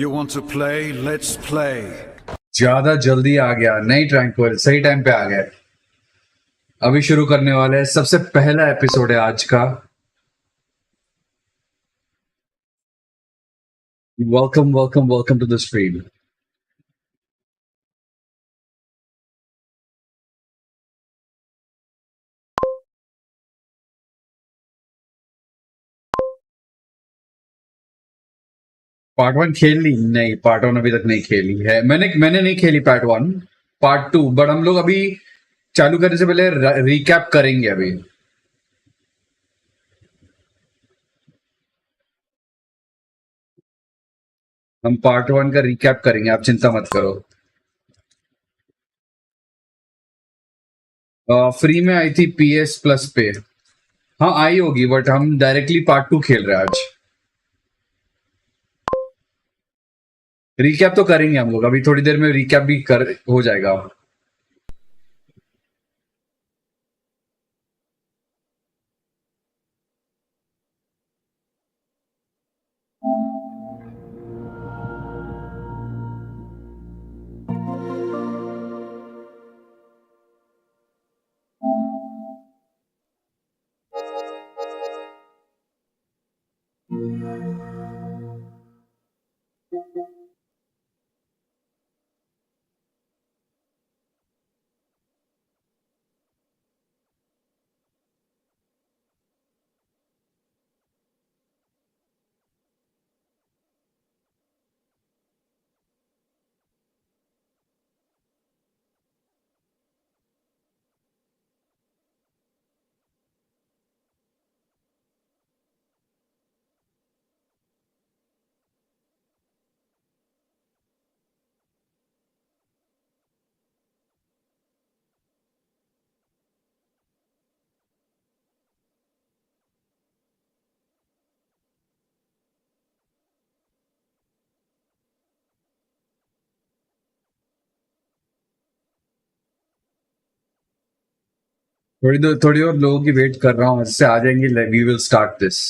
You want to play? Let's play. ज्यादा जल्दी आ गया, नहीं ट्रैंक्विल, सही टाइम पे आ गए। अभी शुरू करने वाले हैं, सबसे पहला एपिसोड है आज का। Welcome welcome welcome to the stream. Part one खेल ली? नहीं, पार्ट वन अभी तक नहीं खेली है। मैंने नहीं खेली part one. Part two, but हम लोग अभी चालू करने से पहले रिकैप करेंगे। अभी हम पार्ट वन का रिकैप करेंगे, आप चिंता मत करो। फ्री में आई थी PS प्लस पे। हाँ आई होगी, बट हम डायरेक्टली पार्ट टू खेल रहे हैं आज। रिकैप तो करेंगे हम लोग, अभी थोड़ी देर में रिकैप भी कर हो जाएगा। थोड़ी और लोगों की वेट कर रहा हूँ, इससे आ जाएंगे। We will start this.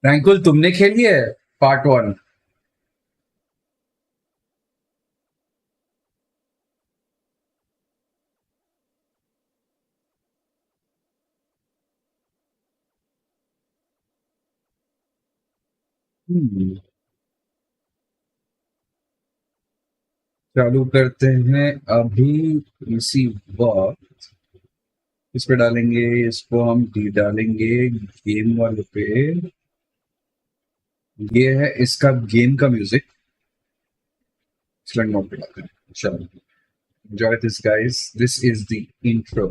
रैंकुल तुमने खेली है पार्ट 1? चालू करते हैं अभी इसी वक्त। इस पे डालेंगे, इसको हम डालेंगे गेम वाले पे। ये है इसका गेम का म्यूजिक। मोड पे डालते हैं। चलो, enjoy this guys, this is the intro.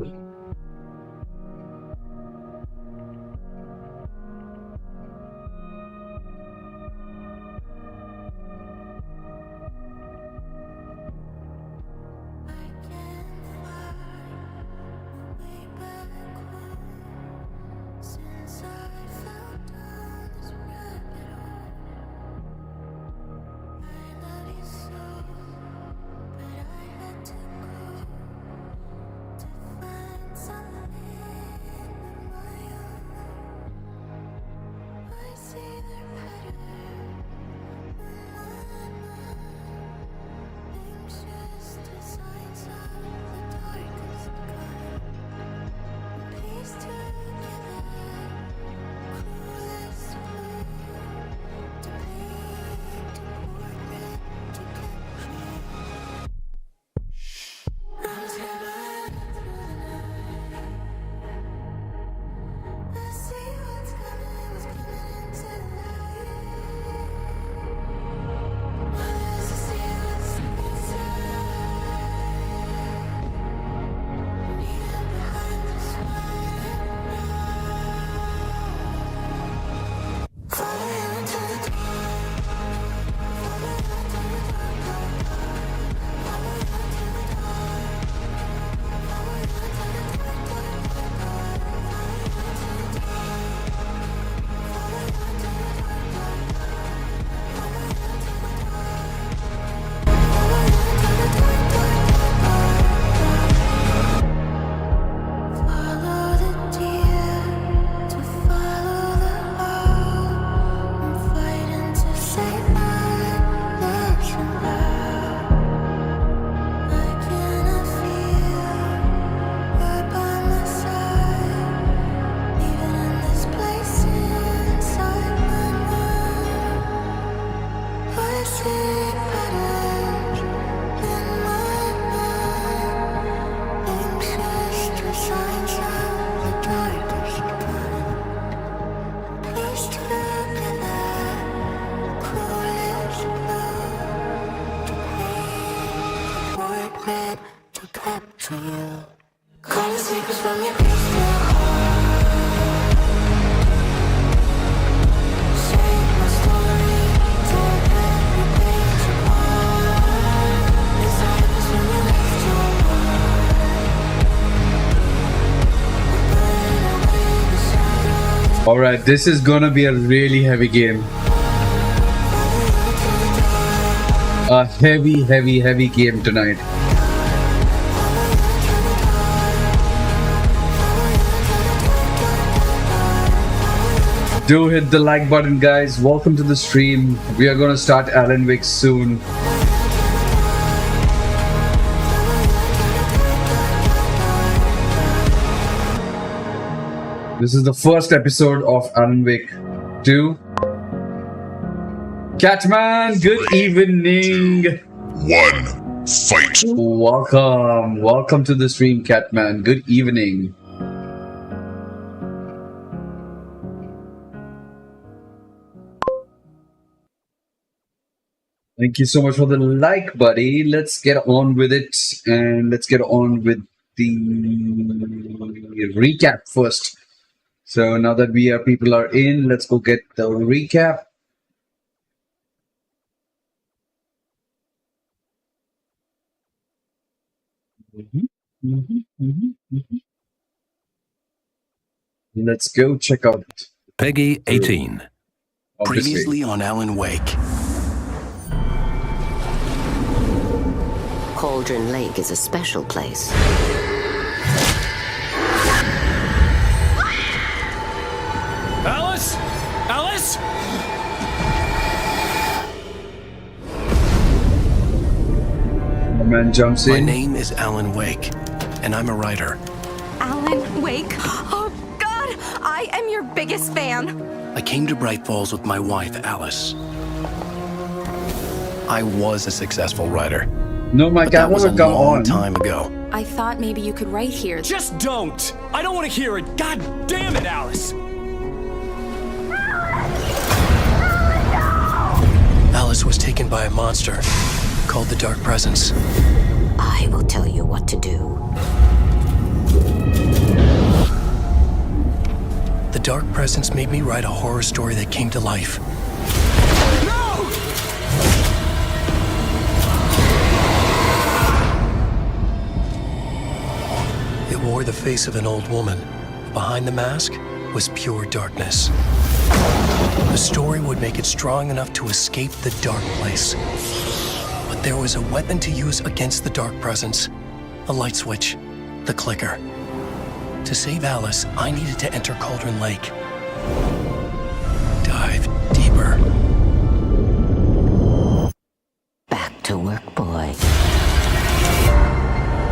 Alright, this is gonna be a really heavy game. A heavy game tonight. Do hit the like button, guys. Welcome to the stream. We are gonna start Alanwake soon. This is the first episode of Alanwake 2. Catman, good evening. 1. Fight. Welcome to the stream, Catman. Good evening. Thank you so much for the like, buddy. Let's get on with it, and let's get on with the recap first. So now that people are in, let's go get the recap. Let's go check out Peggy 18. obviously. Previously on Alanwake. Cauldron Lake is a special place. Alice? Alice? man jumps My in. name is Alan Wake, and I'm a writer. Alan Wake? Oh, God! I am your biggest fan. I came to Bright Falls with my wife, Alice. I was a successful writer, No, my but that camera was a will come long on. time ago. I thought maybe you could write here. Just don't! I don't want to hear it! God damn it, Alice! Alice was taken by a monster called the Dark Presence. I will tell you what to do. The Dark Presence made me write a horror story that came to life. No! It wore the face of an old woman. Behind the mask was pure darkness. The story would make it strong enough to escape the dark place. But there was a weapon to use against the Dark Presence. A light switch. The clicker. To save Alice, I needed to enter Cauldron Lake. Dive deeper. Back to work, boy.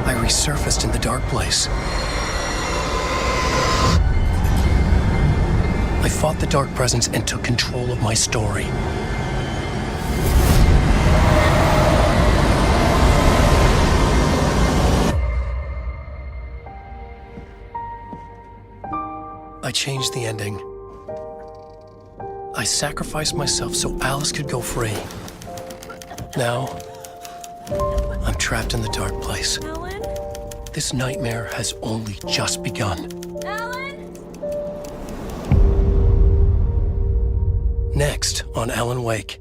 I resurfaced in the dark place. I fought the Dark Presence and took control of my story. I changed the ending. I sacrificed myself so Alice could go free. Now, I'm trapped in the dark place. Alan? This nightmare has only just begun. Alan? Next on Alan Wake.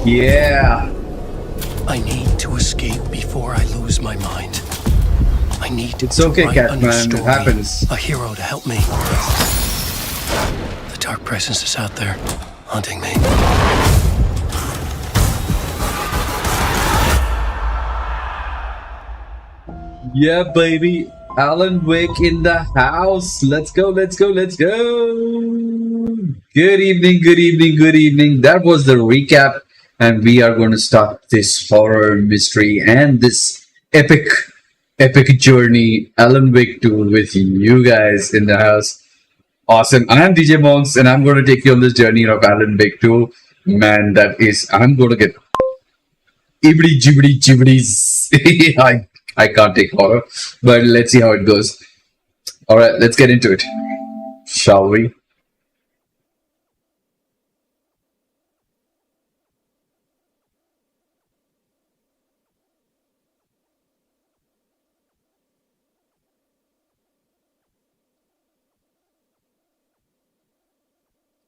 Yeah. I need to escape before I lose my mind. I need It's to okay, write a new Catman. It story, happens. a hero to help me. The Dark Presence is out there, hunting me. Yeah, baby. Alan Wake in the house. Let's go, let's go, let's go. Good evening, good evening, good evening. That was the recap. And we are going to start this horror mystery and this epic journey, Alan Wake 2, with you guys in the house. Awesome. I am DJ Monks, and I'm going to take you on this journey of Alan Wake 2. Man, I'm going to get ibbity jibbity jibbities. I can't take horror, but let's see how it goes. All right, let's get into it, shall we?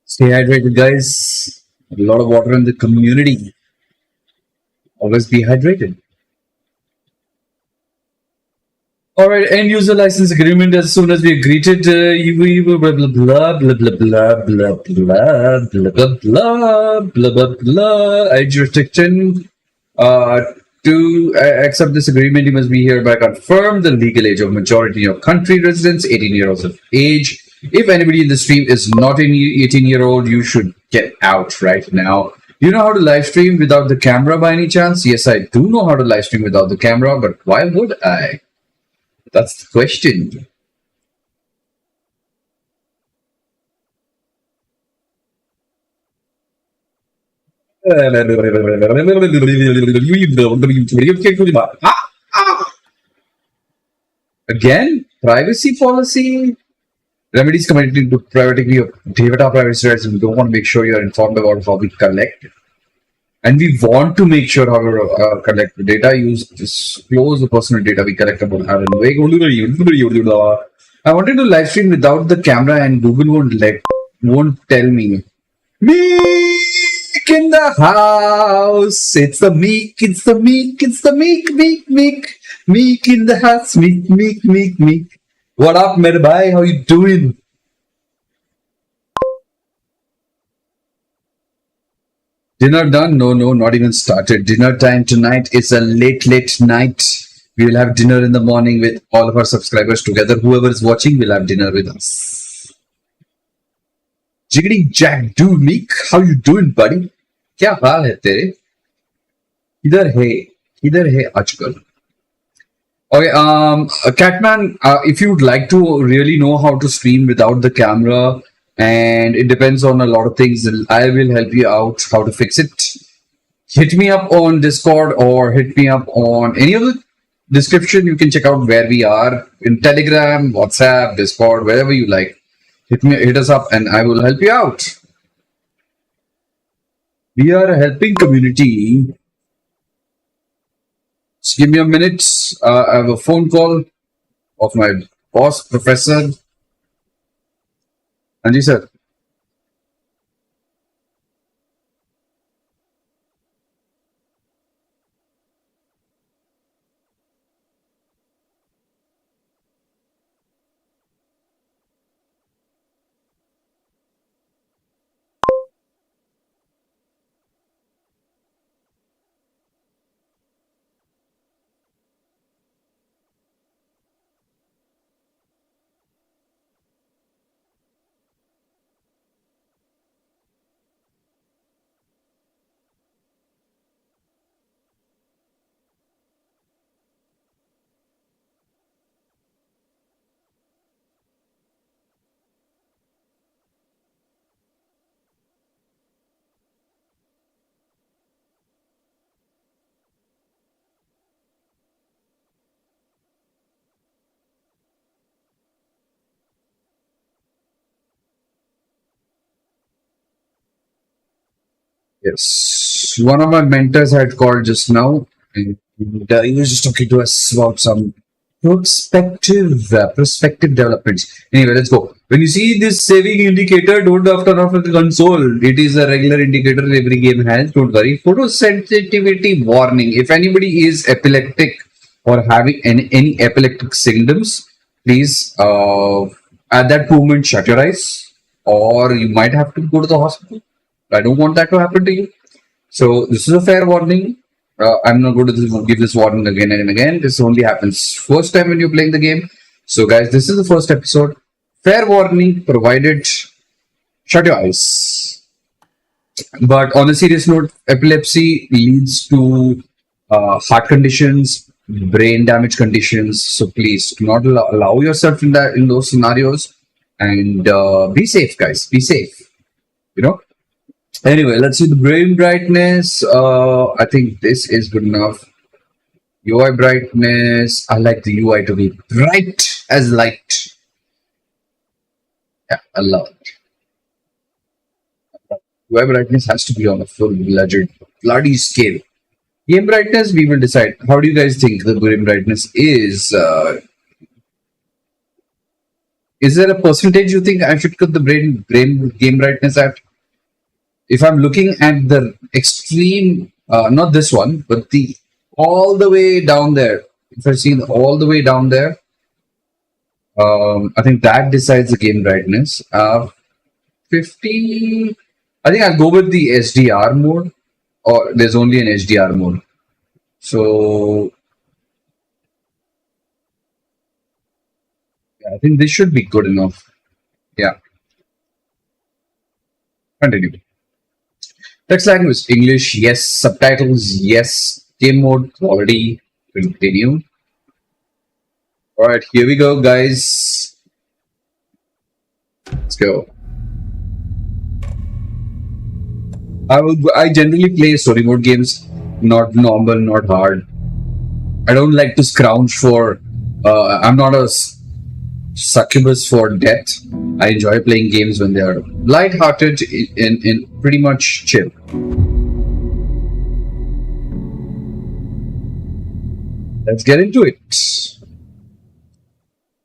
Stay hydrated, guys. A lot of water in the community. Always be hydrated. All right, end user license agreement. As soon as we greeted, we blah blah blah blah blah blah blah blah blah blah blah blah blah. Jurisdiction. To accept this agreement, you must be hereby confirmed the legal age of majority of country residents, 18 years of age. If anybody in the stream is not an 18-year-old, you should get out right now. You know how to live stream without the camera by any chance? Yes, I do know how to live stream without the camera, but why would I? That's the question. Again, privacy policy. Remedies committed to privacy of data privacy rights. We don't want to make sure you're informed about how we collect. And we want to make sure how we collect the data. Use disclose the personal data we collect about Alan Wake. I wanted to live stream without the camera, and Google won't tell me. Meek in the house. It's the meek. It's the meek. It's the meek. Meek in the house. Meek. What up, mere bhai? How you doing? Dinner done? No, not even started. Dinner time tonight is a late night. We will have dinner in the morning with all of our subscribers together. Whoever is watching will have dinner with us. Jiggity Jack, dude, Meek, how you doing, buddy? क्या हाल है तेरे? किधर है आजकल? Okay, Catman, if you'd like to really know how to stream without the camera, and it depends on a lot of things, I will help you out how to fix it. Hit me up on Discord or hit me up on any of the description. You can check out where we are in Telegram, WhatsApp, Discord, wherever you like. Hit us up and I will help you out. We are a helping community. Just give me a minute. I have a phone call of my boss, Professor. Anji sir. Yes, one of my mentors had called just now, and he was just talking to us about some prospective developments. Anyway, let's go. When you see this saving indicator, don't turn off the console. It is a regular indicator every game has. Don't worry. Photosensitivity warning. If anybody is epileptic or having any epileptic symptoms, please at that moment shut your eyes, or you might have to go to the hospital. I don't want that to happen to you. So this is a fair warning. I'm not going to give this warning again and again. This only happens first time when you're playing the game. So guys, this is the first episode. Fair warning provided. Shut your eyes. But on a serious note, epilepsy leads to heart conditions, brain damage conditions. So please do not allow yourself in those scenarios, and be safe, guys. Be safe. You know. Anyway, let's see the brain brightness. I think this is good enough. UI brightness. I like the UI to be bright as light. Yeah, I love it. UI brightness has to be on a full bloody scale. Game brightness, we will decide. How do you guys think the game brightness is? Is there a percentage you think I should put the game brightness at? If I'm looking at the extreme, not this one, but the all the way down there. If I see all the way down there, I think that decides the game brightness. 50. I think I'll go with the SDR mode, or there's only an HDR mode. So yeah, I think this should be good enough. Yeah. Continue. Text language, English, yes. Subtitles, yes. Game mode, quality, continue. Alright, here we go, guys. Let's go. I generally play story mode games, not normal, not hard. I don't like to scrounge for, I'm not a succubus for death. I enjoy playing games when they are light-hearted and pretty much chill. Let's get into it.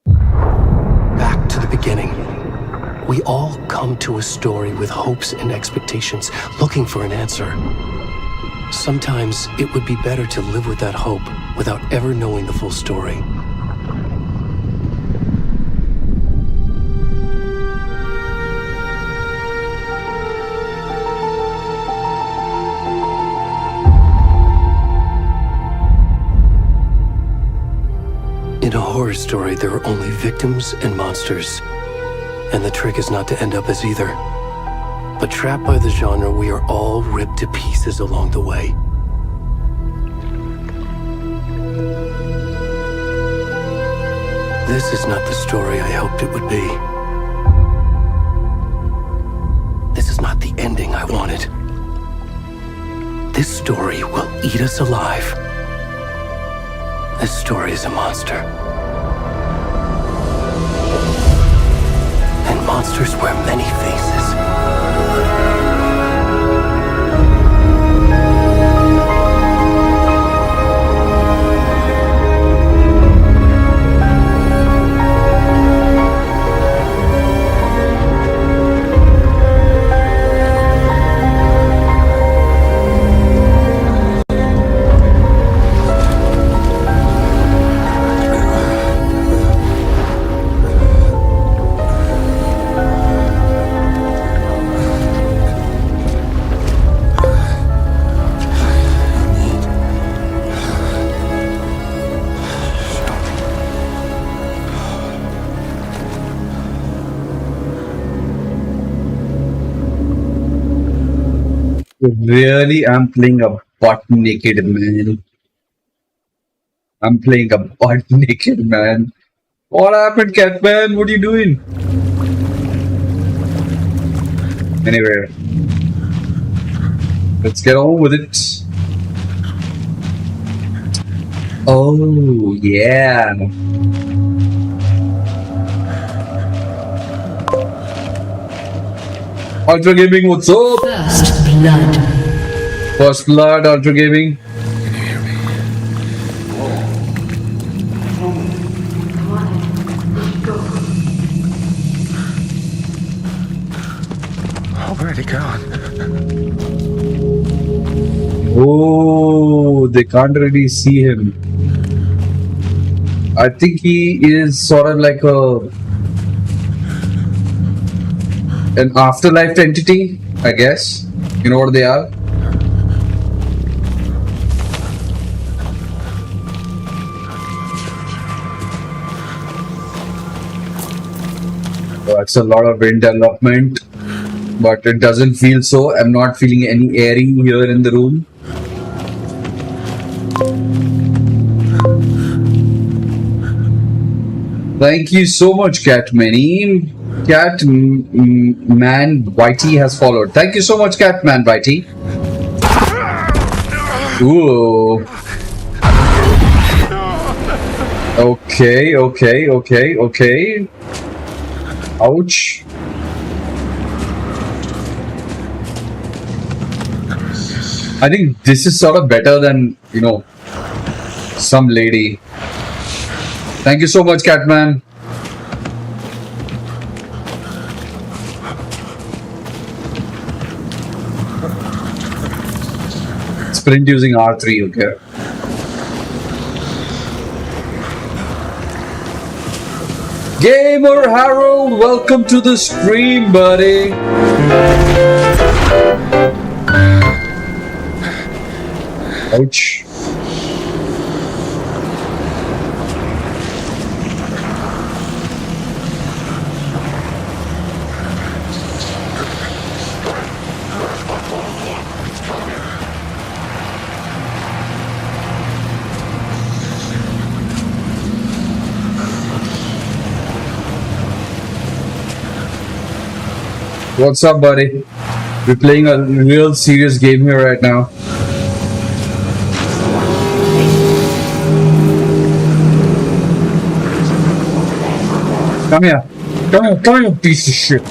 Back to the beginning. We all come to a story with hopes and expectations, looking for an answer. Sometimes it would be better to live with that hope without ever knowing the full story. In a horror story, there are only victims and monsters. And the trick is not to end up as either. But trapped by the genre, we are all ripped to pieces along the way. This is not the story I hoped it would be. This is not the ending I wanted. This story will eat us alive. This story is a monster. And monsters wear many faces. Really, I'm playing a butt naked man. I'm playing a butt naked man. What happened, Catman? What are you doing? Anyway, let's get on with it. Oh, yeah. Ultra Gaming, what's up? First blood. First blood, Ultra Gaming. Where'd he gone? Oh, they can't really see him. I think he is sort of like an afterlife entity, I guess. You know what they are? That's a lot of wind development, but it doesn't feel so. I'm not feeling any airy here in the room. Thank you so much, Catmany. Catman Whitey has followed. Thank you so much, Catman Whitey. Ooh. Okay. Ouch. I think this is sort of better than, you know, some lady. Thank you so much, Catman. Sprint using R3, okay. Gamer Harold, welcome to the stream, buddy. Ouch. What's up, buddy? We're playing a real serious game here right now. Come here, piece of shit.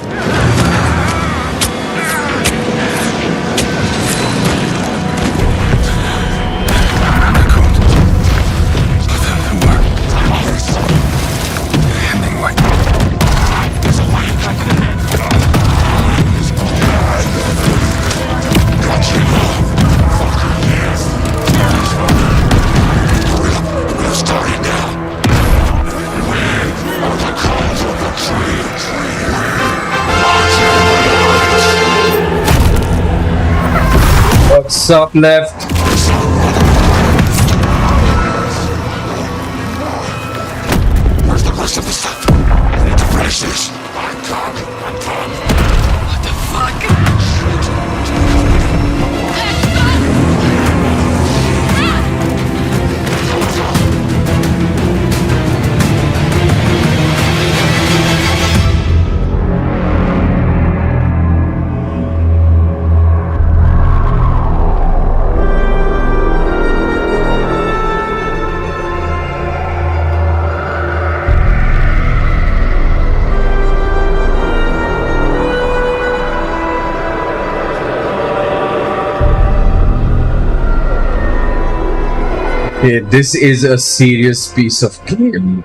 What's up, left? Where's the rest of the stuff? I need to finish this. I'm done. What the fuck? Okay, this is a serious piece of game.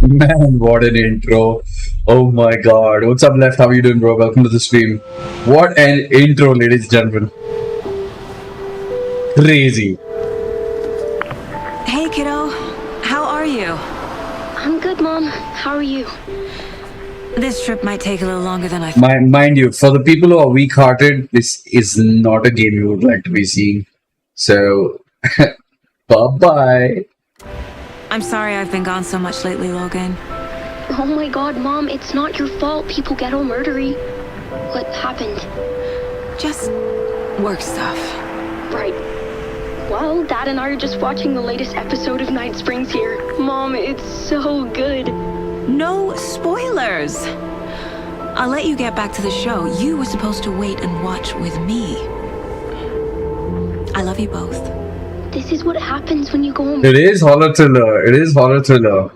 Man, what an intro. Oh my god. What's up, Left? How are you doing, bro? Welcome to the stream. What an intro, ladies and gentlemen. Crazy. Hey, kiddo. How are you? I'm good, Mom. How are you? This trip might take a little longer than I thought. Mind you, for the people who are weak-hearted, this is not a game you would like to be seeing. So, bye-bye. I'm sorry I've been gone so much lately, Logan. Oh my god, Mom, it's not your fault people get all murdery. What happened? Just work stuff. Right. Well, Dad and I are just watching the latest episode of Night Springs here. Mom, it's so good. No spoilers! I'll let you get back to the show. You were supposed to wait and watch with me. I love you both. This is what happens when you go home. It is horror thriller. It is horror thriller.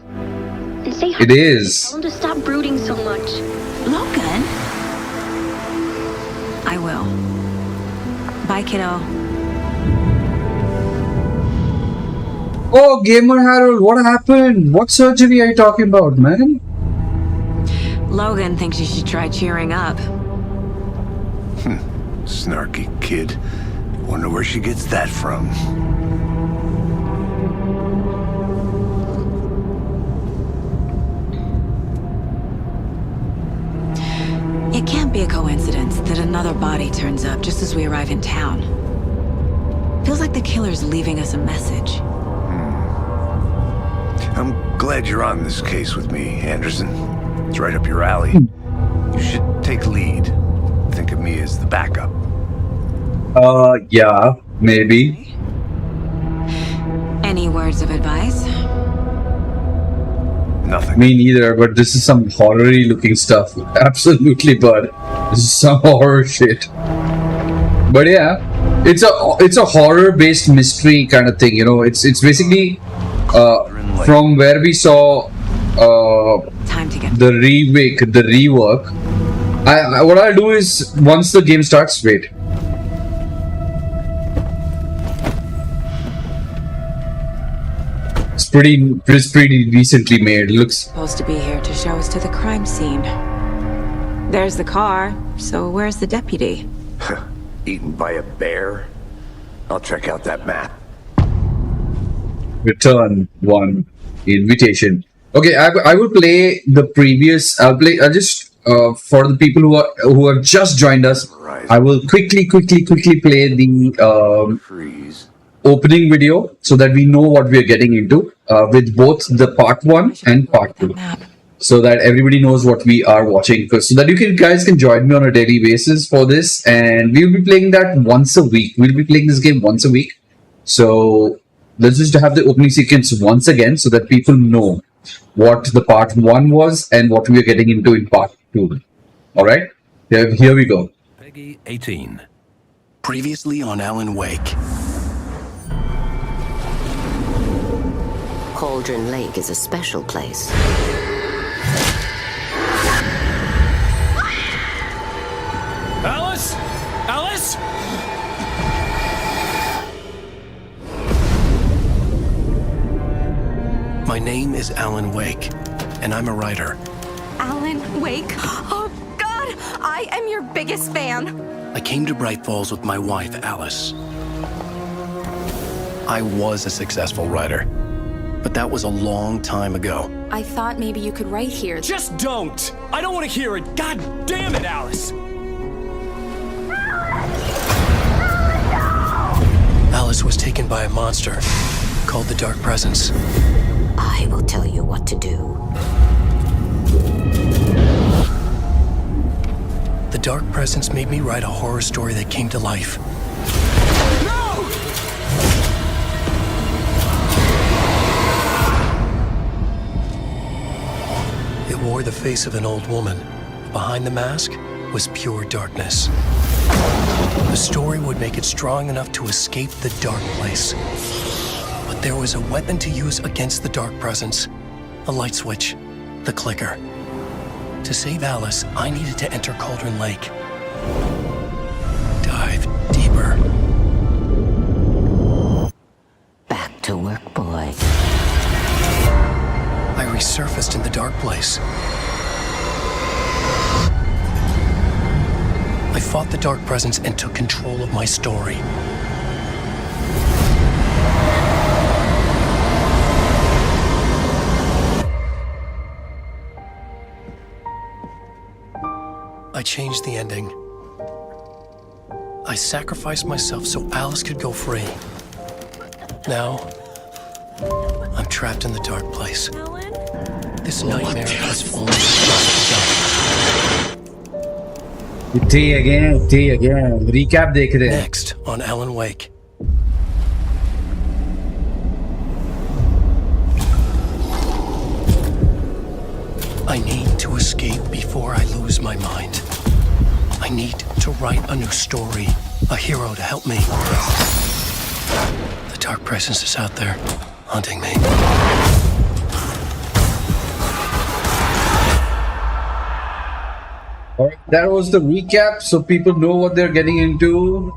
And say hi. It is. Tell him to stop brooding so much. Logan? I will. Bye, kiddo. Oh, Gamer Harold, what happened? What surgery are you talking about, man? Logan thinks you should try cheering up. Snarky kid. Wonder where she gets that from. It can't be a coincidence that another body turns up just as we arrive in town. Feels like the killer's leaving us a message. I'm glad you're on this case with me, Anderson. It's right up your alley. You should take lead. Think of me as the backup. Yeah, maybe. Any words of advice? Nothing. Me neither, but this is some horror-y looking stuff. Absolutely, bud. This is some horror shit. But yeah, it's a horror-based mystery kind of thing, you know. It's basically from where we saw Time to get the rework. What I'll do is once the game starts, wait. It's pretty recently made. Looks supposed to be here to show us to the crime scene. There's the car, so where's the deputy? Eaten by a bear? I'll check out that map. return one invitation. Okay, I will play the previous. I'll just for the people who have just joined us. I will quickly play the Freeze. opening video so that we know what we are getting into with both the part 1 and part 2, so that everybody knows what we are watching, so that you guys can join me on a daily basis for this, and we'll be playing that once a week. We'll be playing this game once a week, so let's just have the opening sequence once again so that people know what the part 1 was and what we are getting into in part 2. All right, here we go. Peggy 18. Previously on Alanwake. Cauldron Lake is a special place. Alice? Alice? My name is Alan Wake, and I'm a writer. Alan Wake? Oh, God! I am your biggest fan. I came to Bright Falls with my wife, Alice. I was a successful writer, but that was a long time ago. I thought maybe you could write here. Just don't! I don't want to hear it! God damn it, Alice! Alice was taken by a monster called the Dark Presence. I will tell you what to do. The Dark Presence made me write a horror story that came to life. No! It wore the face of an old woman. Behind the mask was pure darkness. The story would make it strong enough to escape the dark place. But there was a weapon to use against the Dark Presence. A light switch. the clicker. To save Alice, I needed to enter Cauldron Lake. Dive deeper. Back to work, boy. I resurfaced in the dark place. I fought the dark presence and took control of my story. I changed the ending. I sacrificed myself so Alice could go free. Now, I'm trapped in the dark place. This nightmare has only just begun. again. Recap देख रहे हैं. Next on Alan Wake. I need to escape before I lose my mind. I need to write a new story, a hero to help me. The dark presence is out there, haunting me. Alright, that was the recap, so people know what they're getting into.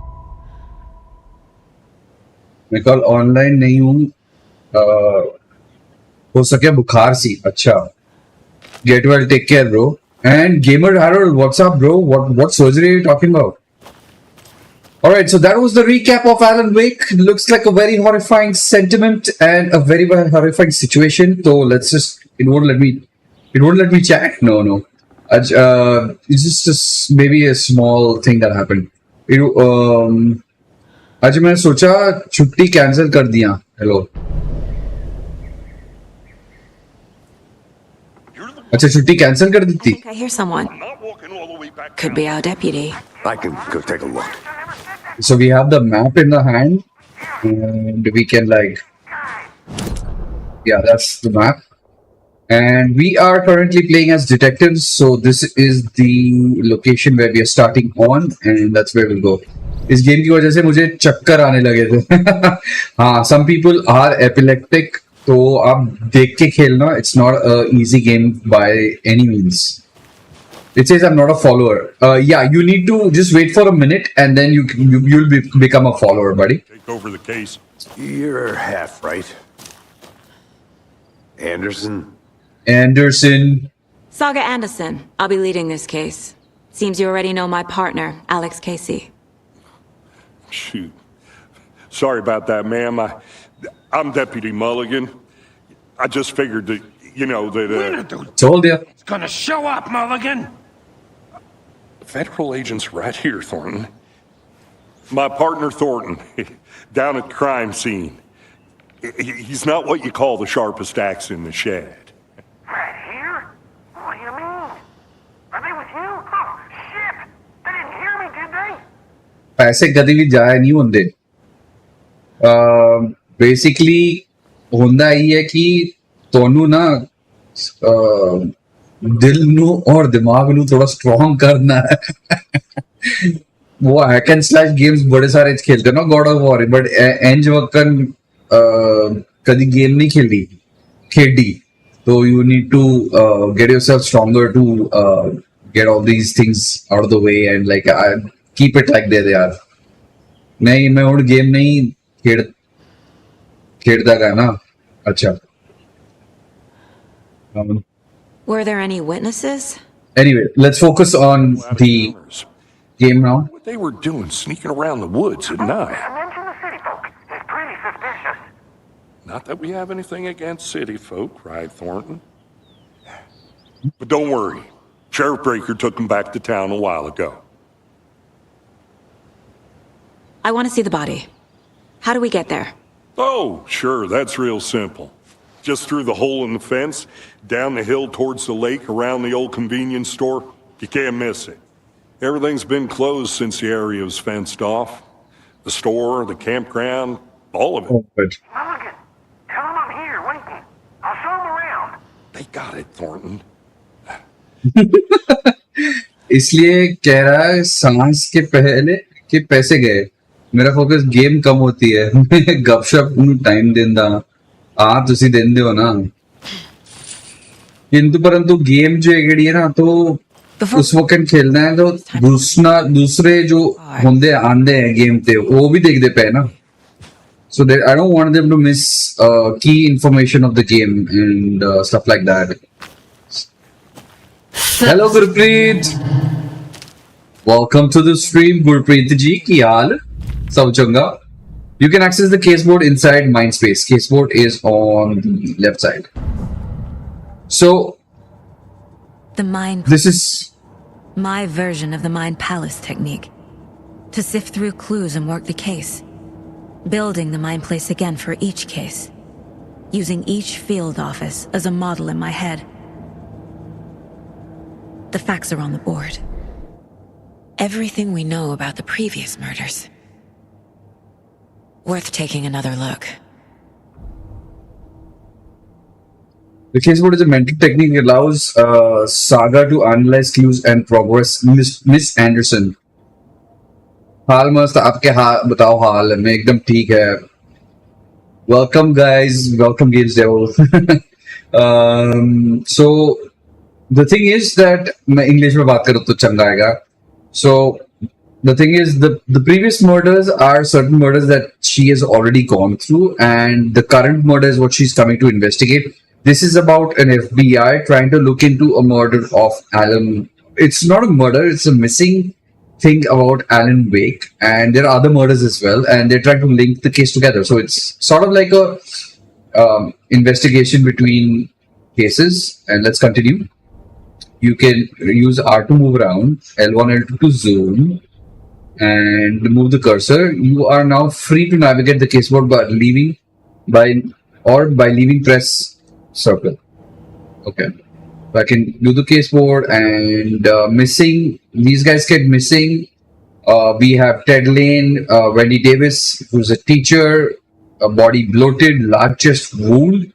मैं कल online नहीं हूँ. हो सके बुखार सी. अच्छा. Get well, take care, bro. And Gamer Harold, what's up, bro? What surgery are you talking about? Alright, so that was the recap of Alan Wake. Looks like a very horrifying sentiment and a very, very horrifying situation. So let's just, it won't let me chat. No. It's just maybe a small thing that happened. आज मैंने सोचा छुट्टी cancel कर दिया. Hello. अच्छा छुट्टी cancel कर दी थी. I hear someone. Could be our deputy. I can go take a look. So we have the map in the hand, and we can that's the map. And we are currently playing as detectives, so this is the location where we are starting on, and that's where we'll go. इस game की वजह से मुझे चक्कर आने लगे थे. हाँ, some people are epileptic, तो आप देख के खेलना. It's not a easy game by any means. It says I'm not a follower. Yeah, you need to just wait for a minute and then you'll become a follower, buddy. Take over the case. You're half right. Anderson? Saga Anderson. I'll be leading this case. Seems you already know my partner, Alex Casey. Shoot. Sorry about that, ma'am. I'm Deputy Mulligan. I just figured that, that... Told you. It's gonna show up, Mulligan! Federal agent's right here, Thornton. My partner, Thornton, down at the crime scene. He's not what you call the sharpest axe in the shed. Right here? What do you mean? Are they with you? Oh, shit! They didn't hear me, did they? पैसे कभी भी जाए नहीं होंगे. Basically होंदा ही है कि तोनू ना दिल नू और दिमाग नू थोड़ा स्ट्रॉन्ग करना है. वो हैक एंड स्लैश गेम्स बड़े सारे खेलते हैं ना, गॉड ऑफ वॉर, बट एंज वक्कन कभी गेम नहीं खेली. तो you need to get yourself stronger to get all these things out of the way and keep it like they are. नहीं, मैं और गेम नहीं खेलता गया ना. अच्छा. Were there any witnesses? Anyway, let's focus on the game now. What they were doing sneaking around the woods at night. I mentioned the city folk. It's pretty suspicious. Not that we have anything against city folk, right, Thornton? But don't worry. Sheriff Breaker took them back to town a while ago. I want to see the body. How do we get there? Oh, sure, that's real simple. Just through the hole in the fence, down the hill towards the lake, around the old convenience store. You can't miss it. Everything's been closed since the area was fenced off. The store, the campground, all of it. Oh, good. Mulligan, tell them I'm here, waiting. I'll show them around. They got it, Thornton. इसलिए कह रहा है सांस के पहले कि पैसे गए. मेरा फोकस गेम कम होती है. गपशप टाइम देंदा. आप तुसी देंदे हो ना. किंतु परंतु गेम जो है ना तो उस वक्त खेलना है तो दूसरे जो होंगे आंदे हैं गेम पे वो भी देख दे पे ना. So that I don't want them to miss key information of the game and stuff like that. Hello Gurpreet. Welcome to the stream Gurpreet ji. Ki haal? Sab changa. You can access the caseboard inside Mindspace. Caseboard is on the left side. So this is my version of the mind palace technique. To sift through clues and work the case. Building the mind place again for each case. Using each field office as a model in my head. The facts are on the board. Everything we know about the previous murders. Worth taking another look. The caseboard is a mental technique that allows Saga to analyze clues and progress. Miss Anderson. हाल मस्त आपके हाल बताओ हाल मैं एकदम ठीक है. Welcome guys, welcome Games Devil. So the thing is that मैं English में बात करूँ तो चंगा आएगा. So the thing is the previous murders are certain murders that she has already gone through, and the current murder is what she's coming to investigate. This is about an FBI trying to look into a murder of Alan. It's not a murder, it's a missing thing about Alanwake, and there are other murders as well, and they're trying to link the case together. So it's sort of like a investigation between cases. And let's continue. You can use R to move around, L1, L2 to zoom, and move the cursor. You are now free to navigate the caseboard by leaving press circle. Okay. I can do the caseboard and missing. These guys get missing. We have Ted Lane, Wendy Davis, who's a teacher, a body bloated, large chest wound.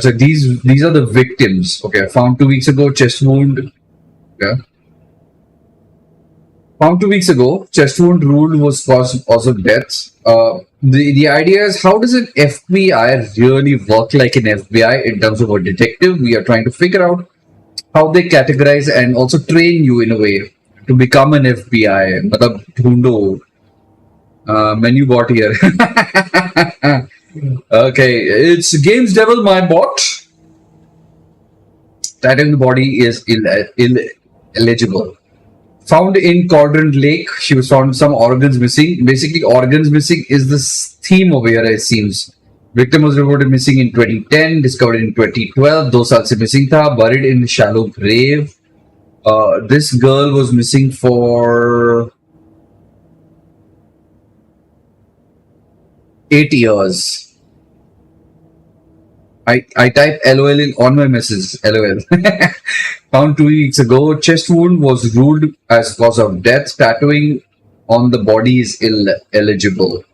So these are the victims. Okay, found 2 weeks ago, chest wound. Yeah. Found 2 weeks ago, chest wound ruled was cause of death. The idea is, how does an FBI really work like an FBI in terms of a detective? We are trying to figure out how they categorize and also train you in a way to become an FBI. मतलब ढूंढो menu bot here. Okay, it's Games Devil, my bot. Tattooing the body is illegible. Found in Quadrant Lake. She was found some organs missing. Basically, organs missing is the theme over here, it seems. Victim was reported missing in 2010, discovered in 2012. 2 साल से missing था, buried in shallow grave. This girl was missing for 8 years. I type LOL on my message. LOL. Found 2 weeks ago. Chest wound was ruled as cause of death. Tattooing on the body is illegible.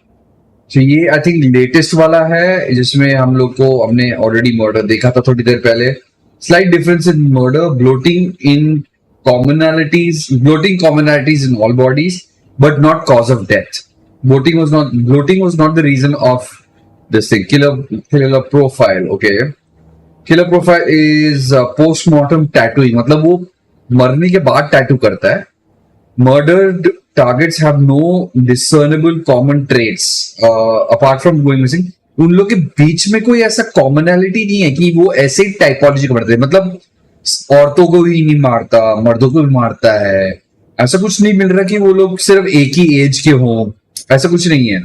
So ये I think latest वाला है जिसमें हम लोग को हमने already murder देखा था थोड़ी देर पहले. Slight difference in murder, bloating commonalities in all bodies, but not cause of death. Bloating was not the reason of this thing. Killer profile, okay. Killer profile is post-mortem tattooing. मतलब वो मरने के बाद tattoo करता है. Murdered targets have no discernible common traits apart from going missing. उन लोग के बीच में कोई ऐसा commonality नहीं है कि वो ऐसे ही typology करते हैं. मतलब औरतों को भी नहीं मारता, मर्दों को भी मारता है. ऐसा कुछ नहीं मिल रहा कि वो लोग सिर्फ एक ही एज के हों. ऐसा कुछ नहीं है.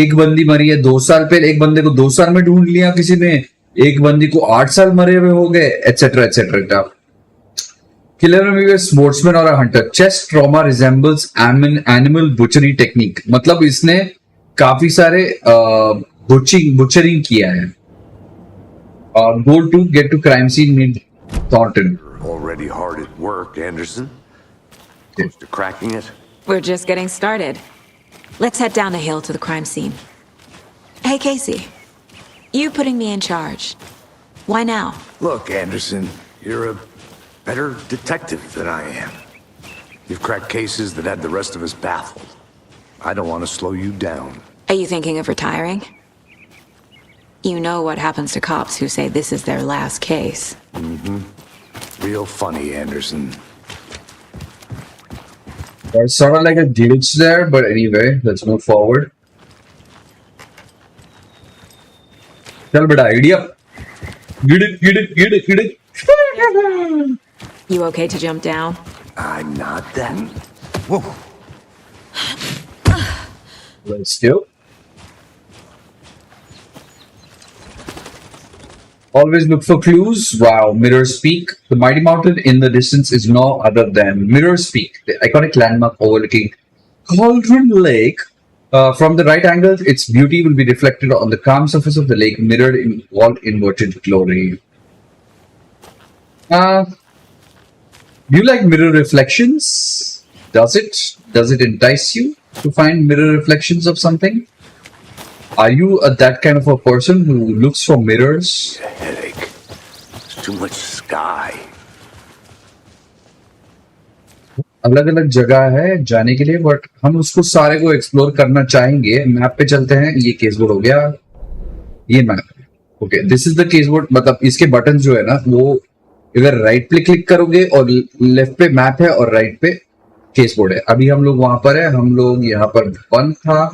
एक बंदी मरी है 2 साल पहले, एक बंदे को 2 साल में ढूंढ लिया किसी ने, एक बंदी को 8 साल मरे हुए हो गए, etcetera etcetera. Killer may be a sportsman or a hunter. Chest trauma resembles animal butchery technique. मतलब इसने काफी सारे butchering किया है. Go to get to crime scene mid Thornton. Already hard at work, Anderson. Close to cracking it. We're just getting started. Let's head down the hill to the crime scene. Hey, Casey. You putting me in charge. Why now? Look, Anderson, you're a better detective than I am. You've cracked cases that had the rest of us baffled. I don't want to slow you down. Are you thinking of retiring? You know what happens to cops who say this is their last case. Real funny, Anderson. There's sort of like a glitch there, but anyway, let's move forward. Tell me the idea. Get it. You okay to jump down? I'm not that. Whoa. Let's go. Always look for clues. Wow, Mirror's Peak. The mighty mountain in the distance is no other than Mirror's Peak, the iconic landmark overlooking Cauldron Lake. From the right angle, its beauty will be reflected on the calm surface of the lake, mirrored in all inverted glory. Do you like mirror reflections? Does it entice you to find mirror reflections of something? Are you that kind of a person who looks for mirrors? A headache. There's too much sky. अलग अलग जगह है जाने के लिए, but हम उसको सारे को एक्सप्लोर करना चाहेंगे. मैप पे चलते हैं. ये केस बोर्ड हो गया. ये map. Okay, this is the case board. मतलब इसके बटन जो है ना, वो इधर राइट पे क्लिक करोगे और लेफ्ट पे मैप है और राइट पे केस बोर्ड है. अभी हम लोग वहां पर है. हम लोग यहाँ पर वन था,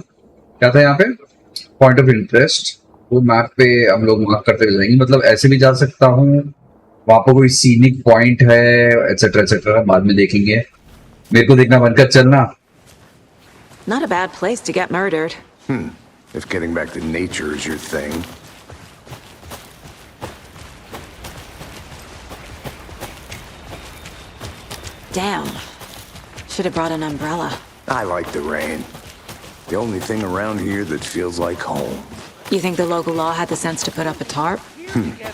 क्या था यहाँ पे, पॉइंट ऑफ इंटरेस्ट. वो मैप पे हम लोग मार्क करते हुए जाएंगे. मतलब ऐसे भी जा सकता हूँ. वहां पर कोई सीनिक पॉइंट है, एटसेट्रा एटसेट्रा, बाद में देखेंगे. मेरे को देखना बंद कर चलना. Not a bad place to get murdered. If getting back to nature is your thing. Damn. Should have brought an umbrella. I like the rain. The only thing around here that feels like home. You think the local law had the sense to put up a tarp?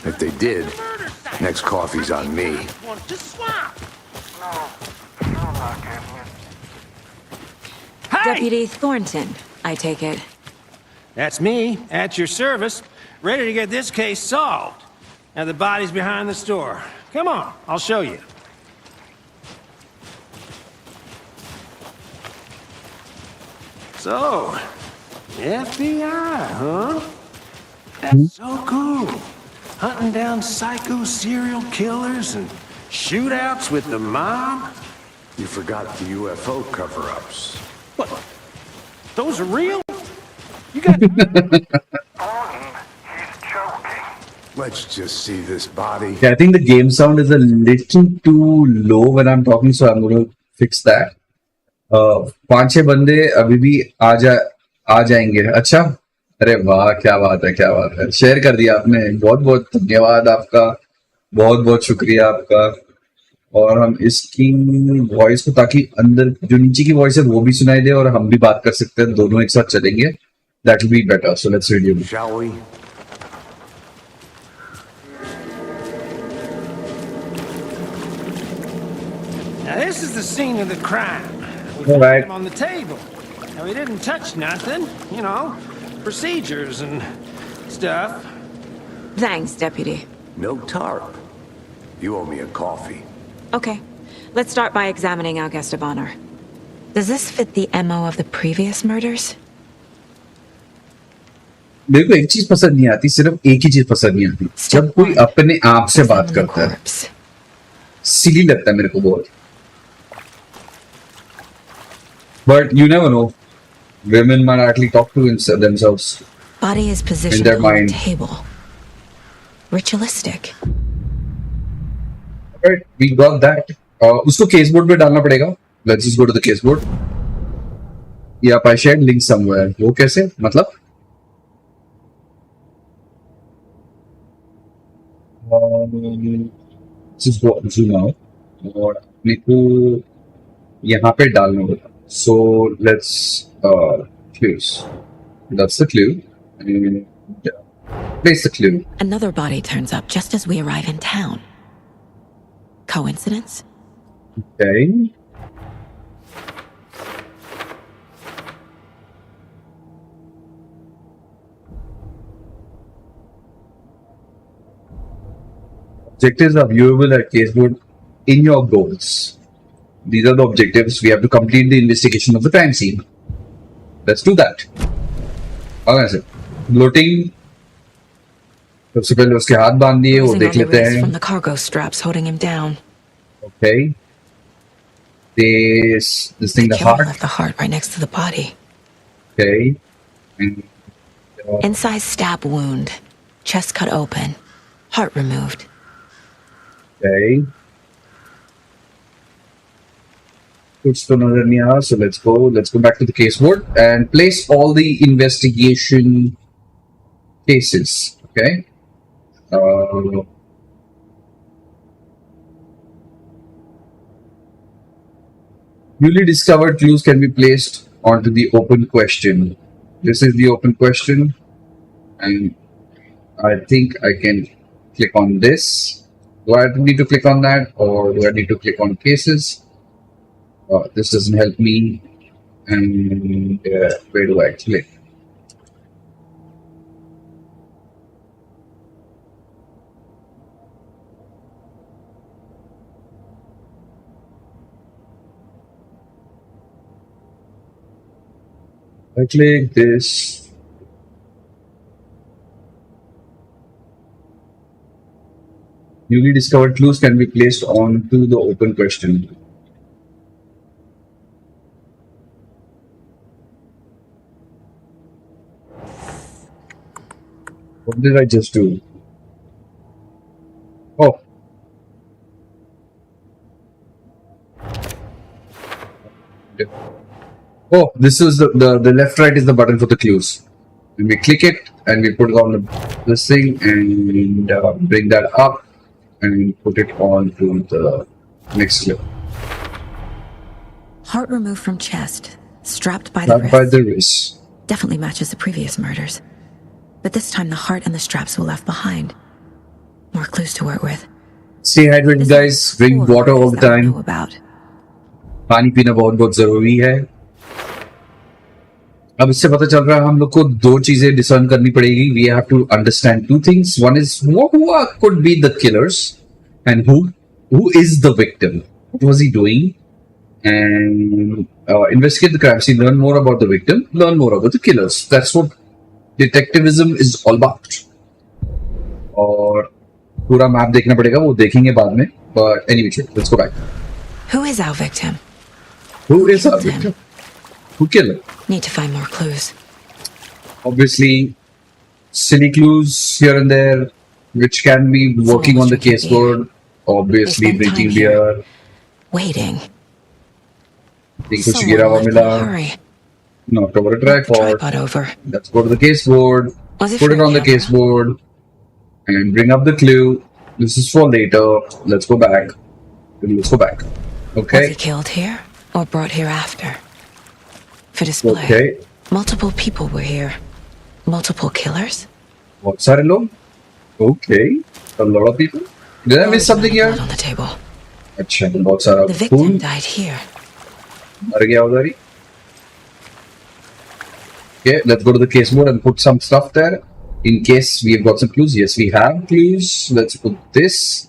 If they did, next coffee's on me. Deputy Thornton, I take it. That's me, at your service, ready to get this case solved. Now the body's behind the store. Come on, I'll show you. So, FBI, huh? That's so cool. Hunting down psycho serial killers and shootouts with the mob. You forgot the UFO cover-ups. What? Those are real? You got... Let's just see this body. Okay, I think the game sound is a little too low when I'm talking, so I'm going to fix that. 5-6 बंदे अभी भी आ जाएंगे. अच्छा, अरे वाह, क्या बात है. शेयर कर दिया आपने. बहुत बहुत धन्यवाद आपका. बहुत बहुत शुक्रिया आपका. और हम इसकी वॉइस को, ताकि अंदर जो नीचे की वॉइस है वो भी सुनाई दे और हम भी बात कर सकते हैं, दोनों एक साथ चलेंगे. That will be better. So let's read. Shall we? Now this is the scene of the crime. We All found right. him on the table. Now he didn't touch nothing, you know, procedures and stuff. Thanks, Deputy. No tarp. You owe me a coffee. Okay, let's start by examining our guest of honor. Does this fit the MO of the previous murders? मेरे को एक चीज पसंद नहीं आती, सिर्फ एक ही चीज पसंद नहीं आती, जब कोई अपने आप से बात करता है. सिली लगता है मेरे को बहुत. But you never know. Women might actually talk to themselves. Body is positioned their on mind. the table. Ritualistic. Alright, we got that. उसको केस बोर्ड पे डालना पड़ेगा. Let's just go to the case board. Yep, I shared link somewhere. वो कैसे? मतलब? Just go zoom out. और अपने को यहाँ पे डालना होगा. So let's clues. That's the clue. And place the clue. Another body turns up just as we arrive in town. Coincidence? Okay. Objectives are viewable at caseboard in your goals. These are the objectives. We have to complete the investigation of the crime scene. Let's do that. Okay, Bloating. सबसे पहले उसके हाथ बांध दिए, वो देख लेते हैं. From the cargo straps holding him down. Okay. This thing, the killer heart. left the heart right next to the body. Okay. And, Incised stab wound. Chest cut open. Heart removed. okay. So let's go back to the case board and place all the investigation cases. Okay. Newly discovered clues can be placed onto the open question. This is the open question, and I think I can click on this. Do I need to click on that, or do I need to click on cases? This doesn't help me. And where do I click? I click this. Newly discovered clues can be placed onto the open question. What did I just do? Oh. Oh, this is the left right is the button for the clues. And we click it and we put it on this thing and bring that up and put it onto the next clip. Heart removed from chest, strapped by the wrist. Definitely matches the previous murders. But this time the heart and the straps were left behind. More clues to work with. Stay hydrated, guys. Drink water all the time. पानी पीना बहुत जरूरी है. अब इससे पता चल रहा है हम लोग को दो चीजें डिसर्न करनी पड़ेगी. We have to understand two things. One is who could be the killers, and who is the victim. What was he doing? And investigate the crime scene. Learn more about the victim. Learn more about the killers. That's what detectivism is all about. और पूरा map देखना पड़ेगा. वो देखेंगे बाद में. But anyway, let's go back. Who is our victim? Who is our victim? Who killed him? Need to find more clues. Obviously, silly clues here and there, which can be working on the case board. Obviously, drinking beer. Waiting. Hurry. Knocked over a tripod. Over. Let's go to the case board. Put it on the case board. And bring up the clue. This is for later. Let's go back. Let's go back. Okay. Was he killed here or brought here after? For display. Okay. Multiple people were here. Multiple killers? बहुत सारे लोग. Okay. A lot of people. Did I miss something here? On the table. अच्छा, बहुत सारा. The victim died here. मर गया उधर ही. Okay, let's go to the case board and put some stuff there. In case we have got some clues. Yes, we have clues. Let's put this.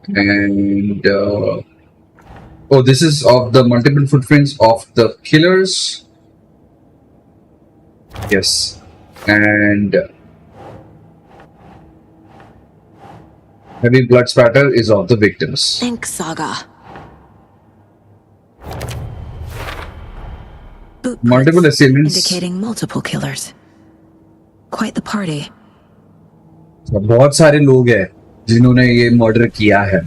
And oh, this is of the multiple footprints of the killers. Yes. And heavy blood spatter is of the victims. Thanks, Saga. Multiple assailants. Indicating multiple killers. Quite the party. बहुत सारे लोग हैं जिन्होंने ये murder किया है.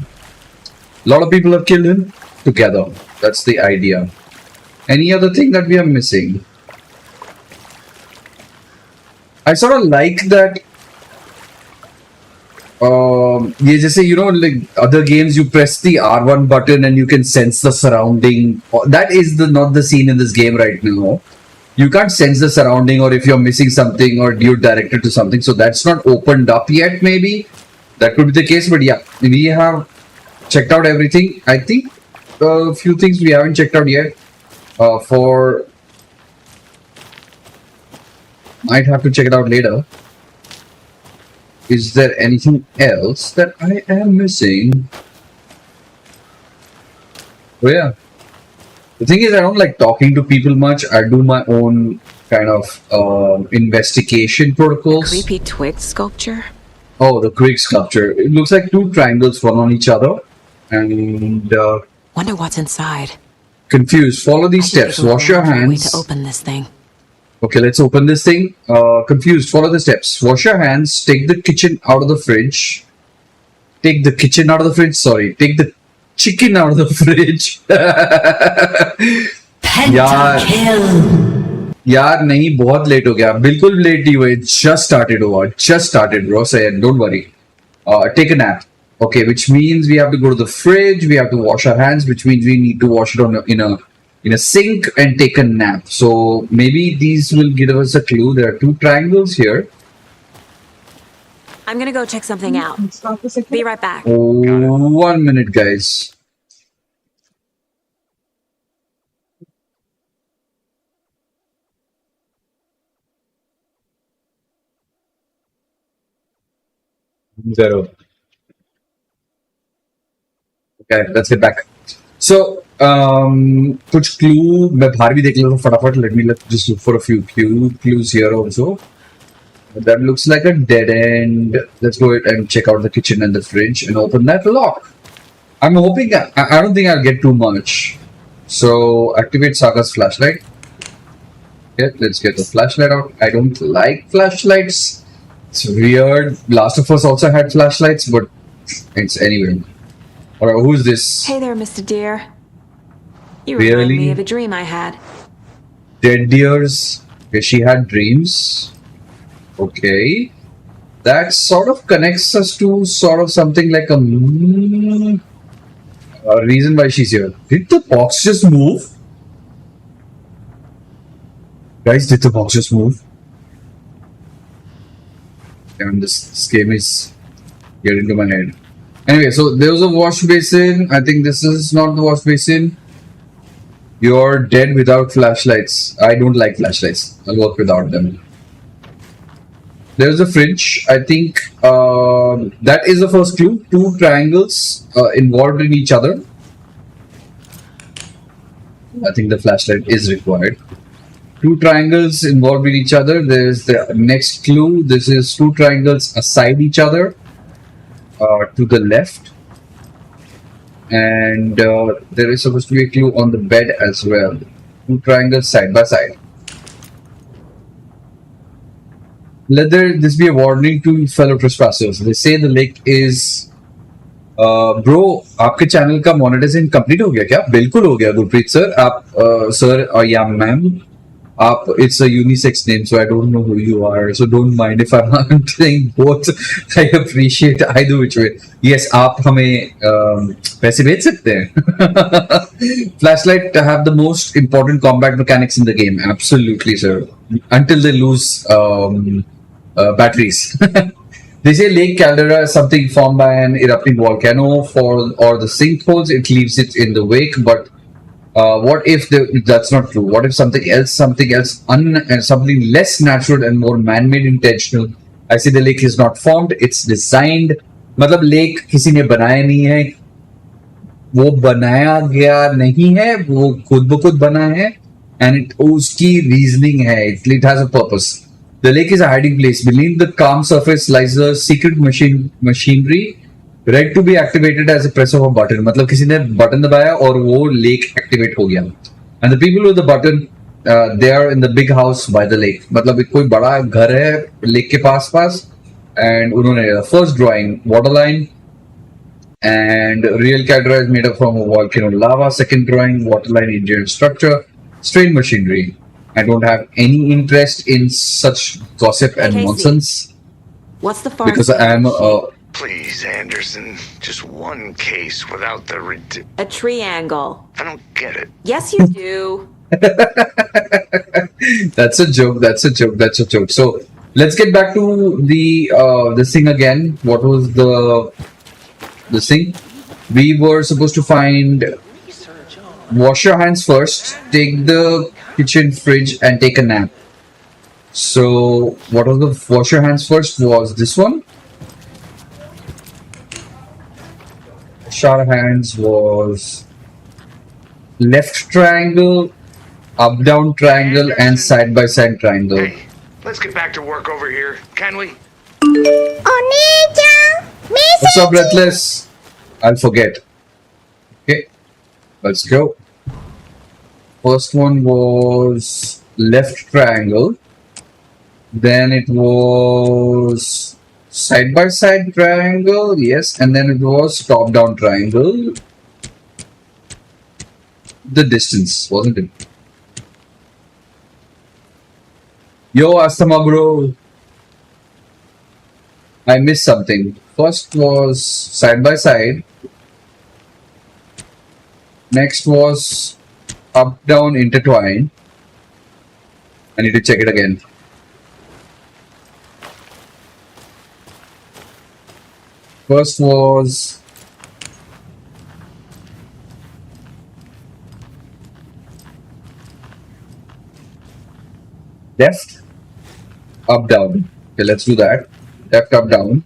Lot of people have killed him together. That's the idea. Any other thing that we are missing? I sort of like that. ये जैसे like other games, you press the R1 button and you can sense the surrounding. That is not the scene in this game right now. You can't sense the surrounding, or if you're missing something, or you're directed to something. So that's not opened up yet. Maybe that could be the case. But yeah, we have checked out everything. I think a few things we haven't checked out yet. Might have to check it out later. Is there anything else that I am missing? Oh yeah. The thing is, I don't like talking to people much. I do my own kind of investigation protocols. Creepy twig sculpture? Oh, the twig sculpture. It looks like two triangles fall on each other. And Wonder what's inside. confused. Follow these steps. Wash your Way hands. to open this thing. Okay, let's open this thing. Confused. Follow the steps. Wash your hands. Take the kitchen out of the fridge. Take the kitchen out of the fridge. Sorry. Take the chicken out of the fridge. यार नहीं बहुत late हो गया बिल्कुल late नहीं हुए just started bro say don't worry take a nap okay which means we have to go to the fridge we have to wash our hands which means we need to wash it in a sink and take a nap so maybe these will give us a clue there are two triangles here I'm gonna go check something out. Be right back. 1 minute guys Zero. Okay, let's get back. So, कुछ clue मैं बाहर भी देख लेता हूँ फटाफट. Let me just look for a few clues here also. That looks like a dead end. Let's go ahead and check out the kitchen and the fridge and open that lock. I'm hoping I don't think I'll get too much. So activate Saga's flashlight. Okay, let's get the flashlight out. I don't like flashlights. It's weird. Last of Us also had flashlights, but it's anyway. Alright, who's this? Hey there, Mr. Deer. You Really? remind me of a dream I had. Dead deers. Okay, she had dreams. Okay. That sort of connects us to sort of something like a reason why she's here. Did the box just move? Guys, did the box just move? And this game is getting to my head. Anyway, so there was a wash basin. I think this is not the wash basin. You're dead without flashlights. I don't like flashlights. I'll work without them. There's a fridge. I think that is the first clue. Two triangles involved in each other. I think the flashlight is required. Two triangles involved in each other. There's the next clue. This is two triangles aside each other to the left. And there is supposed to be a clue on the bed as well. Two triangles side by side. Let this be a warning to fellow trespassers. They say the lake is... bro आपके channel का monetization complete हो गया क्या? बिल्कुल हो गया Gurpreet sir. आप sir और या मैम आप it's a unisex name so I don't know who you are so don't mind if I'm saying both. I appreciate either which way. Yes, आप हमें पैसे भेज सकते हैं. Flashlight have the most important combat mechanics in the game. Absolutely, sir. Until they lose batteries. They say lake caldera is something formed by an erupting volcano or the sinkholes. It leaves it in the wake, but what if that's not true? What if something else, something less natural and more man-made, intentional? I say the lake is not formed; it's designed. मतलब lake किसी ने बनाया नहीं है, वो बनाया गया नहीं है, वो खुद ब खुद बना है, and उसकी reasoning है. It has a purpose. The lake is a hiding place. Beneath the calm surface lies a secret machinery ready to be activated as a press of a button. मतलब किसी ने button दबाया और वो lake activate हो गया. And the people with the button, they are in the big house by the lake. मतलब कोई बड़ा घर है lake के पास and उन्होंने first drawing waterline and real caldera is made up from a volcano lava. Second drawing waterline engineered structure, strange machinery. I don't have any interest in such gossip and nonsense. What's the far because I am Please, Anderson, just one case without the a triangle. I don't get it. Yes, you do. That's a joke. So let's get back to the this thing again. What was this thing? We were supposed to find. Wash your hands first. Take the kitchen, fridge, and take a nap. So what was the wash your hands first? Was this one? Wash our hands was left triangle, up down triangle, and side by side triangle. Hey, let's get back to work over here, can we? What's up, Breathless? I'll forget. Let's go. First one was left triangle. Then it was side by side triangle, yes, and then it was top down triangle. The distance, wasn't it? Yo, Astama bro. I missed something. First was side by side. Next was up down intertwined. I need to check it again. First was left, up, down. Okay, let's do that. Left, up, down.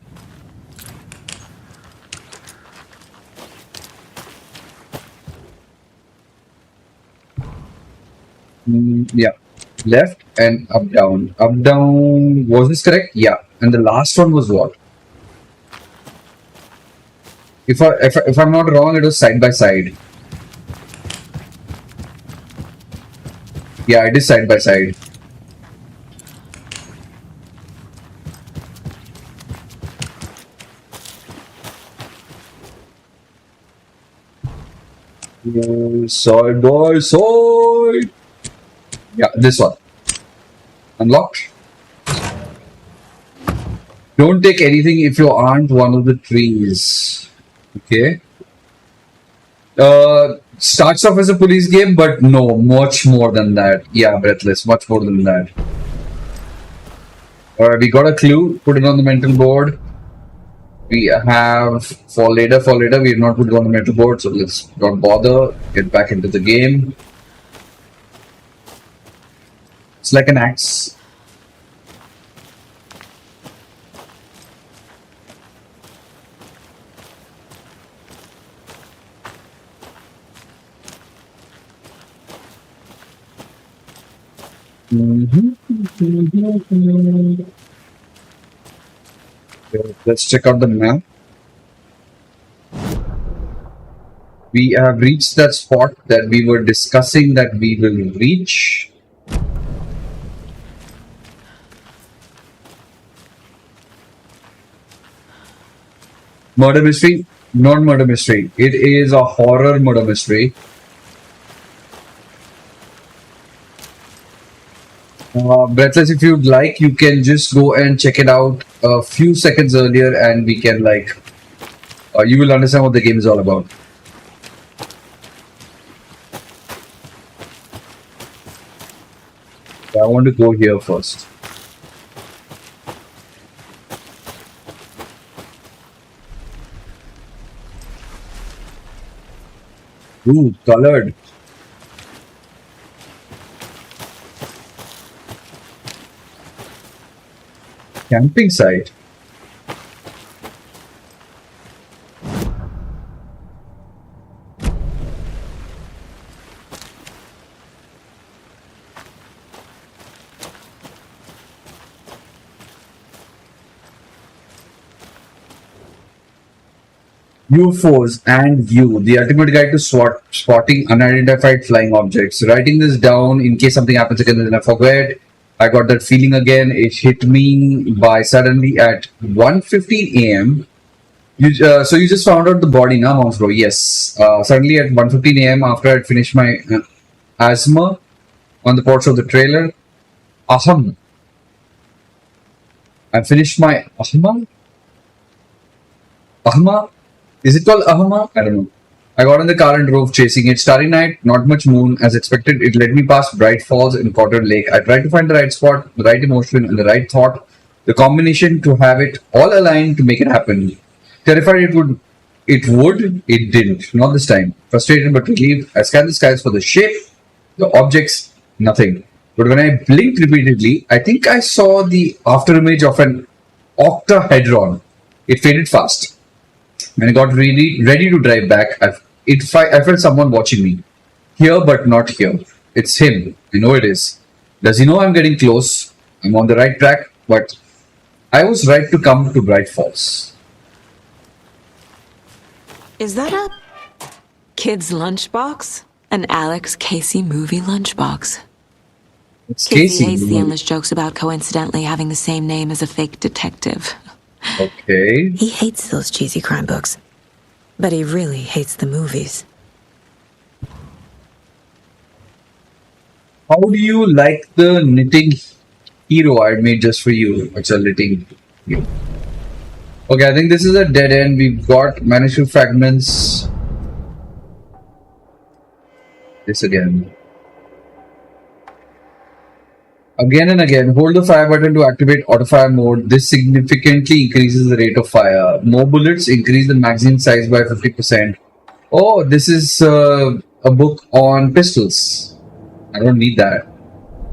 Yeah. Left and up, down. Up, down. Was this correct? Yeah. And the last one was what? If I'm not wrong, it was side by side. Yeah, it is side by side. Side by side. Yeah, this one. Unlocked. Don't take anything if you aren't one of the trees. Okay. Starts off as a police game, but no, much more than that. Yeah, Breathless, much more than that. Alright, we got a clue. Put it on the mental board. We have for later. We have not put it on the mental board, so let's not bother. Get back into the game. It's like an axe. Let's check out the map. We have reached that spot that we were discussing that we will reach. Murder mystery? Not murder mystery. It is a horror murder mystery. Breathless, if you'd like, you can just go and check it out a few seconds earlier and we can you will understand what the game is all about. I want to go here first. Ooh, colored. Camping site. UFOs and View, the ultimate guide to spotting unidentified flying objects. Writing this down in case something happens again and I forget. I got that feeling again. It hit me by suddenly at 1:15 a.m. So you just found out the body now, Moms Bro? Yes. Suddenly at 1:15 a.m. after I'd finished my asthma on the porch of the trailer. Aham. I finished my Ahma? Ahma? Is it called Ahma? I don't know. I got in the car and drove chasing it. Starry night, not much moon. As expected, it led me past bright falls and Cotton Lake. I tried to find the right spot, the right emotion, and the right thought. The combination to have it all aligned to make it happen. Terrified it didn't. Not this time. Frustrated but relieved. I scanned the skies for the shape, the objects, nothing. But when I blinked repeatedly, I think I saw the after image of an octahedron. It faded fast. When I got ready to drive back, I felt someone watching me. Here but not here. It's him. I know it is. Does he know I'm getting close? I'm on the right track, but I was right to come to Bright Falls. Is that a Kid's lunchbox? An Alex Casey movie lunchbox. It's Casey hates Casey. the endless jokes about coincidentally having the same name as a fake detective. Okay. He hates those cheesy crime books, but he really hates the movies. How do you like the knitting hero I made just for you? It's a knitting hero. Okay, I think this is a dead end. We've got manuscript fragments. This again. Again and again, hold the fire button to activate auto fire mode. This significantly increases the rate of fire. More bullets increase the magazine size by 50%. Oh, this is a book on pistols. I don't need that.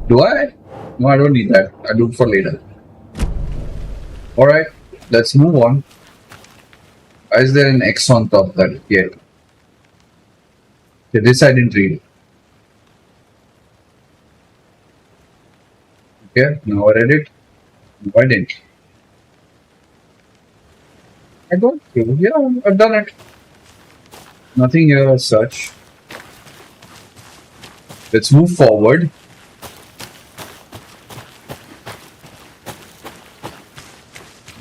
Do I? No, I don't need that. I'll do it for later. Alright, let's move on. Why is there an X on top of that yet? Okay, this I didn't read. Okay, now I read it. No, I didn't. I don't know. Yeah, I've done it. Nothing here as such. Let's move forward.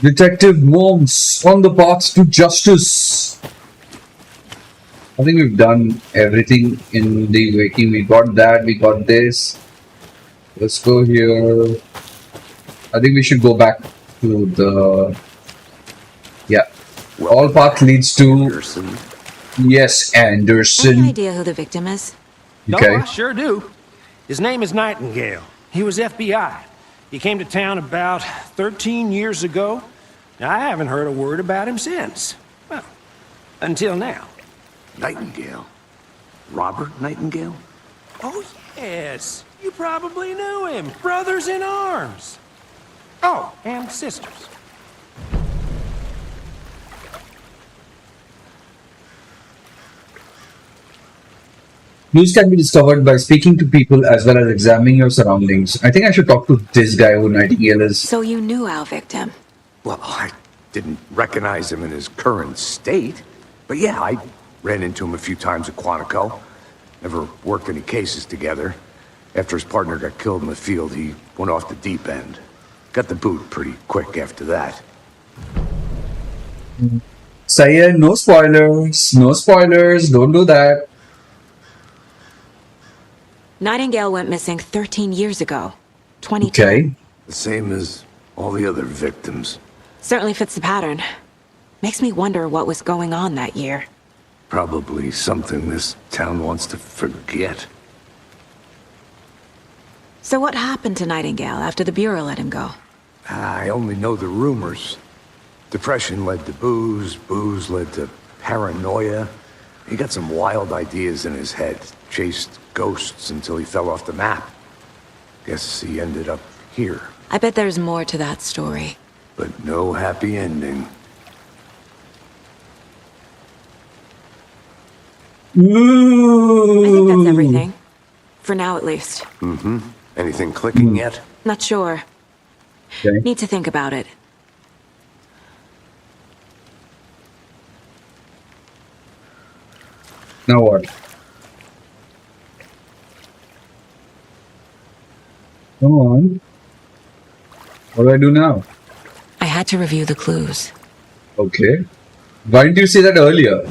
Detective Moms on the path to justice. I think we've done everything in the waking. We got that, we got this. Let's go here. I think we should go back to the... Yeah. All path leads to... Anderson. Yes, Anderson. Any idea who the victim is? Okay. Oh, I sure do. His name is Nightingale. He was FBI. He came to town about 13 years ago. I haven't heard a word about him since. Well, until now. Nightingale? Robert Nightingale? Oh, yes. You probably knew him. Brothers in arms. Oh, and sisters. Clues can be discovered by speaking to people as well as examining your surroundings. I think I should talk to this guy who Nightingale is. So you knew our victim? Well, I didn't recognize him in his current state. But yeah, I ran into him a few times at Quantico. Never worked any cases together. After his partner got killed in the field, he went off the deep end. Got the boot pretty quick after that. Sayed, no spoilers. No spoilers. Don't do that. Nightingale went missing 13 years ago. 2010. Okay. The same as all the other victims. Certainly fits the pattern. Makes me wonder what was going on that year. Probably something this town wants to forget. So what happened to Nightingale after the Bureau let him go? I only know the rumors. Depression led to booze, booze led to paranoia. He got some wild ideas in his head, chased ghosts until he fell off the map. Guess he ended up here. I bet there's more to that story. But no happy ending. Ooh. I think that's everything. For now, at least. Mm-hmm. Anything clicking yet? Not sure. Okay. Need to think about it. Now what? Come on. What do I do now? I had to review the clues. Okay. Why didn't you say that earlier?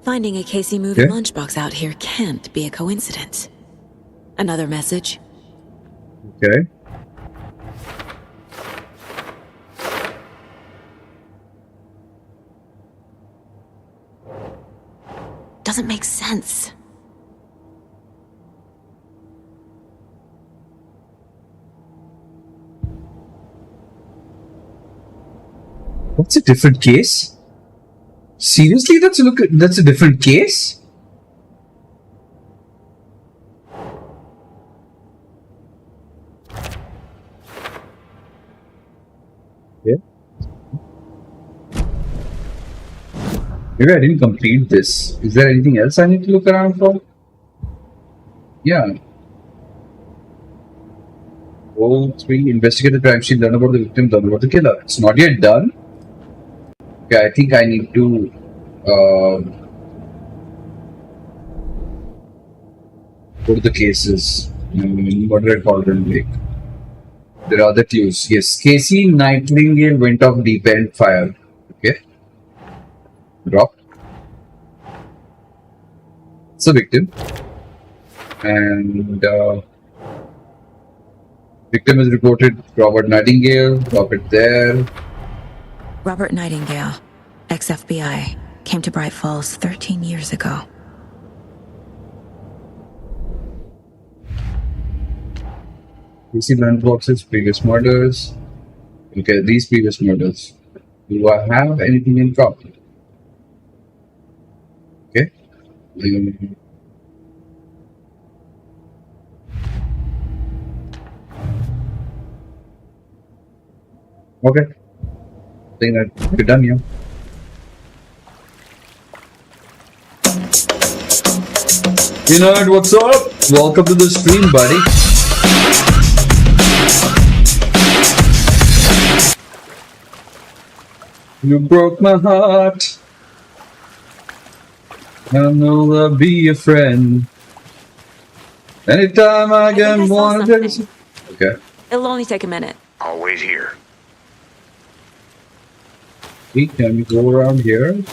Finding a Casey movie Okay. lunchbox out here can't be a coincidence. Another message. Okay. Doesn't make sense. What's a different case? Seriously, that's a different case? Yeah. Maybe I didn't complete this. Is there anything else I need to look around for? Yeah. Role 3. Investigate the crime scene. Learn about the victim. Learn about the killer. It's not yet done. Okay, I think I need to go to the cases. What did I call them? Like, there are other clues. Yes, Casey Nightingale went off deep end fire. Okay. Drop. It's a victim. And victim is reported Robert Nightingale. Drop it there. Robert Nightingale, ex-FBI, came to Bright Falls 13 years ago. PC land boxes, previous murders. Okay, these previous murders. Do I have anything in common? Okay. Okay. I think that we're done here. You know it, what's up? Welcome to the stream, buddy. You broke my heart. I know I'll be your friend. Anytime I get one. Okay. It'll only take a minute. I'll wait here. Can we go around here?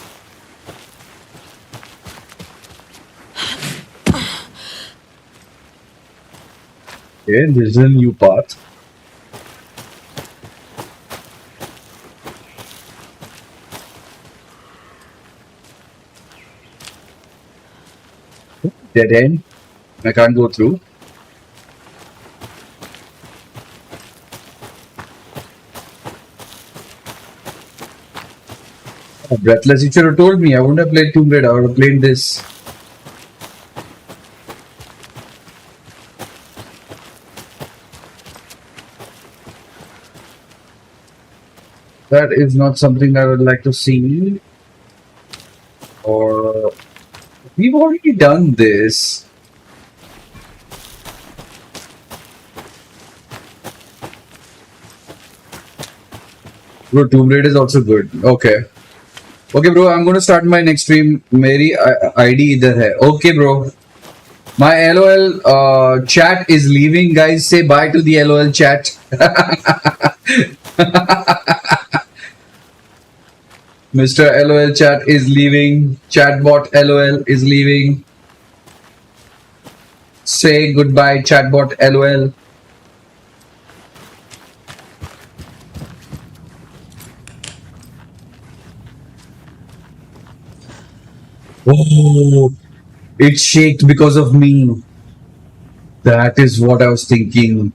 Okay, this is a new part. Dead end. I can't go through. Oh, Breathless, you should have told me. I wouldn't have played Tomb Raider. I would have played this. That is not something I would like to see. Or we've already done this. Bro, Tomb Raider is also good. Okay. Okay, bro, I'm going to start my next stream. Meri ID idhar hai. Okay, bro. My LOL chat is leaving. Guys, say bye to the LOL chat. Mr. LOL chat is leaving. Chatbot LOL is leaving. Say goodbye, chatbot LOL. Oh, it shaked because of me. That is what I was thinking.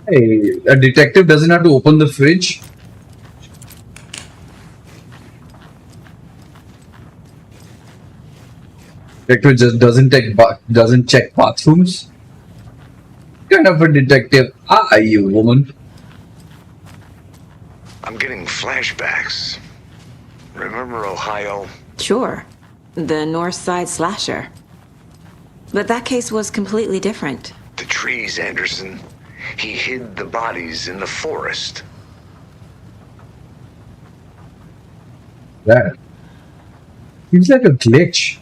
Hey, a detective doesn't have to open the fridge. Detective just doesn't check bathrooms. What kind of a detective are you, woman? I'm getting flashbacks. Remember Ohio? Sure. The North Side slasher. But that case was completely different. The trees, Anderson. He hid the bodies in the forest. That seems like a glitch.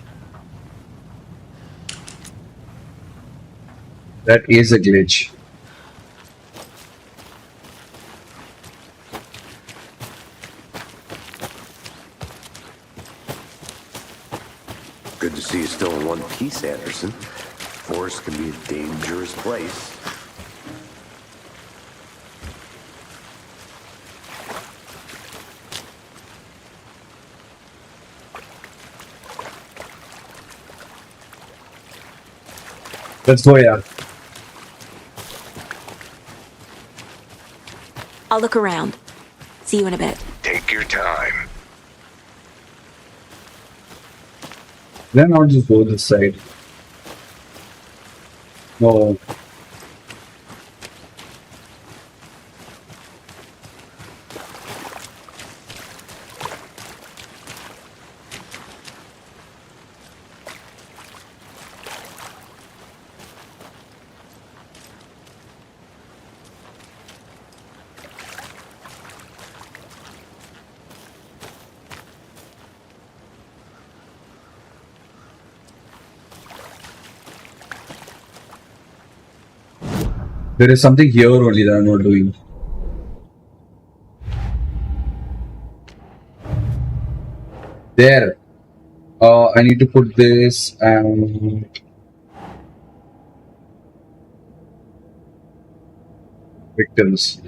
That is a glitch. Good to see you still in one piece, Anderson. Forest can be a dangerous place. Let's go, yeah. I'll look around. See you in a bit. Take your time. Then I'll just go this side. No. There is something here only that I'm not doing. There. I need to put this and victims.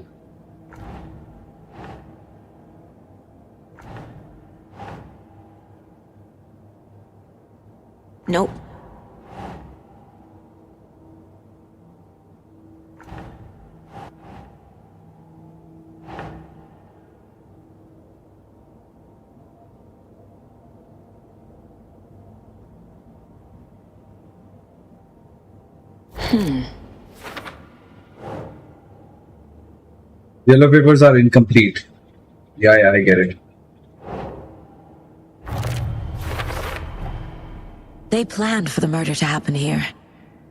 Nope. Yellow papers are incomplete. Yeah, I get it. They planned for the murder to happen here,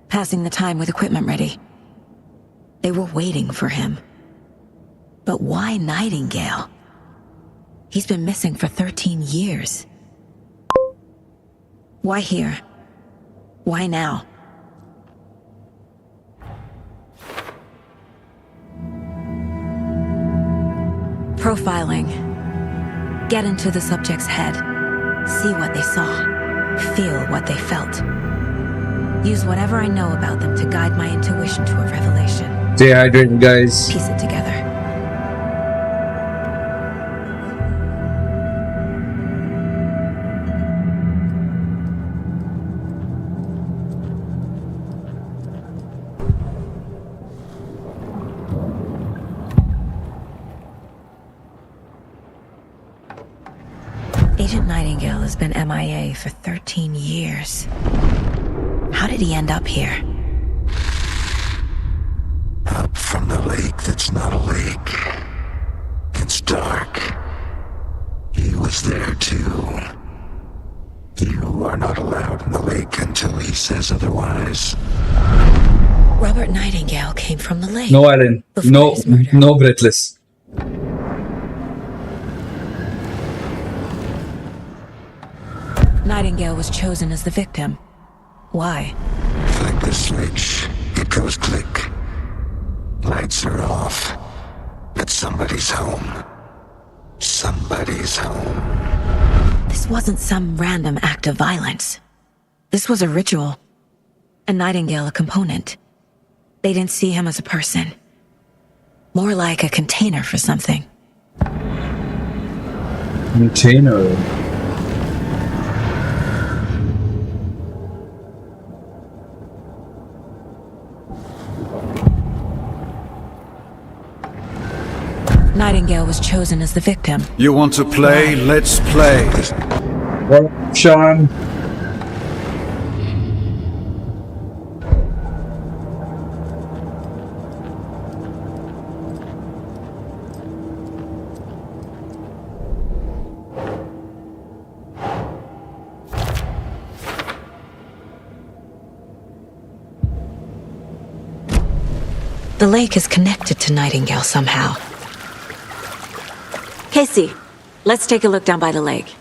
passing the time with equipment ready. They were waiting for him. But why Nightingale? He's been missing for 13 years. Why here? Why now? Profiling. Get into the subject's head. See what they saw. Feel what they felt. Use whatever I know about them to guide my intuition to a revelation. Stay hydrated, guys. Piece it together. Agent Nightingale has been MIA for 13 years. How did he end up here? Up from the lake that's not a lake. It's dark. He was there too. You are not allowed in the lake until he says otherwise. Robert Nightingale came from the lake. No, Alan. No, breathless. Nightingale was chosen as the victim. Why? Flick the switch. It goes click. Lights are off. But somebody's home. Somebody's home. This wasn't some random act of violence. This was a ritual. And Nightingale a component. They didn't see him as a person. More like a container for something. Container. Nightingale was chosen as the victim. You want to play? Let's play. Well, Sean. The lake is connected to Nightingale somehow. Casey, let's take a look down by the lake.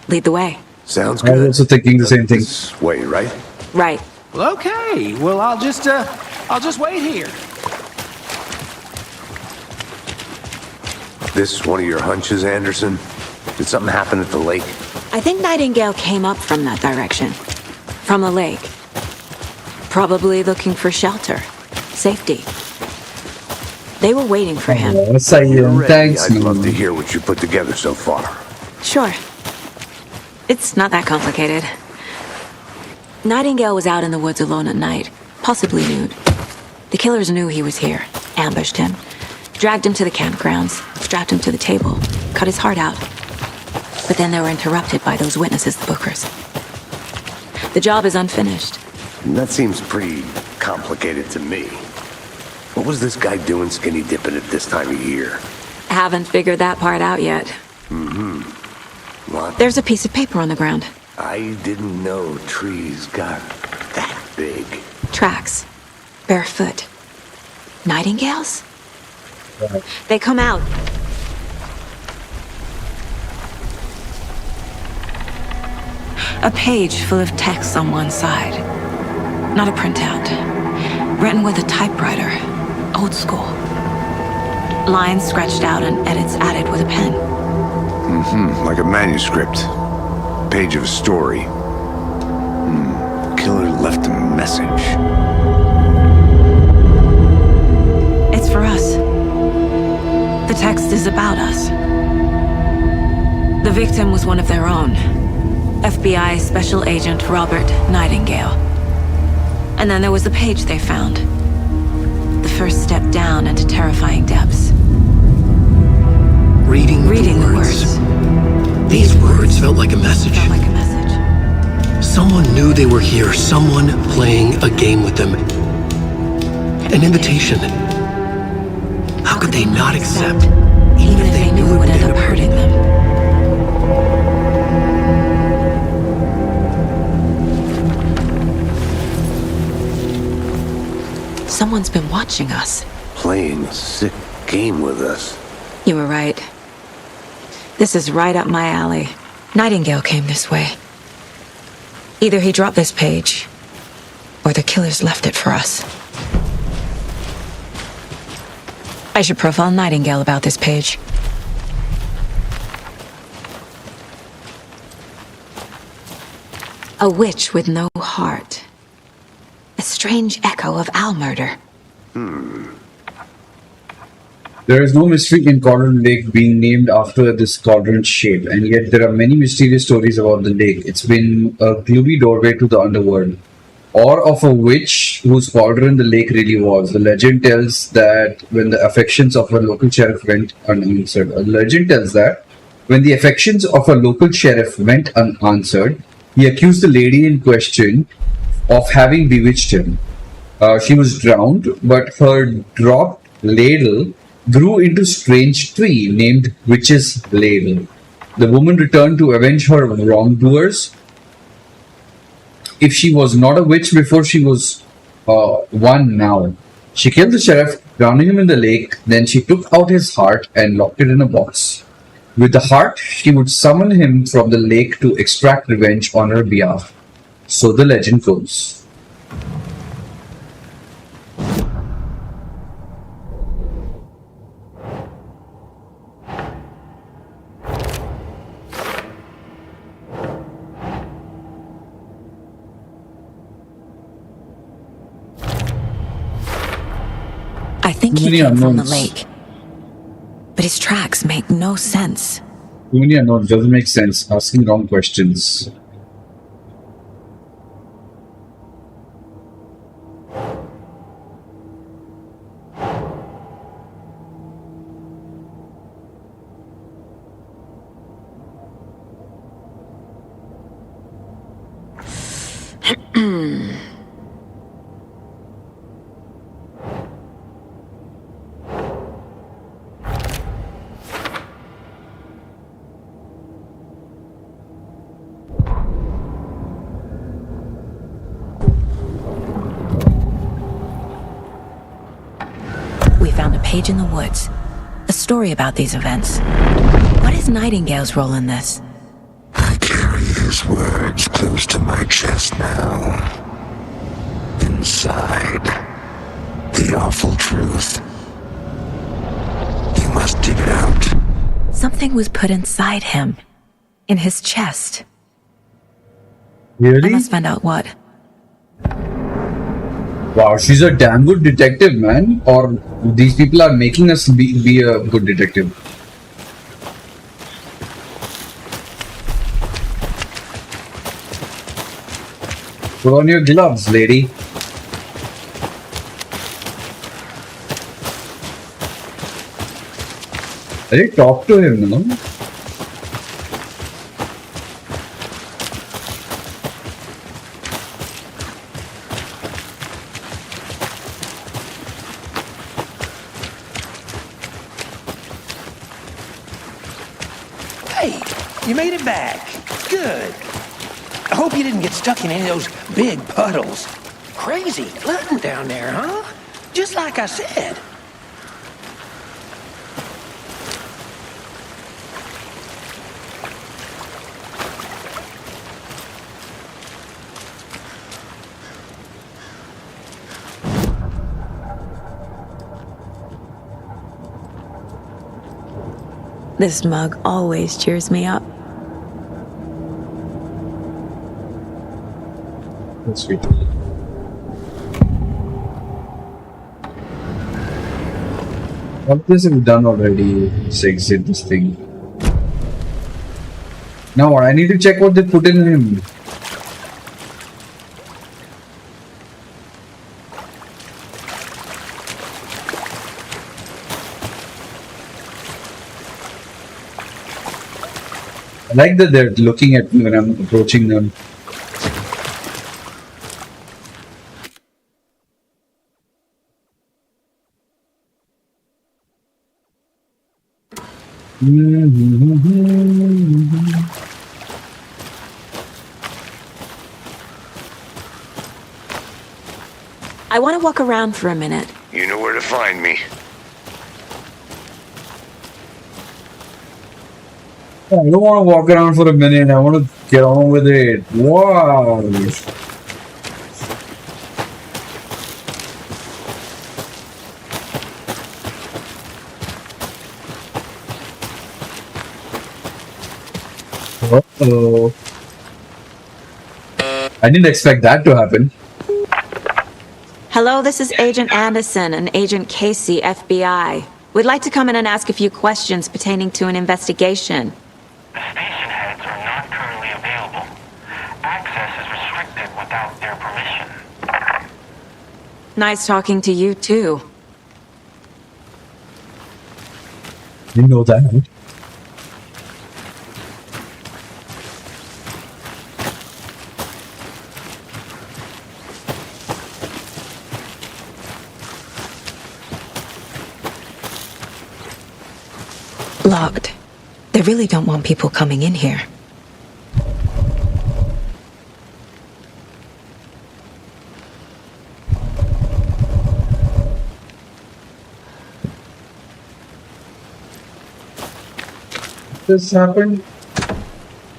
Lead the way. Sounds I good. was also thinking the same thing. This way, right? Right. Well, okay. Well, I'll just wait here. This one of your hunches, Anderson? Did something happen at the lake? I think Nightingale came up from that direction. From the lake. Probably looking for shelter. Safety. They were waiting for him. Thanks, I'd love to hear what you put together so far. Sure. It's not that complicated. Nightingale was out in the woods alone at night, possibly nude. The killers knew he was here, ambushed him, dragged him to the campgrounds, strapped him to the table, cut his heart out. But then they were interrupted by those witnesses, the Bookers. The job is unfinished. That seems pretty complicated to me. What was this guy doing skinny dipping at this time of year? Haven't figured that part out yet. What? There's a piece of paper on the ground. I didn't know trees got that big. Tracks. Barefoot. Nightingales? They come out. A page full of text on one side. Not a printout. Written with a typewriter. Old school. Lines scratched out and edits added with a pen. Like a manuscript. Page of a story. Killer left a message. It's for us. The text is about us. The victim was one of their own. FBI Special Agent Robert Nightingale. And then there was the page they found. The first step down into terrifying depths. Reading the words. These words felt like a message. Someone knew they were here. Someone playing a game with them. An invitation. How could they not accept, even if they knew it would end up hurting them? Someone's been watching us. Playing a sick game with us. You were right. This is right up my alley. Nightingale came this way. Either he dropped this page, or the killers left it for us. I should profile Nightingale about this page. A witch with no heart. A strange echo of Al murder. There is no mystery in Cauldron Lake being named after this cauldron shape, and yet there are many mysterious stories about the lake. It's been a gloomy doorway to the underworld, or of a witch whose cauldron the lake really was. The legend tells that when the affections of a local sheriff went unanswered, he accused the lady in question of having bewitched him. She was drowned, but her dropped ladle grew into strange tree named Witch's Ladle. The woman returned to avenge her wrongdoers. If she was not a witch before, she was one now. She killed the sheriff, drowning him in the lake. Then she took out his heart and locked it in a box. With the heart, she would summon him from the lake to extract revenge on her behalf. So the legend goes. I think he came from the lake. But his tracks make no sense. Too many unknowns doesn't make sense. Asking wrong questions. Page in the woods. A story about these events. What is Nightingale's role in this? I carry his words close to my chest now. Inside, the awful truth. You must dig it out. Something was put inside him. In his chest. Really? I must find out what. Wow, she's a damn good detective, man. Or these people are making us be a good detective. Put on your gloves, lady. I did talk to him, no? You made it back. Good. I hope you didn't get stuck in any of those big puddles. Crazy flooding down there, huh? Just like I said. This mug always cheers me up. That's sweet. What this have done already to exit this thing? Now what? I need to check what they put in him. I like that they're looking at me when I'm approaching them. I want to walk around for a minute. You know where to find me. I don't want to walk around for a minute. I want to get on with it. Wow. Uh-oh. I didn't expect that to happen. Hello, this is Agent Anderson and Agent Casey, FBI. We'd like to come in and ask a few questions pertaining to an investigation. The station heads are not currently available. Access is restricted without their permission. Nice talking to you, too. You know that. Locked. They really don't want people coming in here. This happened.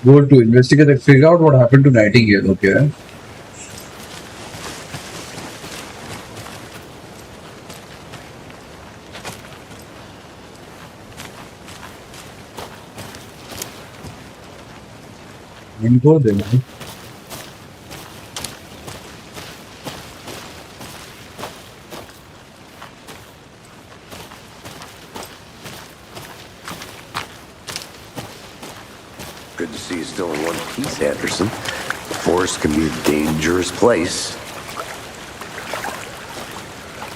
Go to investigate and figure out what happened to Nightingale. Okay. And go there. Good to see you still in one piece, Anderson. The forest can be a dangerous place.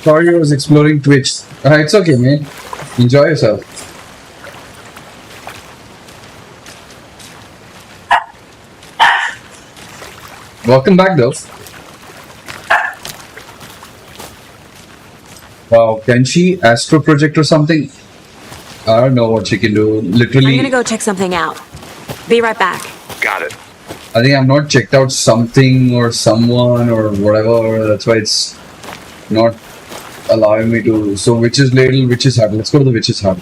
Sorry, I was exploring Twitch. It's okay, man. Enjoy yourself. Welcome back, though. Wow, can she astro project or something? I don't know what she can do. Literally, I'm gonna go check something out. Be right back. Got it. I think I've not checked out something or someone or whatever. That's why it's not allowing me to. So, witch's ladle, witch's hat. Let's go to the witch's hat.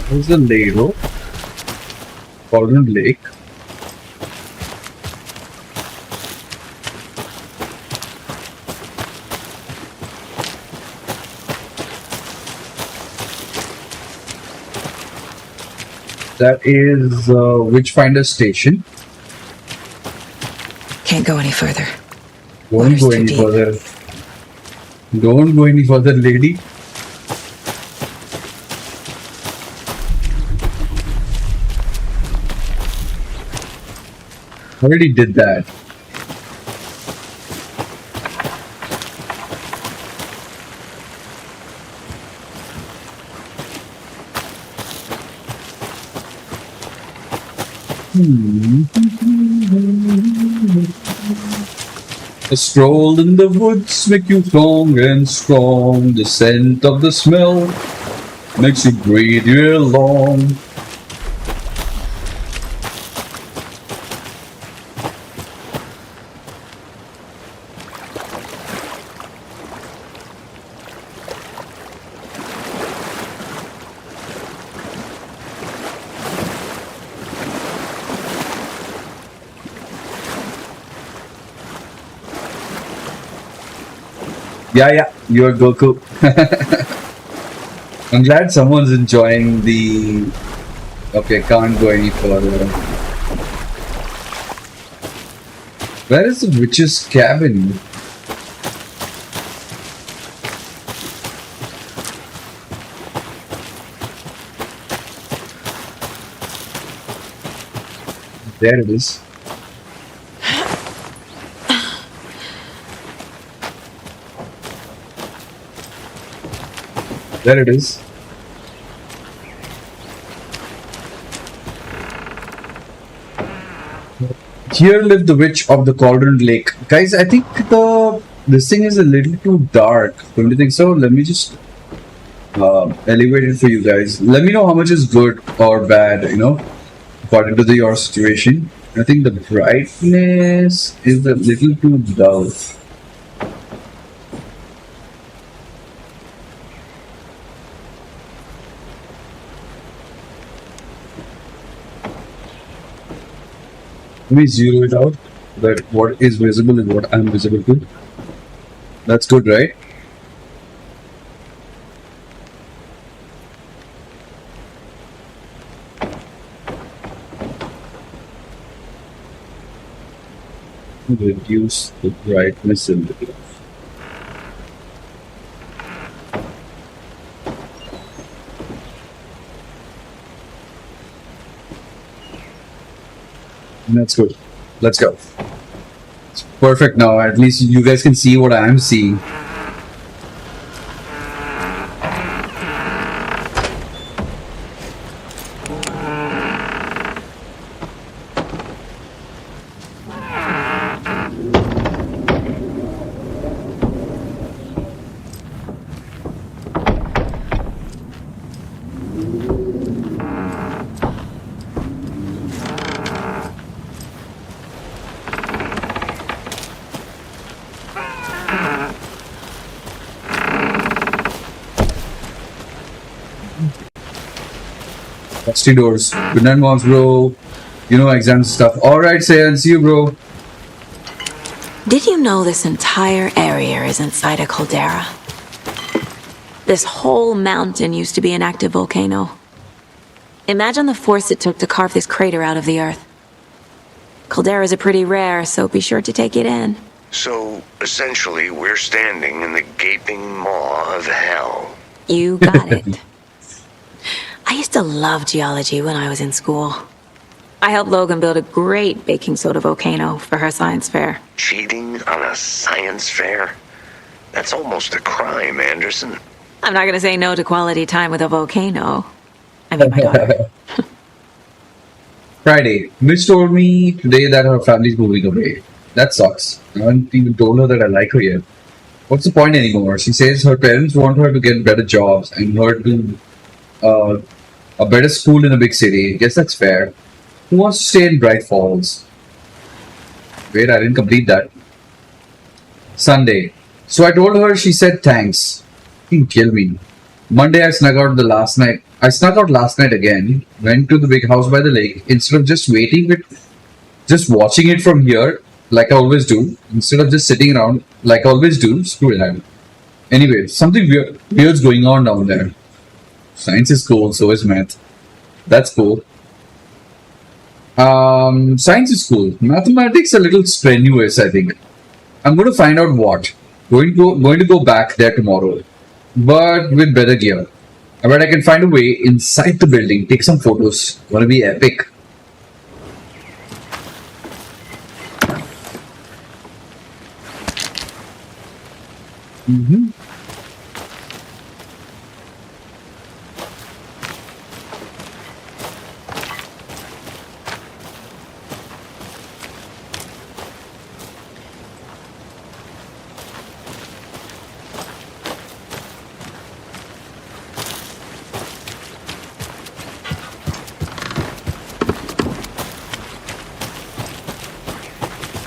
Here's the ladle. Golden Lake. That is Witchfinder Station. Can't go any further. Don't Water's go too any deep. further. Don't go any further, lady. Already did that. A stroll in the woods make you strong and strong. The scent of the smell makes you breathe year long. Yeah, you're Goku. I'm glad someone's enjoying the... Okay, can't go any further. Where is the witch's cabin? There it is. There it is. Here lived the witch of the Cauldron Lake. Guys, I think this thing is a little too dark. Don't you think so? Let me just elevate it for you guys. Let me know how much is good or bad, you know, according to your situation. I think the brightness is a little too dull. Let me zero it out, that what is visible is what I'm visible to. That's good, right? Reduce the brightness in the graph. That's good. Let's go. It's perfect now. At least you guys can see what I'm seeing. Rusty doors. Good night, moms, bro. You know, exams stuff. Alright, Sayan. See you, bro. Did you know this entire area is inside a caldera? This whole mountain used to be an active volcano. Imagine the force it took to carve this crater out of the earth. Calderas are pretty rare, so be sure to take it in. So, essentially, we're standing in the gaping maw of hell. You got it. I used to love geology when I was in school. I helped Logan build a great baking soda volcano for her science fair. Cheating on a science fair? That's almost a crime, Anderson. I'm not gonna say no to quality time with a volcano. I mean, my daughter. Friday. Mitch told me today that her family's moving away. That sucks. I haven't even told her that I like her yet. What's the point anymore? She says her parents want her to get better jobs and her to a better school in a big city. Guess that's fair. Who wants to stay in Bright Falls? Wait, I didn't complete that. Sunday. So I told her, she said thanks. You can kill me. Monday I snuck out last night again. Went to the big house by the lake. Instead of just waiting just watching it from here, like I always do. Instead of just sitting around, like I always do. Screw it. Anyway, something weird's going on down there. Science is cool, so is math. That's cool. Science is cool. Mathematics a little strenuous, I think. I'm going to find out what. Going to go back there tomorrow, but with better gear. I bet I can find a way inside the building, take some photos. Gonna be epic.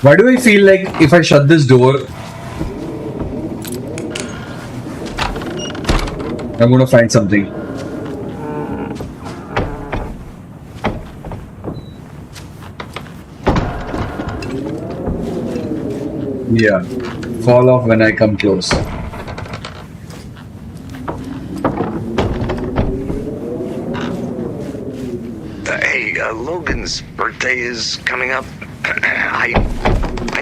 Why do I feel like if I shut this door, I'm gonna find something? Yeah, fall off when I come close. friend's birthday is coming up. I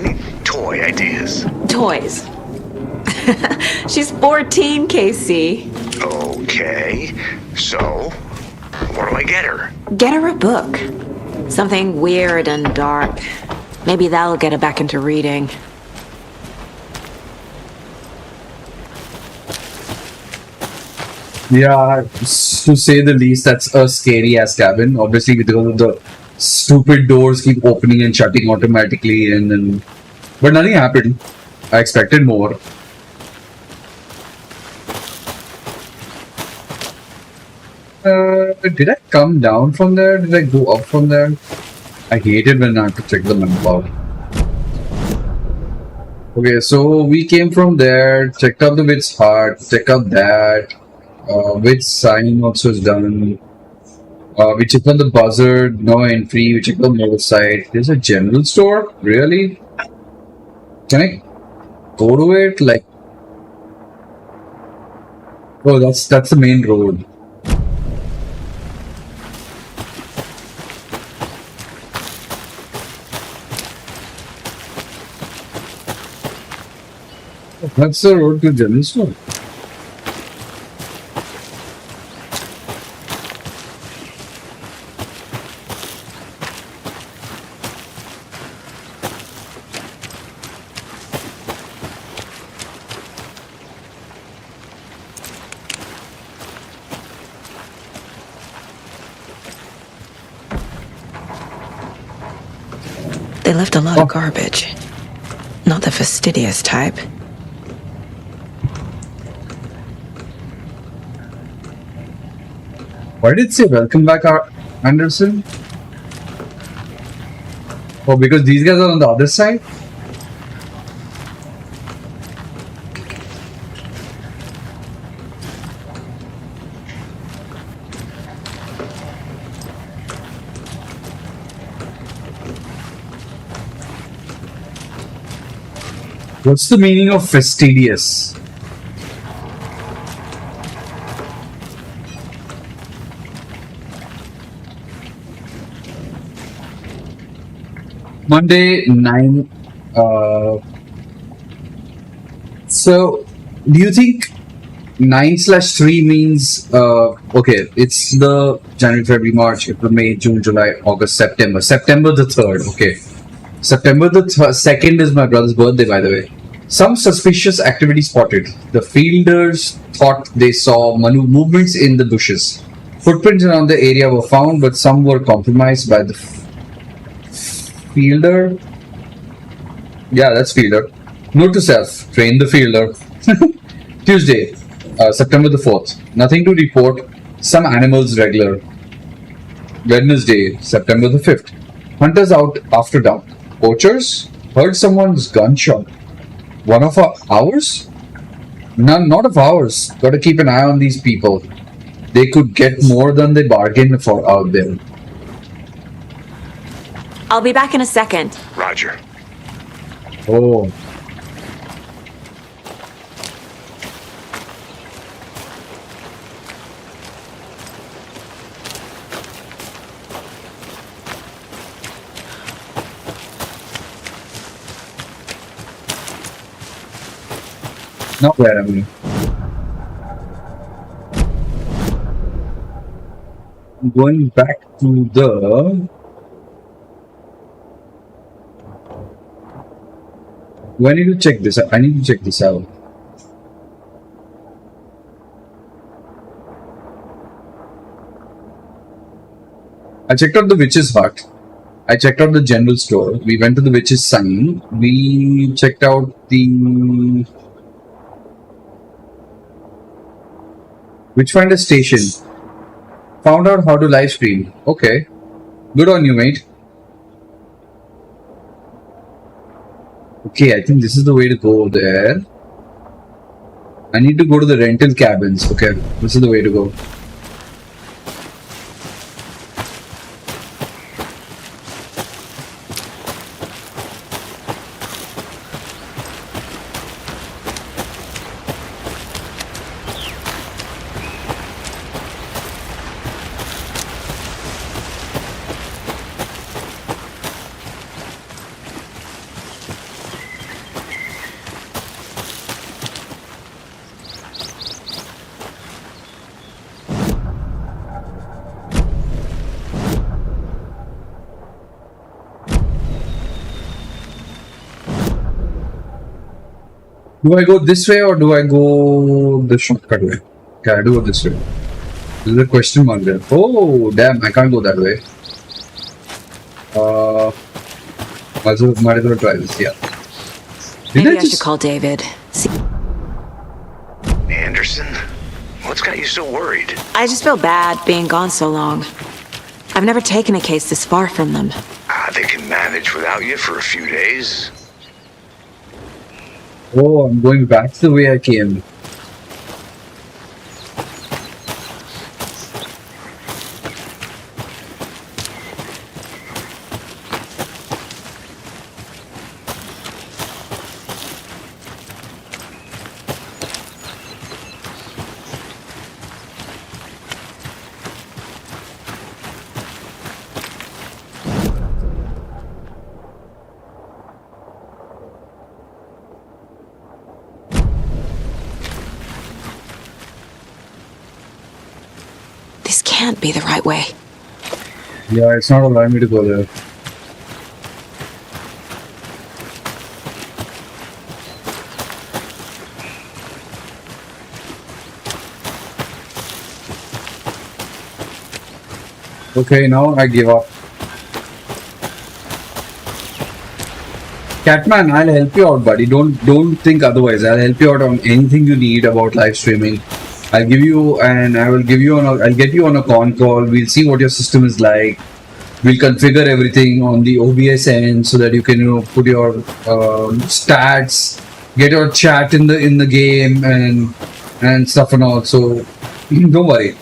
need toy ideas. Toys. She's 14, Casey. Okay, so what do I get her? Get her a book. Something weird and dark. Maybe that'll get her back into reading. Yeah, to say the least, that's a scary ass cabin. Obviously, because of the stupid doors keep opening and shutting automatically, and then. But nothing happened. I expected more. Did I come down from there? Did I go up from there? I hate it when I have to check the map out. Okay, so we came from there, checked out the witch's heart, checked out that. Witch sign also is done. We checked out the buzzard, no entry. We checked out the north side. There's a general store? Really? Can I go to it? Like, oh, that's the main road. That's the road to general store. They left a lot of garbage. Not the fastidious type. Why did it say welcome back, Anderson? Oh, because these guys are on the other side? What's the meaning of fastidious? Monday 9. So, do you think 9/3 means okay? It's the January, February, March, April, May, June, July, August, September. September the 3rd. Okay, September the 2nd is my brother's birthday, by the way. Some suspicious activity spotted. The fielders thought they saw movements in the bushes. Footprints around the area were found, but some were compromised by the fielder. Yeah, that's fielder. Note to self, train the fielder. Tuesday, September the 4th. Nothing to report. Some animals regular. Wednesday, September the 5th. Hunters out after dark. Poachers heard someone's gunshot. One of ours? None, not of ours. Gotta keep an eye on these people. They could get more than they bargained for out there. I'll be back in a second. Roger. Oh. Not where am I? I'm going back to the... I need to check this out. I need to check this out. I checked out the witch's hut. I checked out the general store. We went to the witch's sign. We checked out the Witchfinder station. Found out how to live stream. Okay. Good on you, mate. Okay, I think this is the way to go there. I need to go to the rental cabins. Okay, this is the way to go. Do I go this way or do I go the shortcut way? Okay, I do it this way. There's a question mark there. Oh, damn, I can't go that way. Might as well try this, yeah. Maybe I should call David. Anderson? What's got you so worried? I just feel bad being gone so long. I've never taken a case this far from them. They can manage without you for a few days. Oh, I'm going back the way I came. This can't be the right way. Yeah, it's not allowing me to go there. Okay, now I give up. Catman, I'll help you out, buddy. Don't think otherwise. I'll help you out on anything you need about live streaming. I'll give you, and I will give you I'll get you on a con call. We'll see what your system is like. We'll configure everything on the OBS end so that you can, put your stats, get your chat in the game and stuff and all. So don't worry.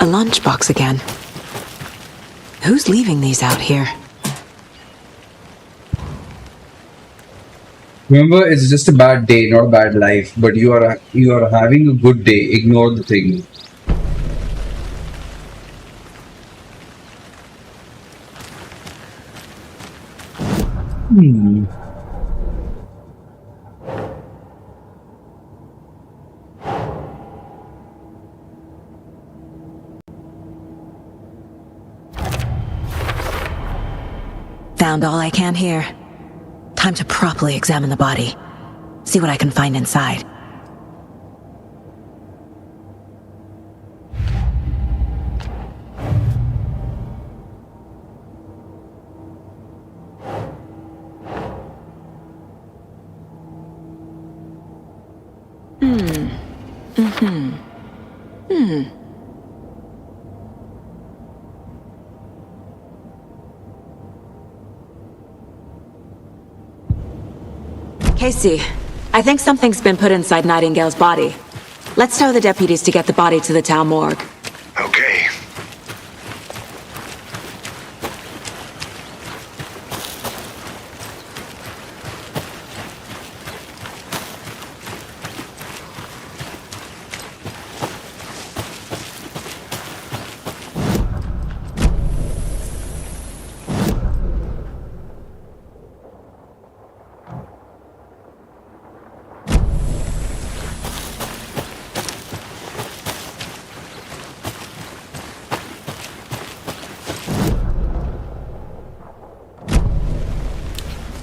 A lunchbox again. Who's leaving these out here? Remember, it's just a bad day, not a bad life. But you are having a good day. Ignore the thing. Found all I can here. Time to properly examine the body. See what I can find inside. Casey, I think something's been put inside Nightingale's body. Let's tell the deputies to get the body to the town morgue. Okay.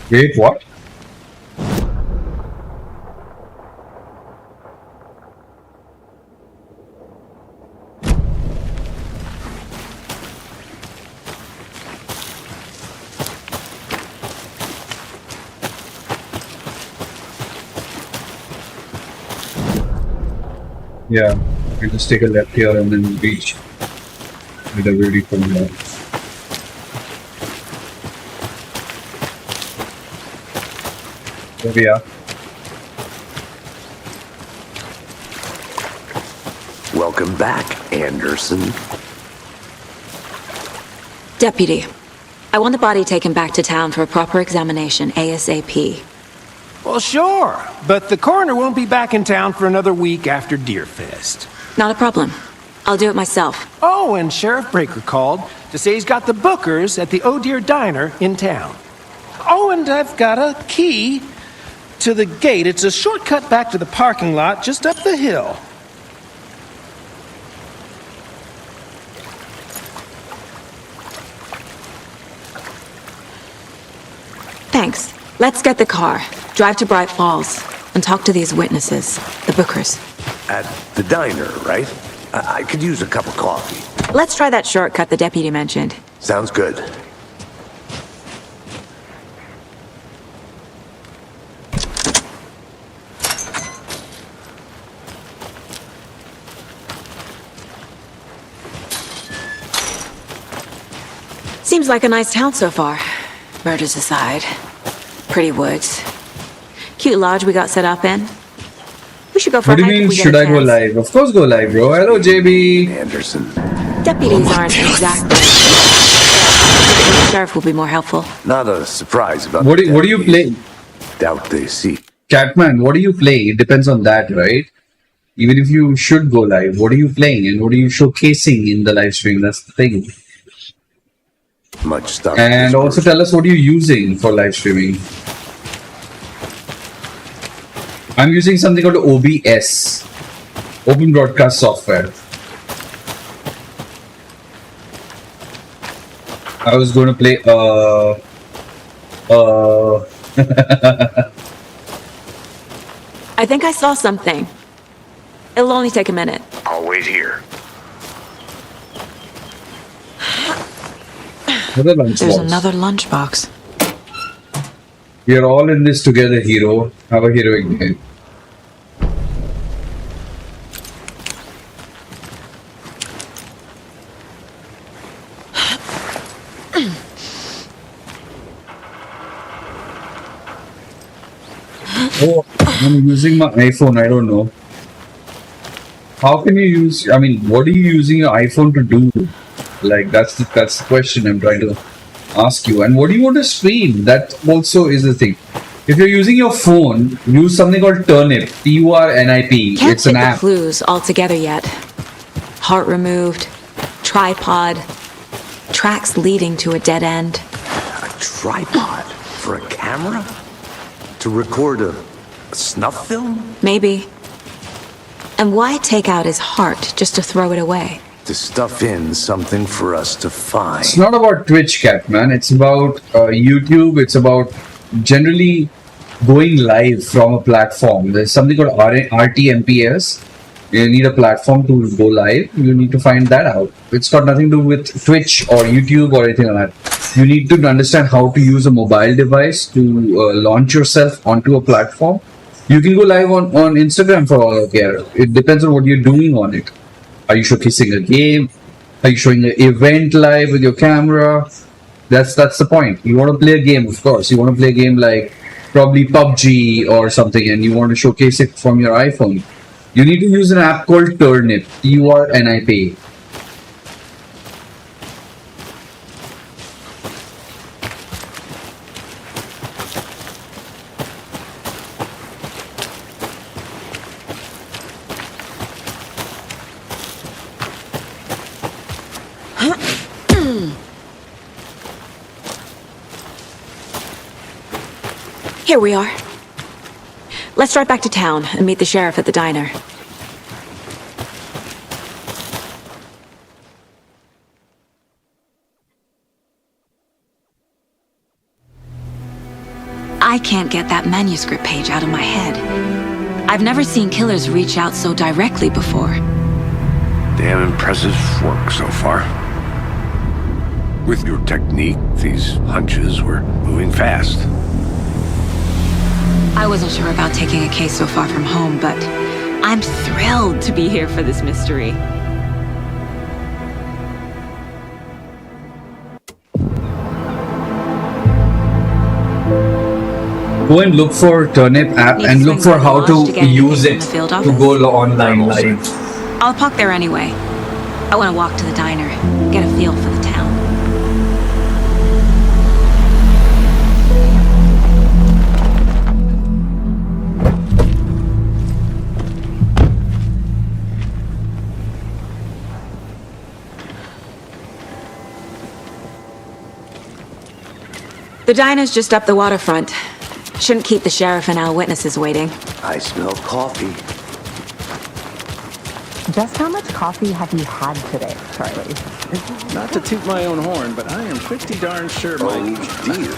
Wait, what? Yeah, we just take a left here and then reach with a beauty from there. There we are. Welcome back, Anderson. Deputy, I want the body taken back to town for a proper examination ASAP. Well, sure, but the coroner won't be back in town for another week after Deerfest. Not a problem. I'll do it myself. Oh, and Sheriff Breaker called to say he's got the bookers at the Oh Dear Diner in town. Oh, and I've got a key to the gate. It's a shortcut back to the parking lot just up the hill. Thanks. Let's get the car, drive to Bright Falls, and talk to these witnesses, the bookers. At the diner, right? I could use a cup of coffee. Let's try that shortcut the deputy mentioned. Sounds good. Seems like a nice town so far. Murders aside. Pretty woods. Cute lodge we got set up in. We should go for What a do hike you if mean, we get should a I go chance. live? Of course go live, bro. Hello, JB. Anderson. Deputies aren't exactly. The sheriff will be more helpful. Not a surprise about What the do you play? Doubt they see. Catman, what do you play? It depends on that, right? Even if you should go live, what are you playing and what are you showcasing in the live stream? That's the thing. Much stuff. And also tell us what you're using for live streaming. I'm using something called OBS, Open Broadcast Software. I was going to play I think I saw something. It'll only take a minute. I'll wait here. There's another lunchbox. We are all in this together, hero. Have a heroic day. Oh, I'm using my iPhone. I don't know. How can you use? I mean, what are you using your iPhone to do? Like that's the question I'm trying to ask you. And what do you want to stream? That also is the thing. If you're using your phone, use something called Turnip. TURNIP. Can't It's an fit the app. clues all together yet. Heart removed, tripod, tracks leading to a dead end. A tripod for a camera? To record a snuff film? Maybe. And why take out his heart just to throw it away? To stuff in something for us to find. It's not about Twitch, Catman. It's about YouTube. It's about generally going live from a platform. There's something called RTMPS. You need a platform to go live. You need to find that out. It's got nothing to do with Twitch or YouTube or anything like that. You need to understand how to use a mobile device to launch yourself onto a platform. You can go live on Instagram for all I care. It depends on what you're doing on it. Are you showcasing a game? Are you showing an event live with your camera? That's the point. You want to play a game, of course. You want to play a game like probably PUBG or something, and you want to showcase it from your iPhone. You need to use an app called Turnip. TURNIP. Here we are. Let's drive back to town and meet the sheriff at the diner. I can't get that manuscript page out of my head. I've never seen killers reach out so directly before. Damn impressive work so far. With your technique, these hunches were moving fast. I wasn't sure about taking a case so far from home, but I'm thrilled to be here for this mystery. Go and look for Turnip app and look for how to use it to go online live. I'll park there anyway. I want to walk to the diner, get a feel for the town. The diner's just up the waterfront. Shouldn't keep the sheriff and our witnesses waiting. I smell coffee. Just how much coffee have you had today, Charlie? Not to toot my own horn, but I am pretty darn sure my... Oh, dear.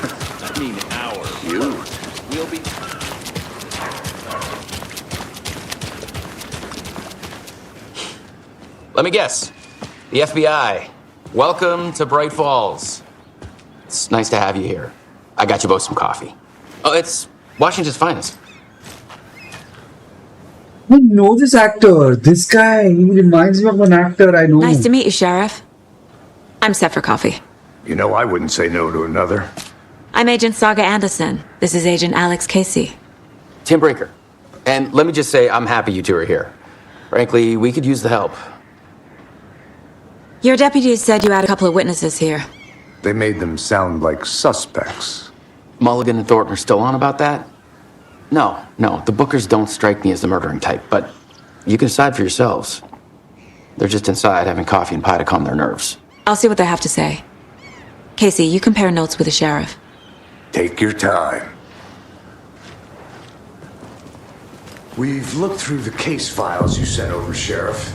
I mean, our... You. We'll be... Let me guess. The FBI. Welcome to Bright Falls. It's nice to have you here. I got you both some coffee. Oh, it's Washington's finest. I know this actor. This guy, he reminds me of an actor I know. Nice to meet you, Sheriff. I'm set for coffee. You know, I wouldn't say no to another. I'm Agent Saga Anderson. This is Agent Alex Casey. Tim Breaker. And let me just say, I'm happy you two are here. Frankly, we could use the help. Your deputies said you had a couple of witnesses here. They made them sound like suspects. Mulligan and Thornton are still on about that? No, the Bookers don't strike me as the murdering type, but you can decide for yourselves. They're just inside having coffee and pie to calm their nerves. I'll see what they have to say. Casey, you compare notes with the sheriff. Take your time. We've looked through the case files you sent over, Sheriff.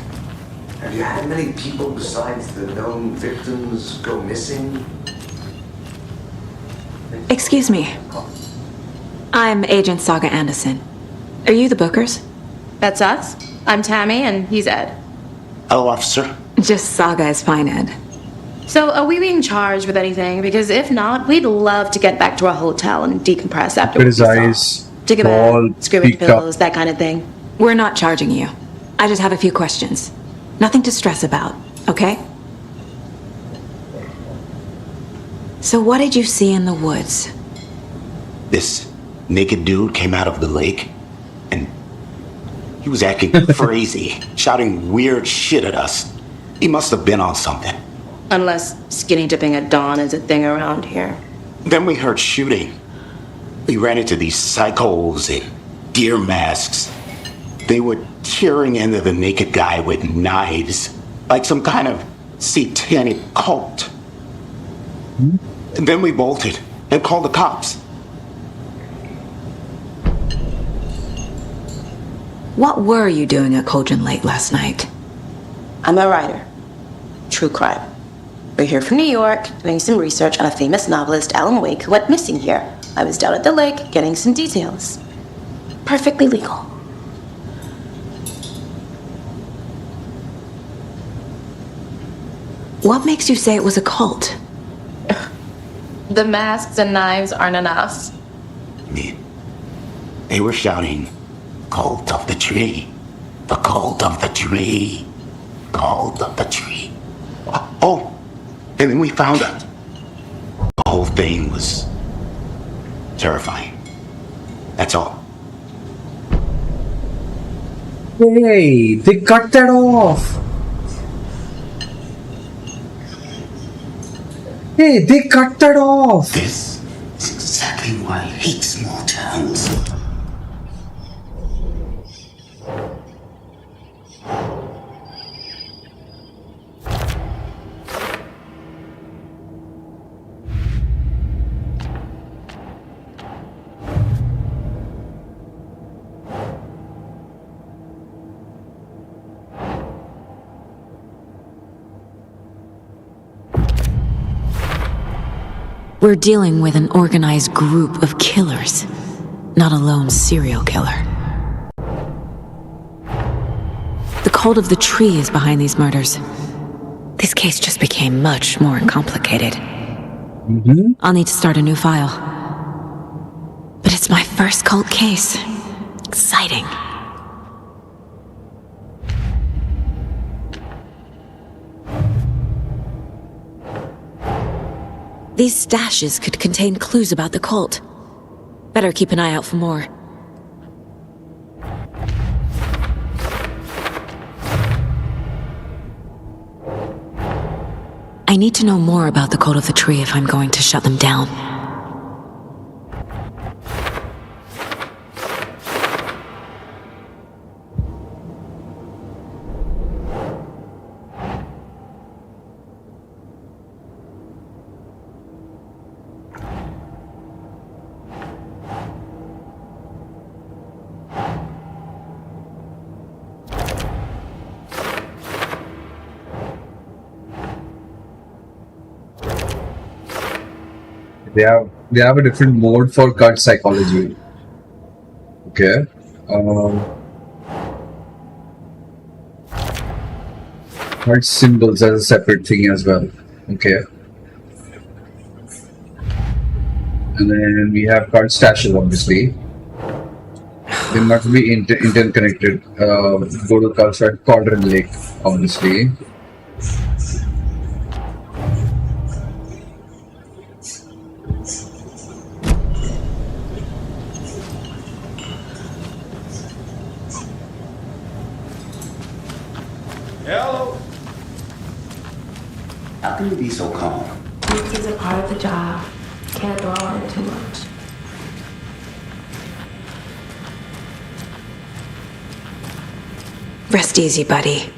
Have you had many people besides the known victims go missing? Excuse me. I'm Agent Saga Anderson. Are you the Bookers? That's us. I'm Tammy, and he's Ed. Hello, officer. Just Saga is fine, Ed. So, are we being charged with anything? Because if not, we'd love to get back to our hotel and decompress after His eyes take a bath, scrimmage pillows, that kind of thing. We're not charging you. I just have a few questions. Nothing to stress about, okay? So what did you see in the woods? This naked dude came out of the lake, and he was acting crazy, shouting weird shit at us. He must have been on something. Unless skinny dipping at dawn is a thing around here. Then we heard shooting. We ran into these psychos in deer masks. They were tearing into the naked guy with knives, like some kind of satanic cult. And then we bolted and called the cops. What were you doing at Cauldron Lake last night? I'm a writer. True crime. We're here from New York, doing some research on a famous novelist, Alan Wake, who went missing here. I was down at the lake, getting some details. Perfectly legal. What makes you say it was a cult? The masks and knives aren't enough. They were shouting, "Cult of the tree, the cult of the tree, cult of the tree." Oh, and then we found out. The whole thing was terrifying. That's all. Hey, they cut that off. Hey, they cut that off. This is exactly why I hate small towns. We're dealing with an organized group of killers, not a lone serial killer. The cult of the tree is behind these murders. This case just became much more complicated. I'll need to start a new file. But it's my first cult case. Exciting. These stashes could contain clues about the cult. Better keep an eye out for more. I need to know more about the code of the tree if I'm going to shut them down. They have a different mode for cult psychology. Okay. Cult symbols as a separate thing as well. Okay. And then we have cult stashes, obviously. They must be interconnected. Go to cults at Cauldron Lake, obviously. Hello. How can you be so calm? This is a part of the job. Can't dwell on it too much. Rest easy, buddy.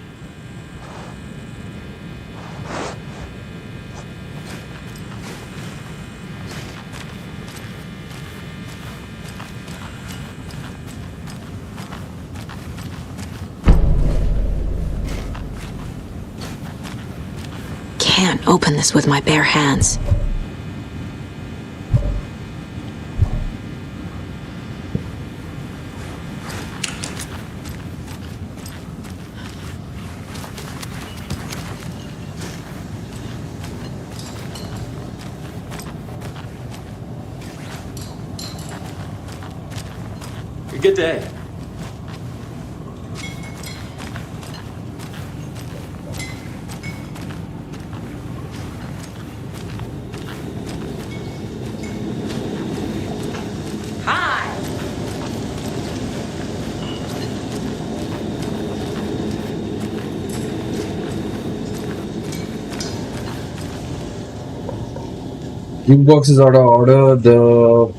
Can't open this with my bare hands. Good day. Jukebox is out of order. The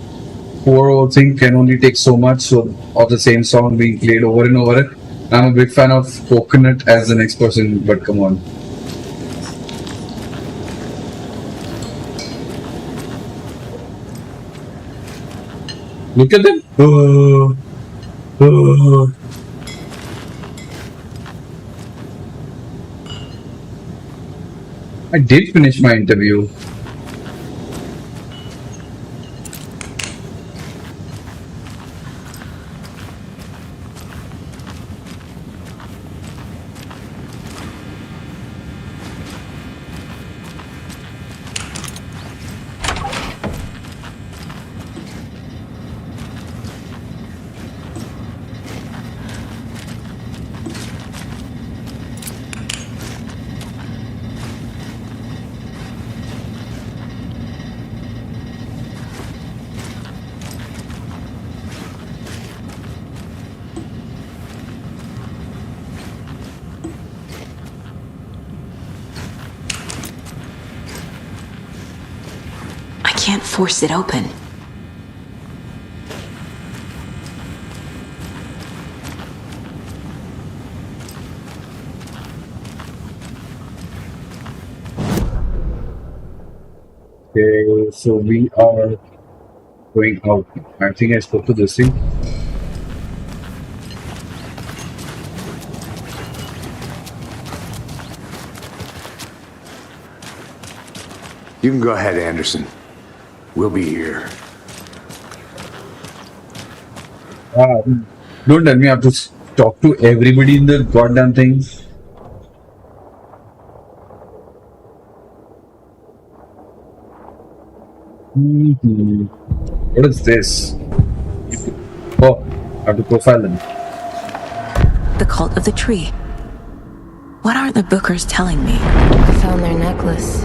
poor old thing can only take so much of the same song being played over and over. I'm a big fan of Coconut as the next person, but come on. Look at them. I did finish my interview. Can't force it open. Okay, so we are going out. I think I spoke to this thing. You can go ahead, Anderson. We'll be here. Don't tell me I have to talk to everybody in the goddamn thing. What is this? Oh, I have to profile them. The cult of the tree. What are the bookers telling me? I found their necklace.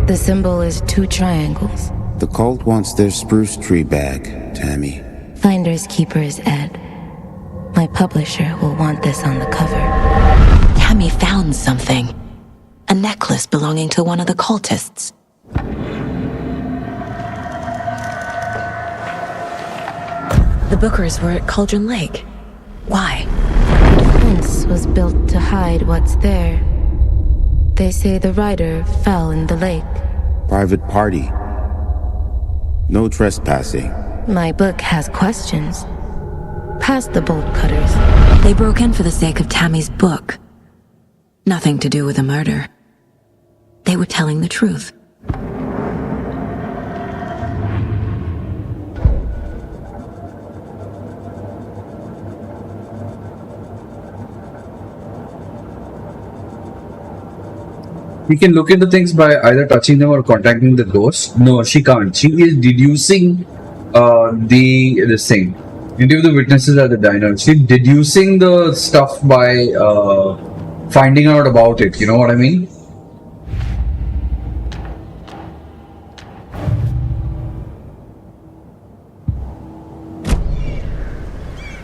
The symbol is 2 triangles, The cult wants their spruce tree back, Tammy. Finders keepers, Ed. My publisher will want this on the cover. Tammy found something. A necklace belonging to one of the cultists. The Bookers were at Cauldron Lake. Why? The fence was built to hide what's there. They say the rider fell in the lake. Private party. No trespassing. My book has questions. Past the bolt cutters. They broke in for the sake of Tammy's book. Nothing to do with a murder. They were telling the truth. We can look into things by either touching them or contacting the ghost. No, she can't. She is deducing this thing. Interview the witnesses at the diner. She's deducing the stuff by finding out about it. You know what I mean?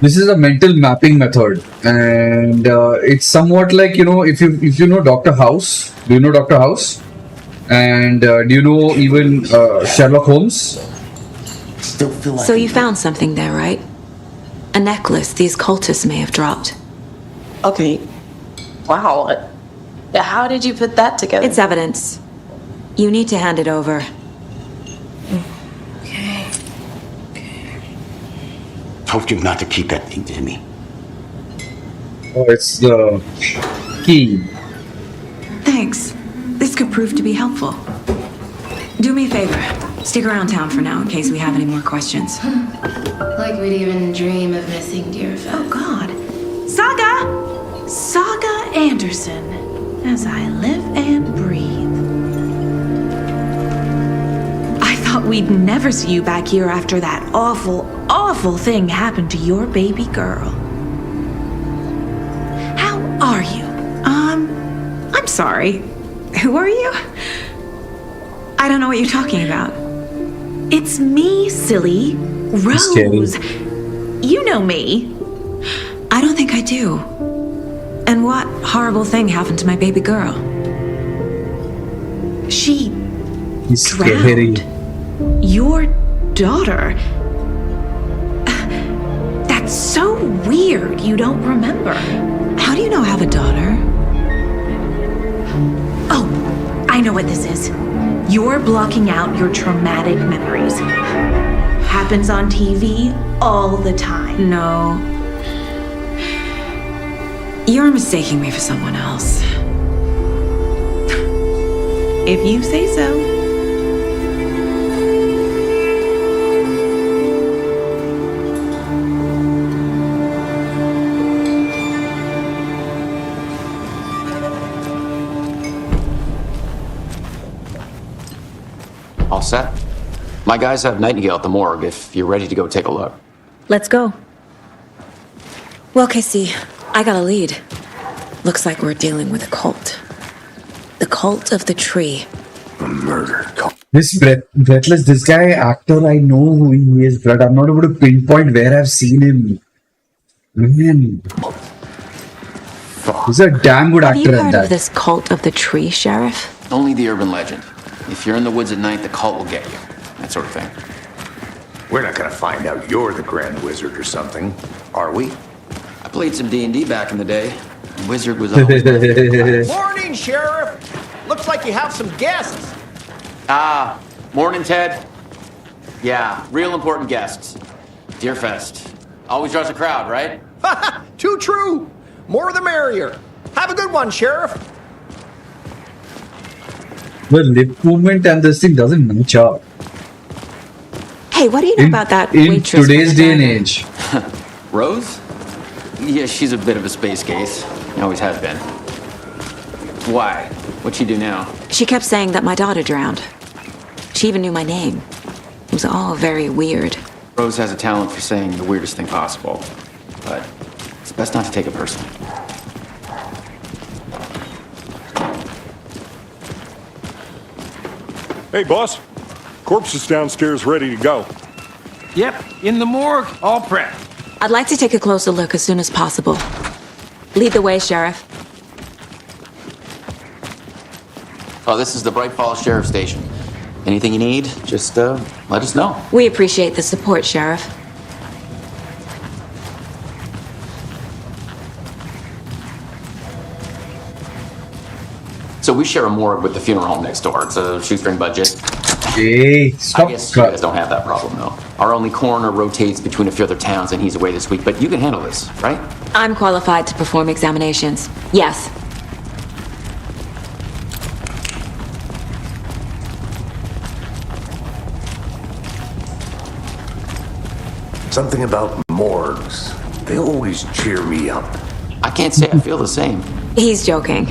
This is a mental mapping method, and it's somewhat like, you know, if you know Dr. House. Do you know Dr. House? And do you know even Sherlock Holmes? Still feel like So you found something there, right? A necklace these cultists may have dropped. Okay. Wow. How did you put that together? It's evidence. You need to hand it over. Told you not to keep that thing to me. Oh, it's the key. Thanks. This could prove to be helpful. Do me a favor. Stick around town for now in case we have any more questions. Like we'd even dream of missing dear fellow. Oh, God. Saga! Saga Anderson. As I live and breathe. I thought we'd never see you back here after that awful, awful thing happened to your baby girl. How are you? I'm sorry. Who are you? I don't know what you're talking about. It's me, silly. Rose. You know me. I don't think I do. And what horrible thing happened to my baby girl? She drowned. Your daughter. That's so weird you don't remember. How do you know I have a daughter? Oh, I know what this is. You're blocking out your traumatic memories. Happens on TV all the time. No. You're mistaking me for someone else. If you say so. All set? My guys have Nightingale at the morgue if you're ready to go take a look. Let's go. Well, Casey, I got a lead. Looks like we're dealing with a cult. The cult of the tree. A murder cult. This Breathless, this guy, actor, I know who he is, but I'm not able to pinpoint where I've seen him. Man. He's a damn good actor at that. Have you heard at of this cult of the tree, Sheriff? Only the urban legend. If you're in the woods at night, the cult will get you. That sort of thing. We're not gonna find out you're the Grand Wizard or something, are we? I played some D&D back in the day. The wizard was always... Morning, Sheriff! Looks like you have some guests. Morning, Ted. Yeah, real important guests. Deerfest. Always draws a crowd, right? Too true. More the merrier. Have a good one, Sheriff. The lip movement and this thing doesn't match up. Hey, what do you know about that in waitress? Today's day and age. Rose? Yeah, she's a bit of a space case. Always has been. Why? What'd she do now? She kept saying that my daughter drowned. She even knew my name. It was all very weird. Rose has a talent for saying the weirdest thing possible. But it's best not to take it personally. Hey, boss. Corpse is downstairs ready to go. Yep, in the morgue, all prepped. I'd like to take a closer look as soon as possible. Lead the way, Sheriff. Oh, this is the Bright Falls Sheriff Station. Anything you need, just let us know. We appreciate the support, Sheriff. So we share a morgue with the funeral home next door. It's a shoestring budget. Hey, stop. I guess you guys don't have that problem, though. Our only coroner rotates between a few other towns, and he's away this week. But you can handle this, right? I'm qualified to perform examinations. Yes. Something about morgues. They always cheer me up. I can't say I feel the same. He's joking.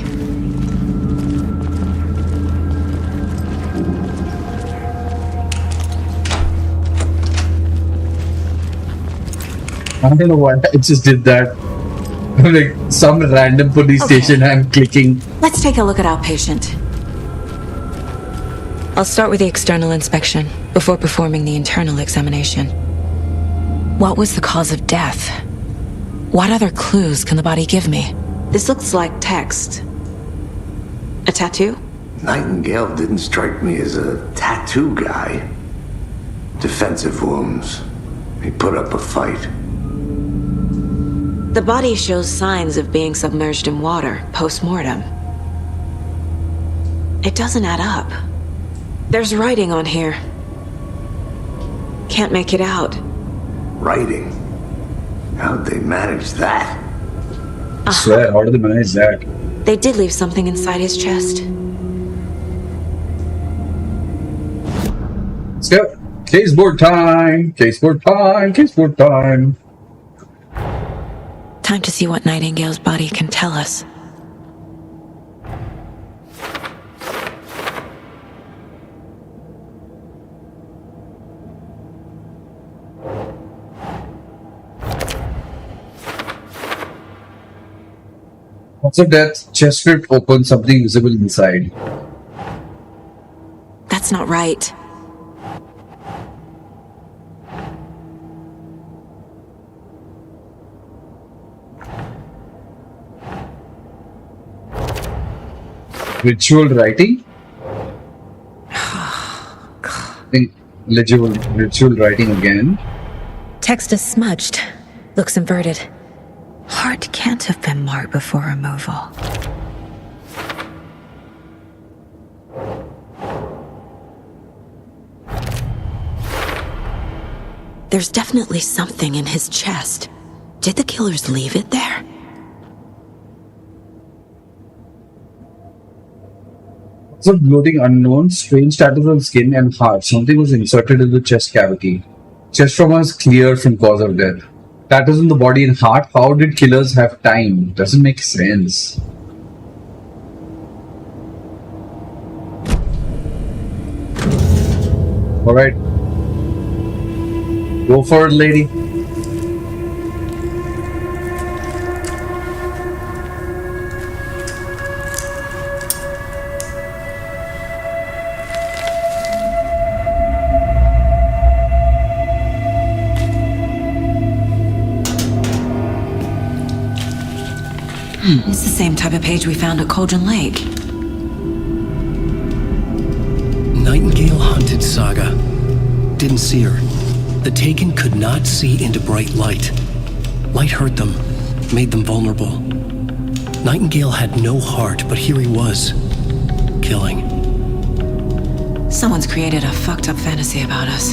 I don't know why I just did that. Like some random police station I'm clicking. Let's take a look at our patient. I'll start with the external inspection before performing the internal examination. What was the cause of death? What other clues can the body give me? This looks like text. A tattoo? Nightingale didn't strike me as a tattoo guy. Defensive wounds. He put up a fight. The body shows signs of being submerged in water post-mortem. It doesn't add up. There's writing on here. Can't make it out. Writing? How'd they manage that? I swear, how did they manage that? They did leave something inside his chest. Let's go. Caseboard time! Caseboard time! Caseboard time! Time to see what Nightingale's body can tell us. Cause of death, chest ripped open, something visible inside. That's not right. Ritual writing? Legible ritual writing again. Text is smudged. Looks inverted. Heart can't have been marked before removal. There's definitely something in his chest. Did the killers leave it there? Of bloating unknown, strange tattoos on skin and heart. Something was inserted in the chest cavity. Chest trauma is clear from cause of death. Tattoos on the body and heart. How did killers have time? Doesn't make sense. Alright. Go for it, lady. It's the same type of page we found at Cauldron Lake. Nightingale hunted Saga. Didn't see her. The Taken could not see into bright light. Light hurt them, made them vulnerable. Nightingale had no heart, but here he was, killing. Someone's created a fucked up fantasy about us.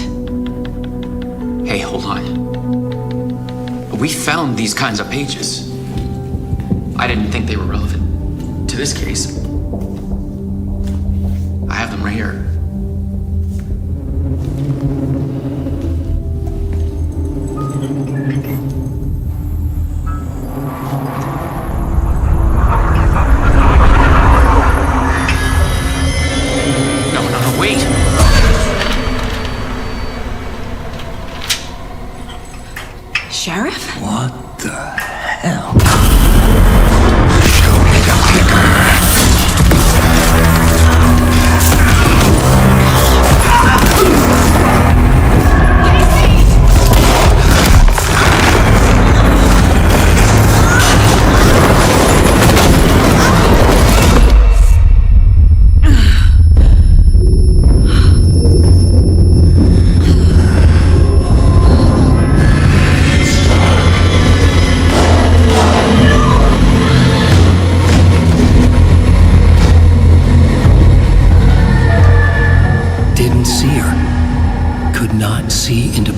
Hey, hold on. We found these kinds of pages. I didn't think they were relevant to this case. I have them right here. No, wait! Sheriff? What the hell?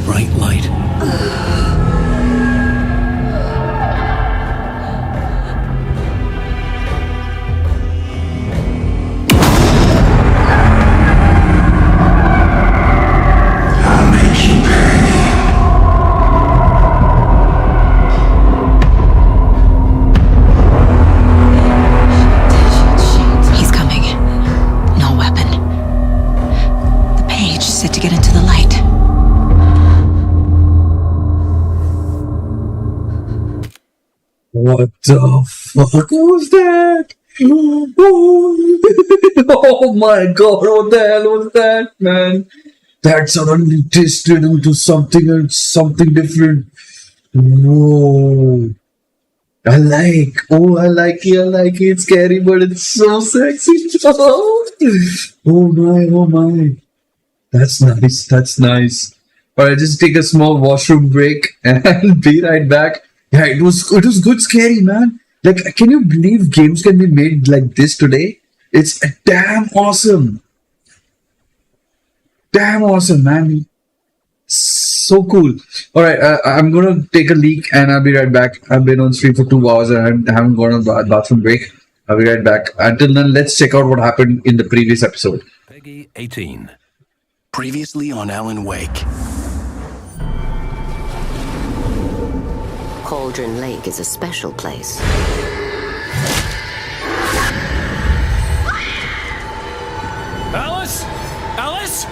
bright light. I'll make you pay. He's coming. No weapon. The page set to get into the light. What the fuck was that? Oh my god, what the hell was that, man? That suddenly twisted into something else, something different. Whoa. I like it. It's scary, but it's so sexy. Oh my. That's nice. Alright, just take a small washroom break and be right back. Yeah, it was good scary, man. Like, can you believe games can be made like this today? It's damn awesome. Damn awesome, man. So cool. Alright, I'm gonna take a leak and I'll be right back. I've been on stream for 2 hours and I haven't gone on a bathroom break. I'll be right back. Until then, let's check out what happened in the previous episode. Peggy 18. Previously on Alan Wake. Cauldron Lake is a special place. Alice? Alice?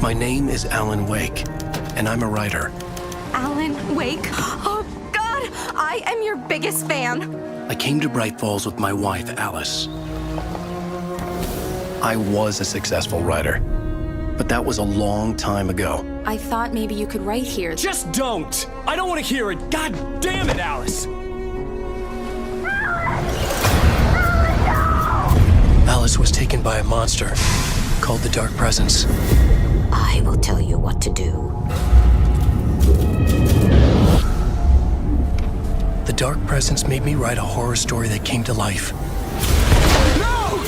My name is Alan Wake, and I'm a writer. Alan Wake? Oh, God! I am your biggest fan. I came to Bright Falls with my wife, Alice. I was a successful writer, but that was a long time ago. I thought maybe you could write here. Just don't! I don't want to hear it! God damn it, Alice! Alice was taken by a monster called the Dark Presence. I will tell you what to do. The Dark Presence made me write a horror story that came to life. No!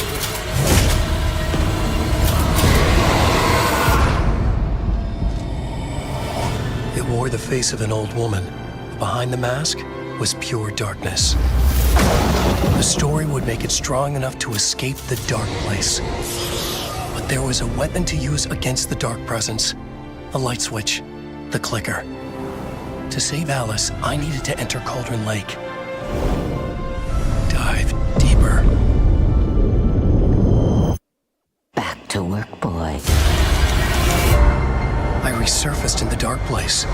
It wore the face of an old woman. Behind the mask was pure darkness. The story would make it strong enough to escape the dark place. But there was a weapon to use against the Dark Presence. A light switch. The clicker. To save Alice, I needed to enter Cauldron Lake. Dive deeper. Back to work, boy. I resurfaced in the dark place.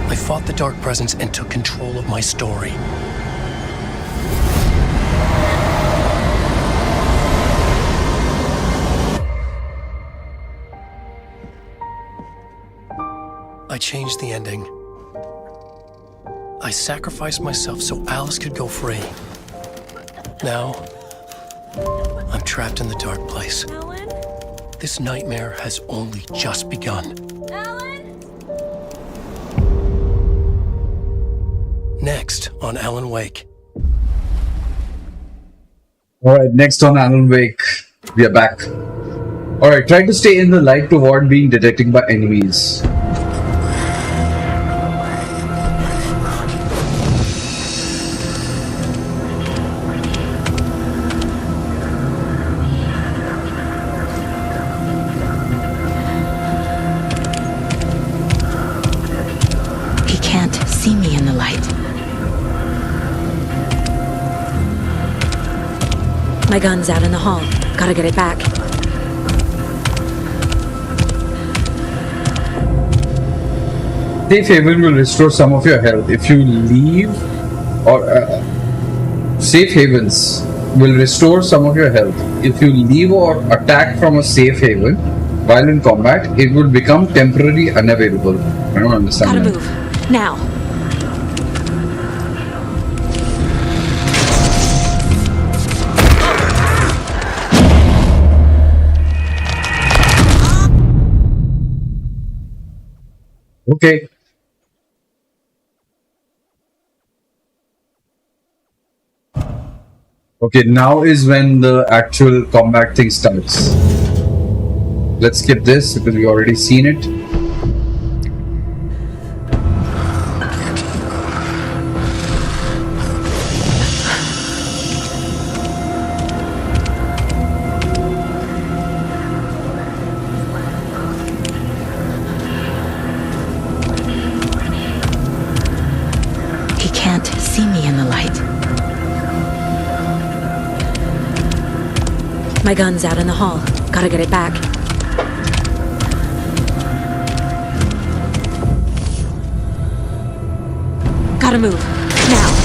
I fought the Dark Presence and took control of my story. I changed the ending. I sacrificed myself so Alice could go free. Now, I'm trapped in the dark place. Alan? This nightmare has only just begun. Alan? Next on Alan Wake. Alright, next on Alan Wake. We are back. Alright, try to stay in the light to avoid being detected by enemies. He can't see me in the light. My gun's out in the hall. Gotta get it back. Safe haven will restore some of your health if you leave, or safe havens will restore some of your health. If you leave or attack from a safe haven while in combat, it will become temporarily unavailable. I don't understand. Gotta that. move. Now. Okay. Okay, now is when the actual combat thing starts. Let's skip this because we already seen it. He can't see me in the light. My gun's out in the hall. Gotta get it back. Gotta move. Now.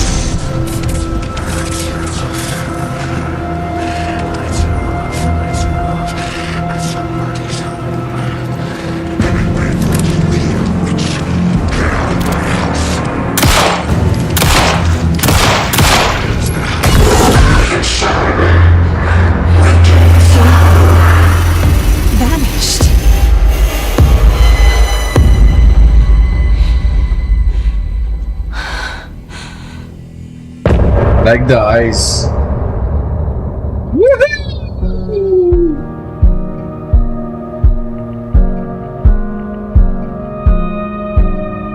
Vanished. Like the eyes.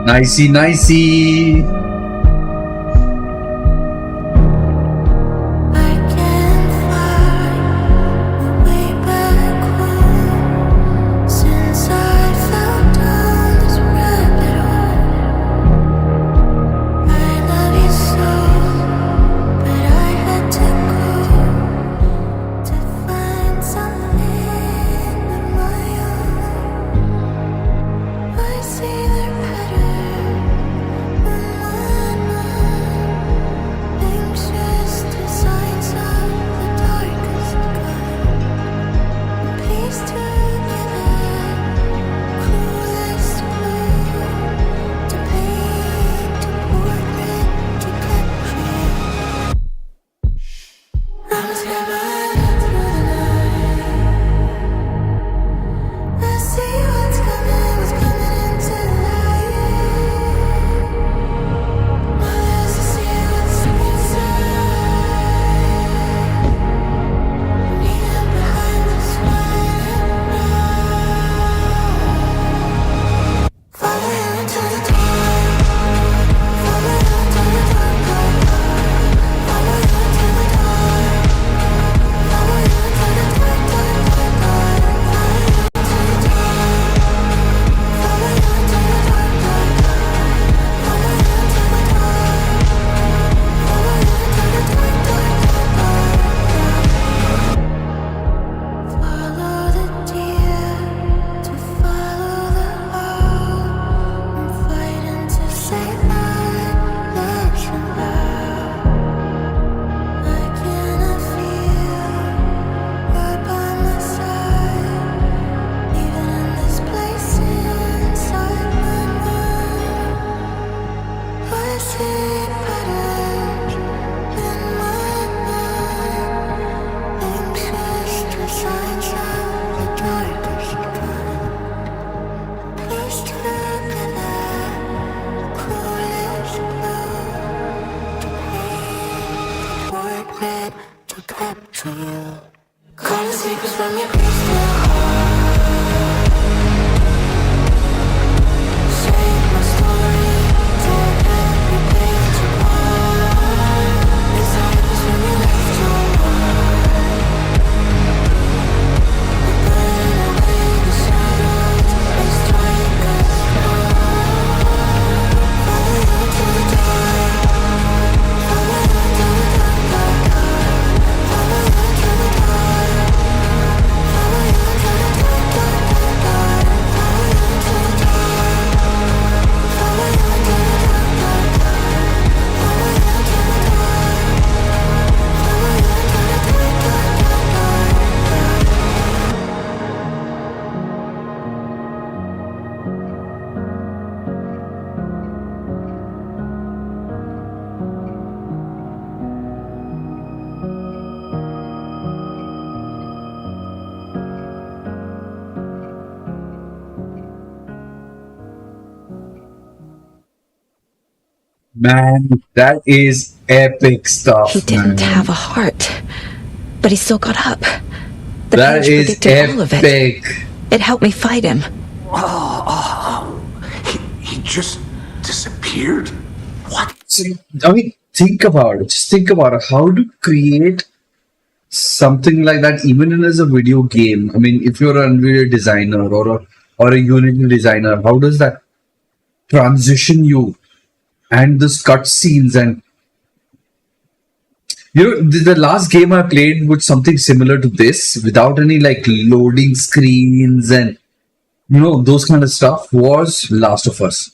Nicey, nicey. Man, that is epic stuff. He didn't have a heart, but he still got up. The That page is predicted all of it. epic. It helped me fight him. He just disappeared? What? I mean, think about it. Just think about it. How to create something like that, even as a video game. I mean, if you're an Unreal designer or a Unity designer, how does that transition you? And this cutscenes and the last game I played with something similar to this, without any like loading screens and those kind of stuff, was Last of Us.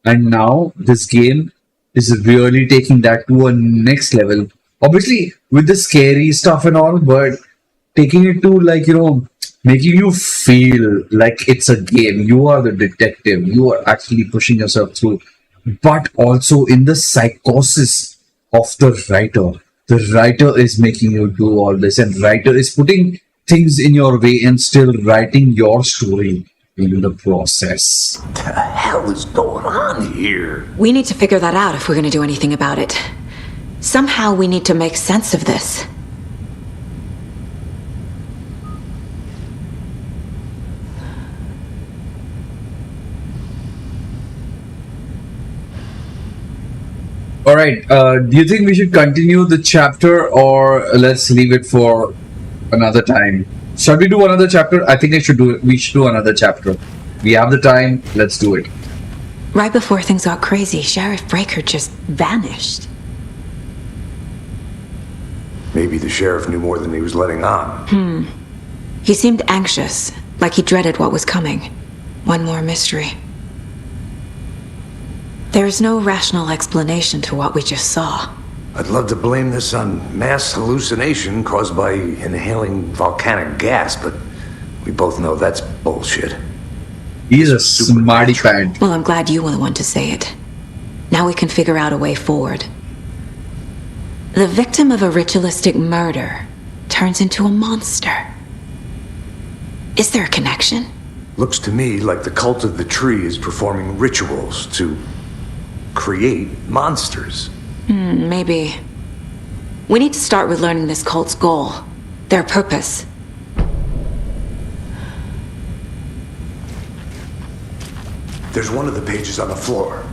And now this game is really taking that to a next level. Obviously with the scary stuff and all, but taking it to like, making you feel like it's a game. You are the detective. You are actually pushing yourself through. But also in the psychosis of the writer. The writer is making you do all this, and writer is putting things in your way and still writing your story in the process. What the hell is going on here? We need to figure that out if we're going to do anything about it. Somehow we need to make sense of this. All right. Do you think we should continue the chapter, or let's leave it for another time? Shall we do another chapter? I think we should do another chapter. We have the time. Let's do it. Right before things got crazy, Sheriff Breaker just vanished. Maybe the sheriff knew more than he was letting on. He seemed anxious, like he dreaded what was coming. One more mystery. There's no rational explanation to what we just saw. I'd love to blame this on mass hallucination caused by inhaling volcanic gas, but we both know that's bullshit. He's a smarty pants. Well, I'm glad you were the one to say it. Now we can figure out a way forward. The victim of a ritualistic murder turns into a monster. Is there a connection? Looks to me like the cult of the tree is performing rituals to create monsters. Maybe. We need to start with learning this cult's goal, their purpose. There's one of the pages on the floor.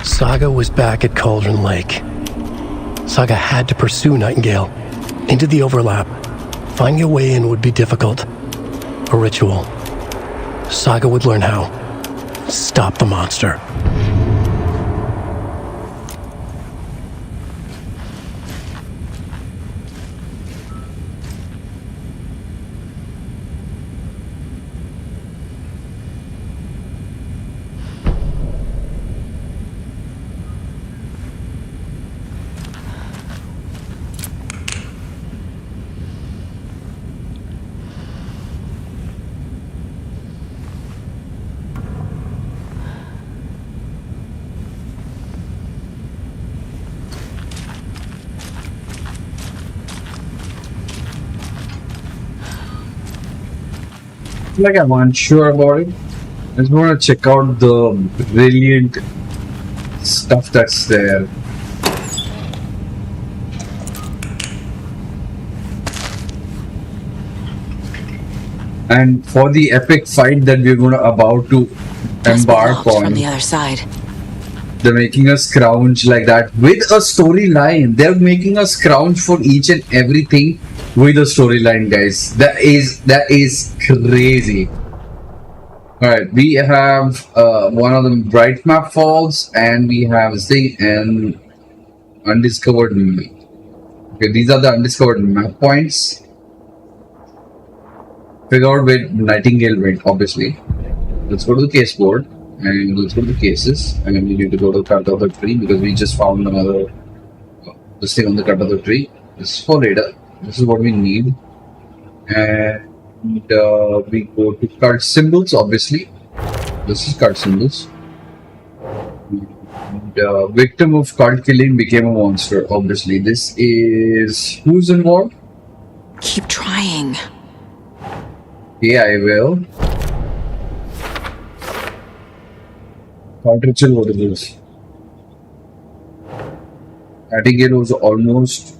Saga was back at Cauldron Lake. Saga had to pursue Nightingale into the overlap. Finding a way in would be difficult. A ritual. Saga would learn how. Stop the monster. Like I'm unsure about it. I just want to check out the brilliant stuff that's there. And for the epic fight that we're about to embark on, from the other side. They're making us scrounge like that with a storyline. They're making us scrounge for each and everything with a storyline, guys. That is crazy. Alright, we have one of them, Bright Map Falls, and we have Zing and Undiscovered Map. Okay, these are the undiscovered map points. Figure out where Nightingale went, obviously. Let's go to the case board and let's go to the cases, and then we need to go to the cut of the tree because we just found another this thing on the cut of the tree. This is for later. This is what we need. And we go to card symbols, obviously. This is card symbols. And, victim of card killing became a monster, obviously. This is who's involved? Keep trying. Yeah, I will. Card ritual, what is this? Nightingale was almost...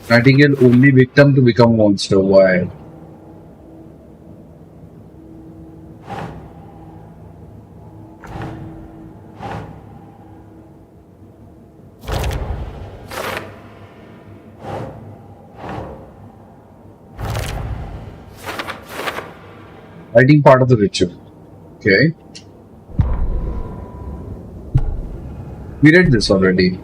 Nightingale only victim to become monster. Why? Writing part of the ritual. Okay. We read this already.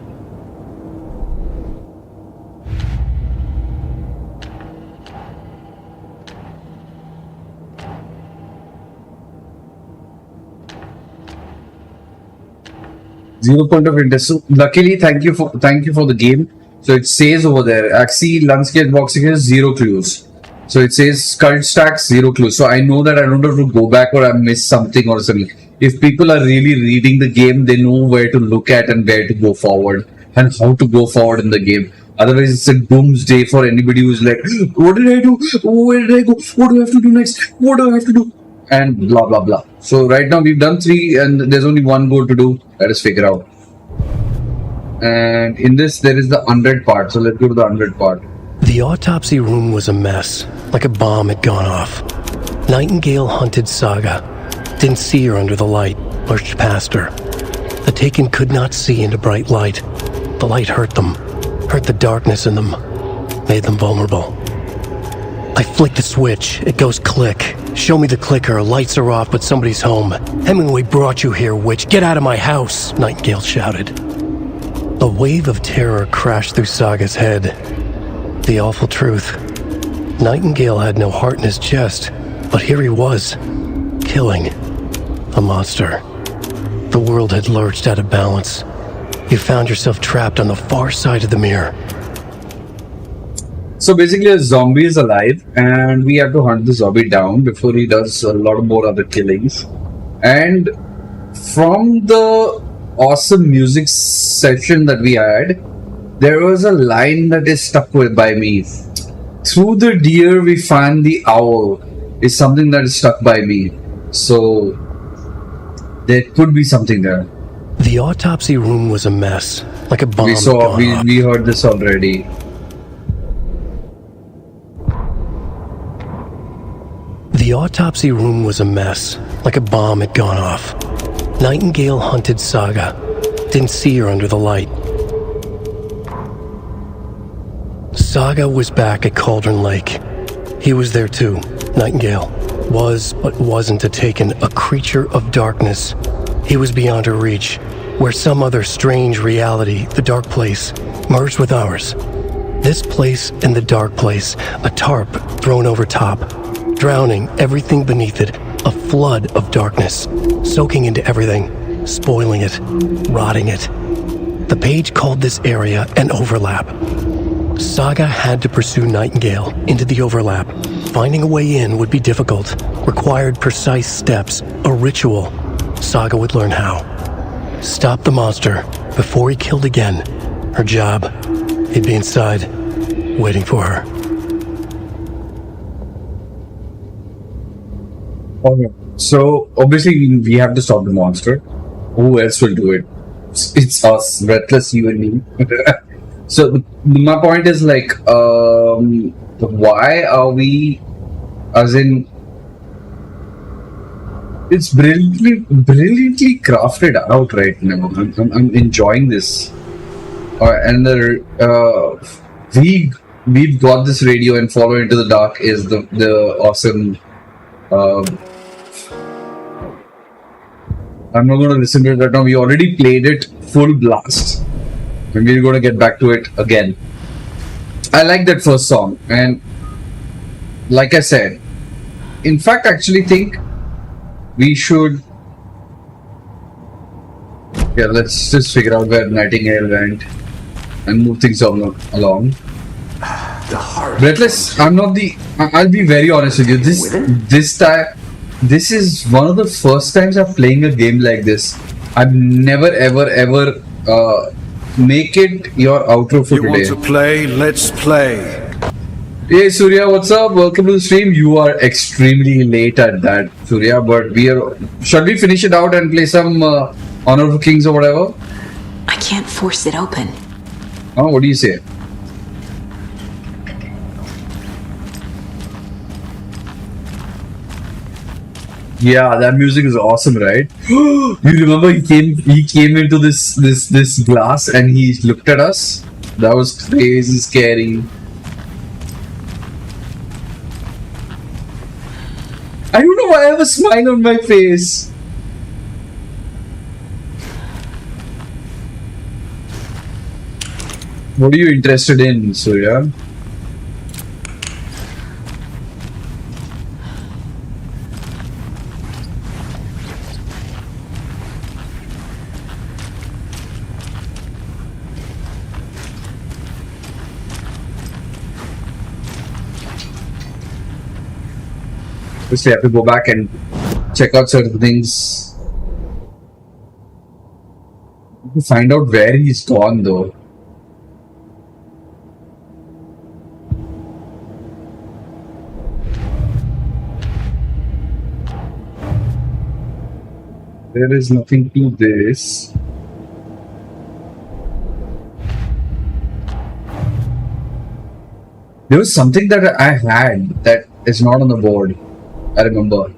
Zero point of interest. So luckily, thank you for the game. So it says over there, Axie landscape boxing has 0 clues. So it says cult stacks 0 clues. So I know that I don't have to go back or I missed something or something. If people are really reading the game, they know where to look at and where to go forward and how to go forward in the game. Otherwise, it's a doomsday for anybody who's like, what did I do? Where did I go? What do I have to do next? What do I have to do? And blah blah blah. So right now we've done 3 and there's only 1 goal to do. Let us figure out. And in this there is the unread part. So let's go to the unread part. The autopsy room was a mess, like a bomb had gone off. Nightingale hunted Saga. Didn't see her under the light, lurched past her. The Taken could not see into bright light. The light hurt them, hurt the darkness in them, made them vulnerable. I flick the switch, it goes click. Show me the clicker, lights are off but somebody's home. Hemingway brought you here, witch, get out of my house, Nightingale shouted. A wave of terror crashed through Saga's head. The awful truth. Nightingale had no heart in his chest, but here he was, killing a monster. The world had lurched out of balance. You found yourself trapped on the far side of the mirror. So basically a zombie is alive and we have to hunt the zombie down before he does a lot more other killings. And from the awesome music session that we had, there was a line that is stuck by me. Through the deer we find the owl is something that is stuck by me. So there could be something there. The autopsy room was a mess, like a bomb. We heard this already. The autopsy room was a mess, like a bomb had gone off. Nightingale hunted Saga. Didn't see her under the light. Saga was back at Cauldron Lake. He was there too, Nightingale. Was, but wasn't a Taken, a creature of darkness. He was beyond her reach, where some other strange reality, the dark place, merged with ours. This place and the dark place, a tarp thrown over top, drowning everything beneath it, a flood of darkness, soaking into everything, spoiling it, rotting it. The page called this area an overlap. Saga had to pursue Nightingale into the overlap. Finding a way in would be difficult, required precise steps, a ritual. Saga would learn how. Stop the monster before he killed again. Her job, he'd be inside, waiting for her. Okay. So obviously we have to stop the monster. Who else will do it? It's us, Breathless, you and me. So my point is like, why are we, as in, it's brilliantly crafted out right now. I'm enjoying this. And we've got this radio and Follow Into the Dark is the awesome. I'm not going to listen to it right now. We already played it full blast. And we're going to get back to it again. I like that first song. And like I said, in fact, I actually think we should... Yeah, let's just figure out where Nightingale went and move things along. Breathless, I'm not the... I'll be very honest with you. This time... This is one of the first times I'm playing a game like this. I've never ever make it your outro for today. You want to play? Let's play. Hey Surya, what's up? Welcome to the stream. You are extremely late at that, Surya, but we are... Shall we finish it out and play some Honor of Kings or whatever? I can't force it open. Oh, what do you say? Yeah, that music is awesome, right? You remember he came into this glass and he looked at us? That was crazy scary. I don't know why I have a smile on my face. What are you interested in, Surya? Just have to go back and check out certain things. To find out where he's gone though. There is nothing to this. There was something that I had that is not on the board. I remember.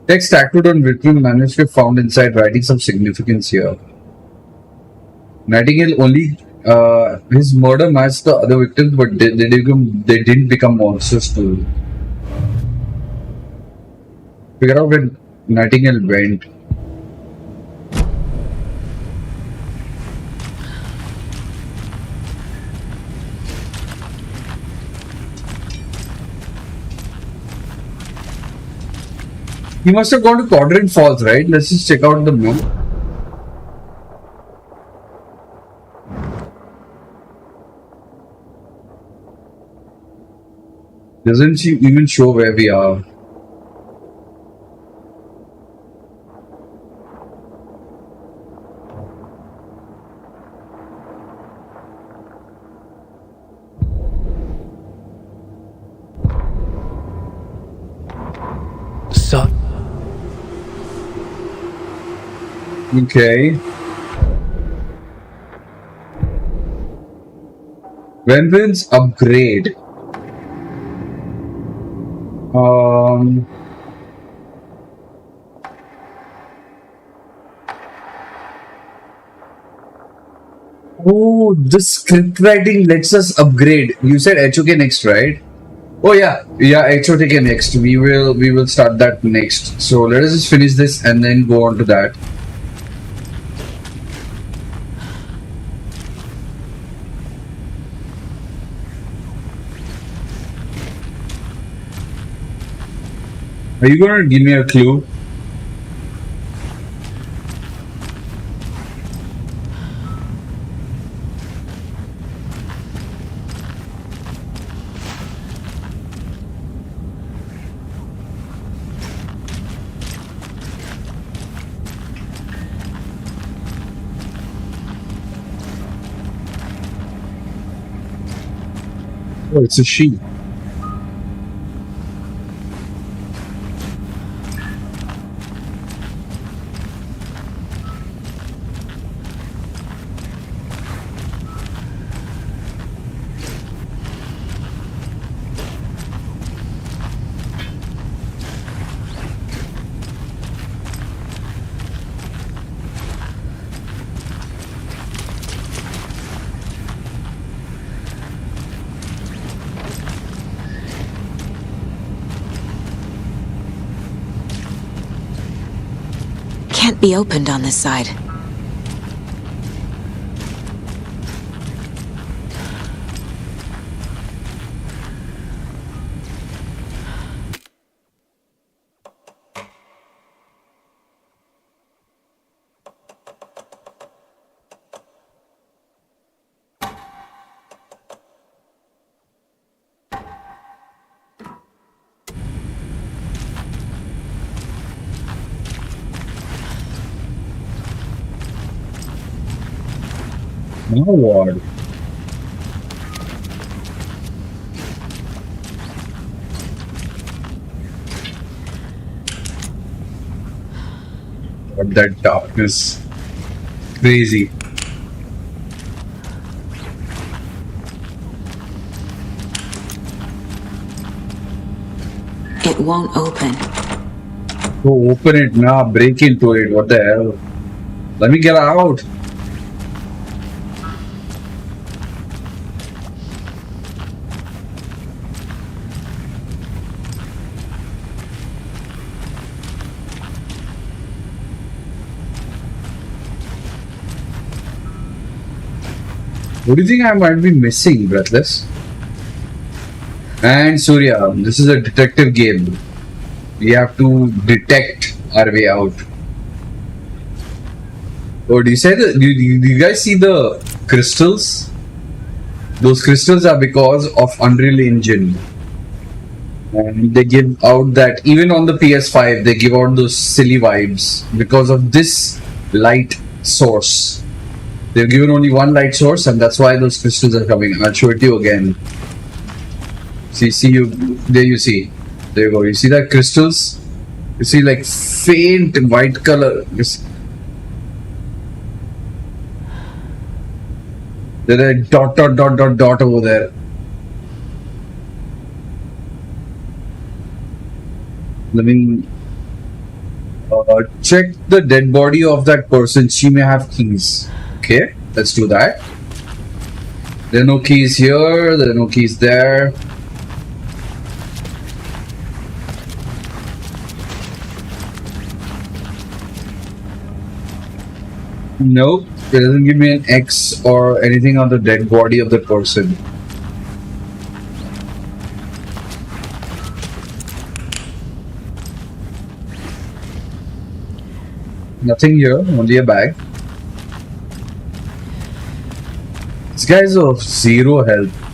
Text tattooed on written manuscript found inside writings of significance here. Nightingale only his murder matched the other victims, but they didn't become monsters too. Figure out where Nightingale went. He must have gone to Quadrant Falls, right? Let's just check out the map. Doesn't she even show where we are? Son. Okay. Weapons upgrade. Oh, the script writing lets us upgrade. You said HOK next, right? Oh yeah, HOK next. We will start that next. So let us just finish this and then go on to that. Are you gonna give me a clue? Oh, it's a she. Can't be opened on this side. Now what? But that darkness. Crazy. It won't open. Oh, open it now, break into it. What the hell? Let me get out. What do you think I might be missing, Breathless? And Surya, this is a detective game. We have to detect our way out. Oh, do you guys see the crystals? Those crystals are because of Unreal Engine. And they give out that, even on the PS5, they give out those silly vibes because of this light source. They've given only one light source, and that's why those crystals are coming. I'll show it to you again. See you. There you see. There you go. You see that crystals? You see like faint white color. There's a dot over there. Let me check the dead body of that person. She may have keys. Okay, let's do that. There are no keys here. There are no keys there. Nope, it doesn't give me an X or anything on the dead body of the person. Nothing here, only a bag. This guy is of 0 health.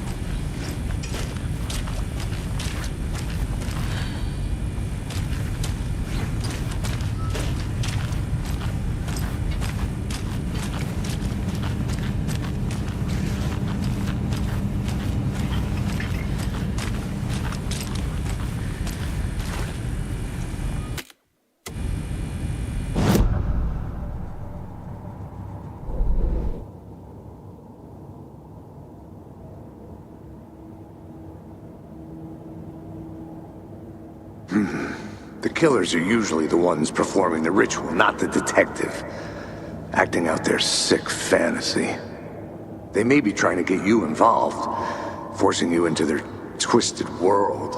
The killers are usually the ones performing the ritual, not the detective. Acting out their sick fantasy. They may be trying to get you involved, forcing you into their twisted world.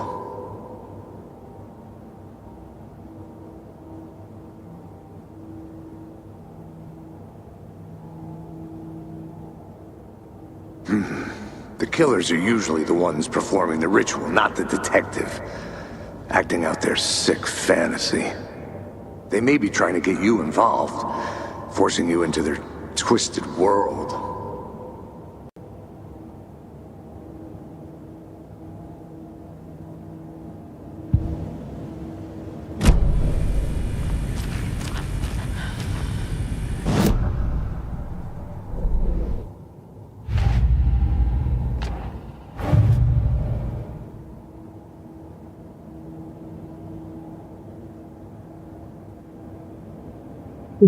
The killers are usually the ones performing the ritual, not the detective. Acting out their sick fantasy. They may be trying to get you involved, forcing you into their twisted world.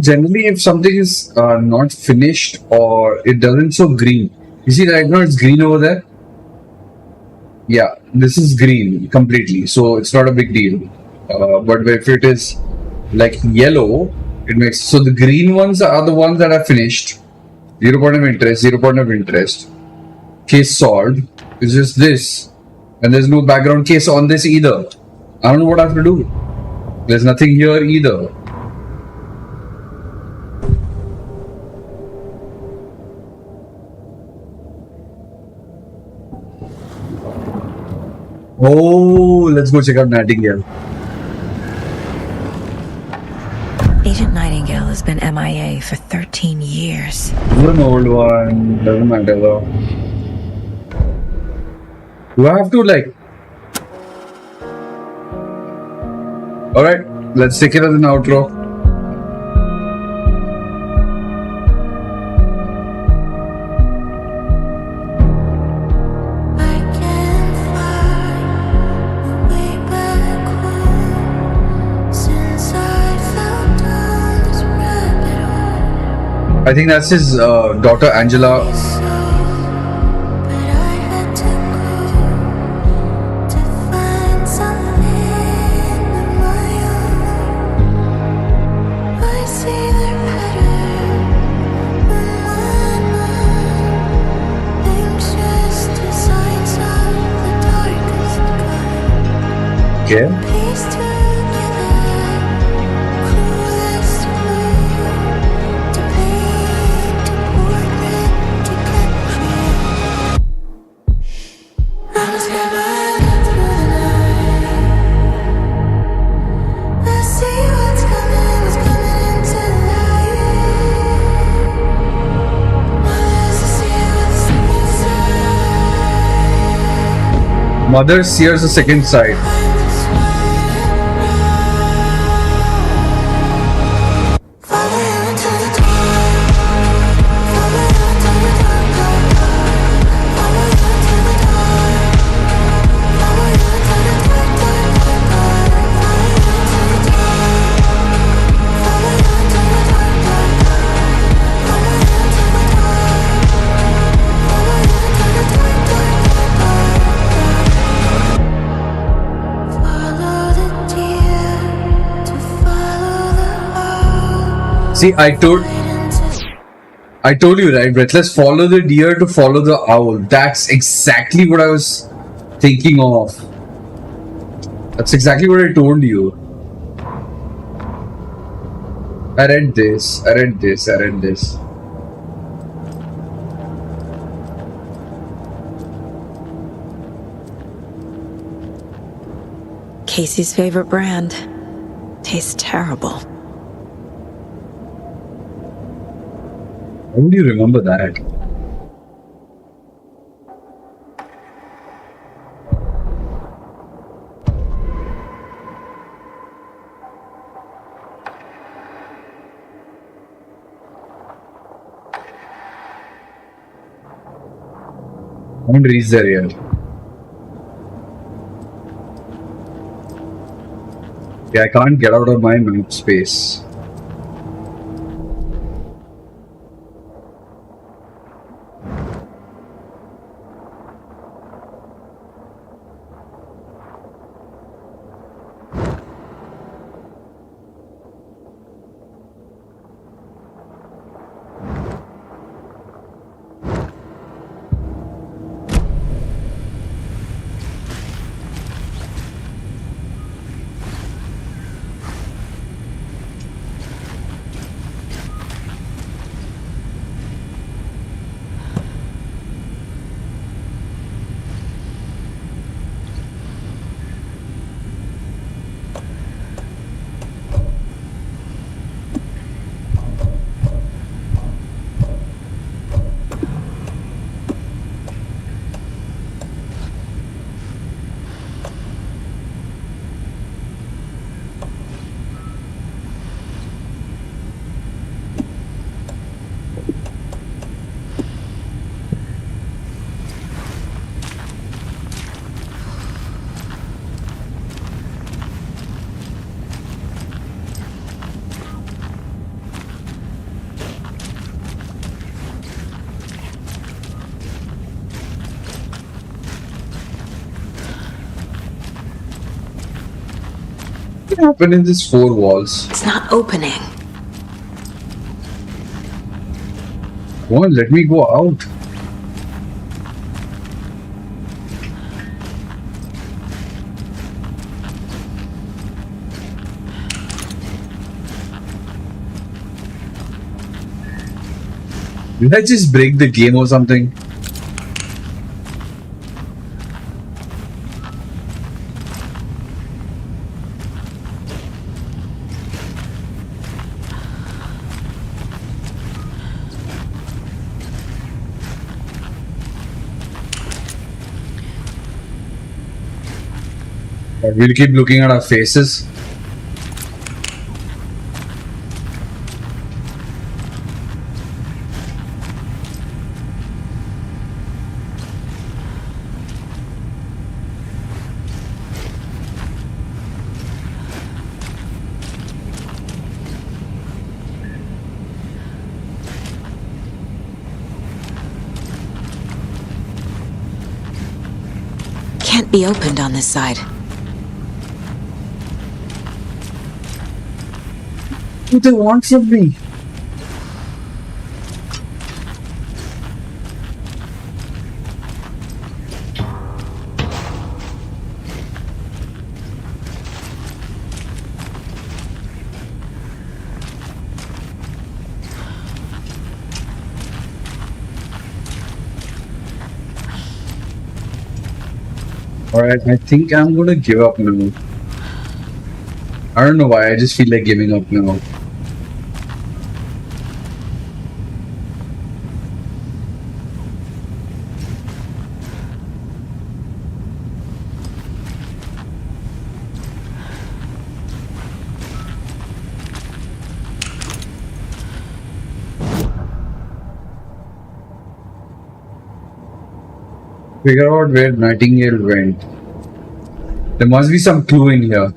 Generally, if something is not finished or it doesn't show green, you see right now it's green over there. Yeah, this is green completely, so it's not a big deal. But if it is like yellow, it makes so the green ones are the ones that are finished. 0 point of interest, 0 point of interest. Case solved. It's just this, and there's no background case on this either. I don't know what I have to do. There's nothing here either. Oh, let's go check out Nightingale. Agent Nightingale has been MIA for 13 years. This is an old one, doesn't matter though. Do I have to like... Alright, let's take it as an outro. I think that's his daughter Angela. Okay. Mother sears the second side. See, I told you, right, Breathless, follow the deer to follow the owl. That's exactly what I was thinking of. That's exactly what I told you. I read this. Casey's favorite brand. Tastes terrible. How do you remember that? I haven't reached there yet. Yeah, I can't get out of my map space. What happened in these four walls? It's not opening. Come on, let me go out. Did I just break the game or something? We'll keep looking at our faces. Can't be opened on this side. What do they want from me? Alright, I think I'm gonna give up now. I don't know why, I just feel like giving up now. Figure out where Nightingale went. There must be some clue in here.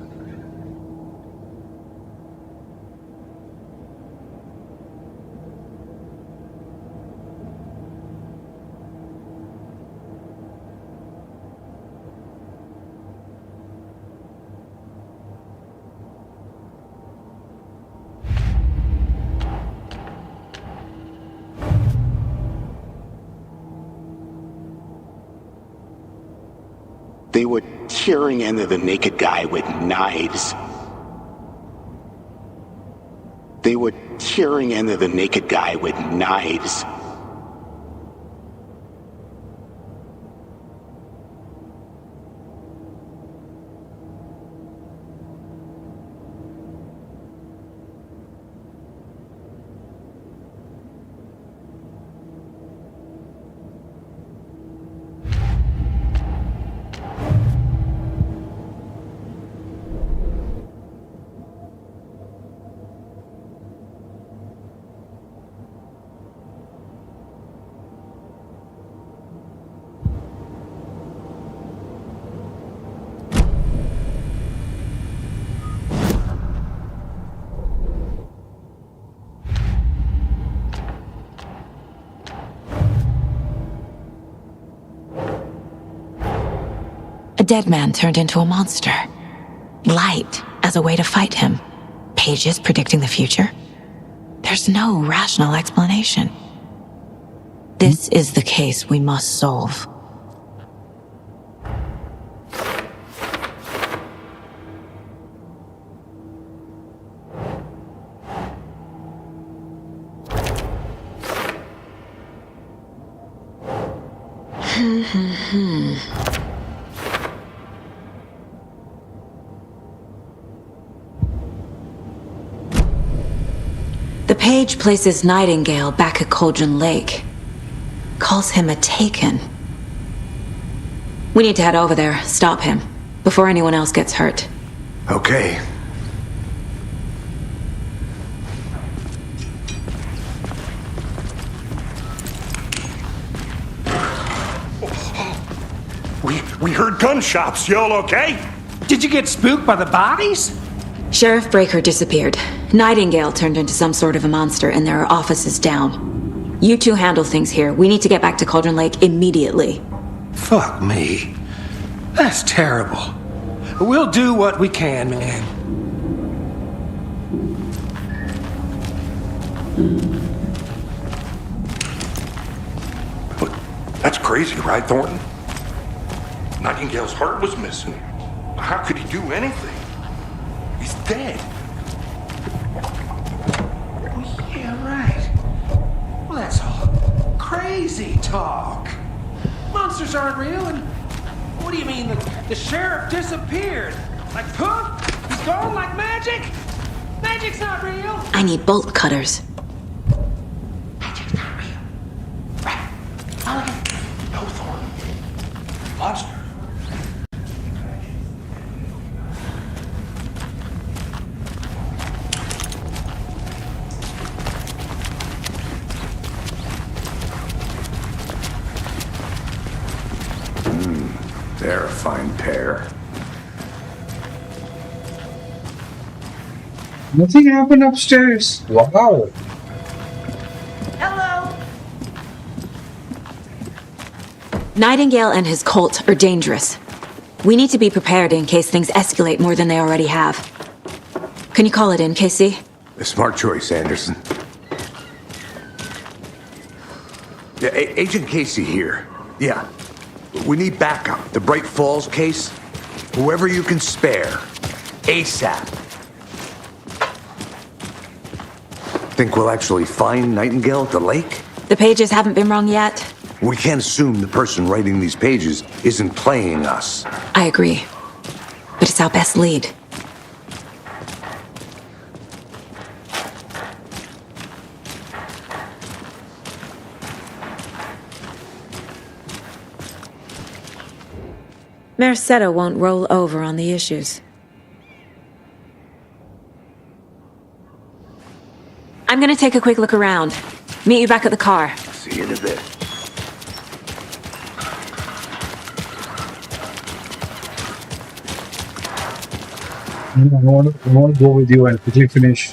They were tearing into the naked guy with knives. They were tearing into the naked guy with knives. A dead man turned into a monster. Light as a way to fight him. Pages predicting the future. There's no rational explanation. This is the case we must solve. The page places Nightingale back at Cauldron Lake. Calls him a Taken. We need to head over there, stop him, before anyone else gets hurt. Okay. We heard gunshots. Y'all okay? Did you get spooked by the bodies? Sheriff Breaker disappeared. Nightingale turned into some sort of a monster, and there are offices down. You two handle things here. We need to get back to Cauldron Lake immediately. Fuck me. That's terrible. We'll do what we can, man. But that's crazy, right, Thornton? Nightingale's heart was missing. How could he do anything? He's dead. Yeah, right. Well, that's all crazy talk. Monsters aren't real, and what do you mean the sheriff disappeared? Like poof? He's gone like magic? Magic's not real. I need bolt cutters. Magic's not real. Right. No, Thornton. Monster. They're a fine pair. Nothing happened upstairs. Wow. Hello. Nightingale and his cult are dangerous. We need to be prepared in case things escalate more than they already have. Can you call it in, Casey? A smart choice, Anderson. Yeah, Agent Casey here. Yeah. We need backup. The Bright Falls case. Whoever you can spare. ASAP. Think we'll actually find Nightingale at the lake? The pages haven't been wrong yet. We can't assume the person writing these pages isn't playing us. I agree. But it's our best lead. Merced won't roll over on the issues. I'm gonna take a quick look around. Meet you back at the car. See you in a bit. I want to go with you and quickly finish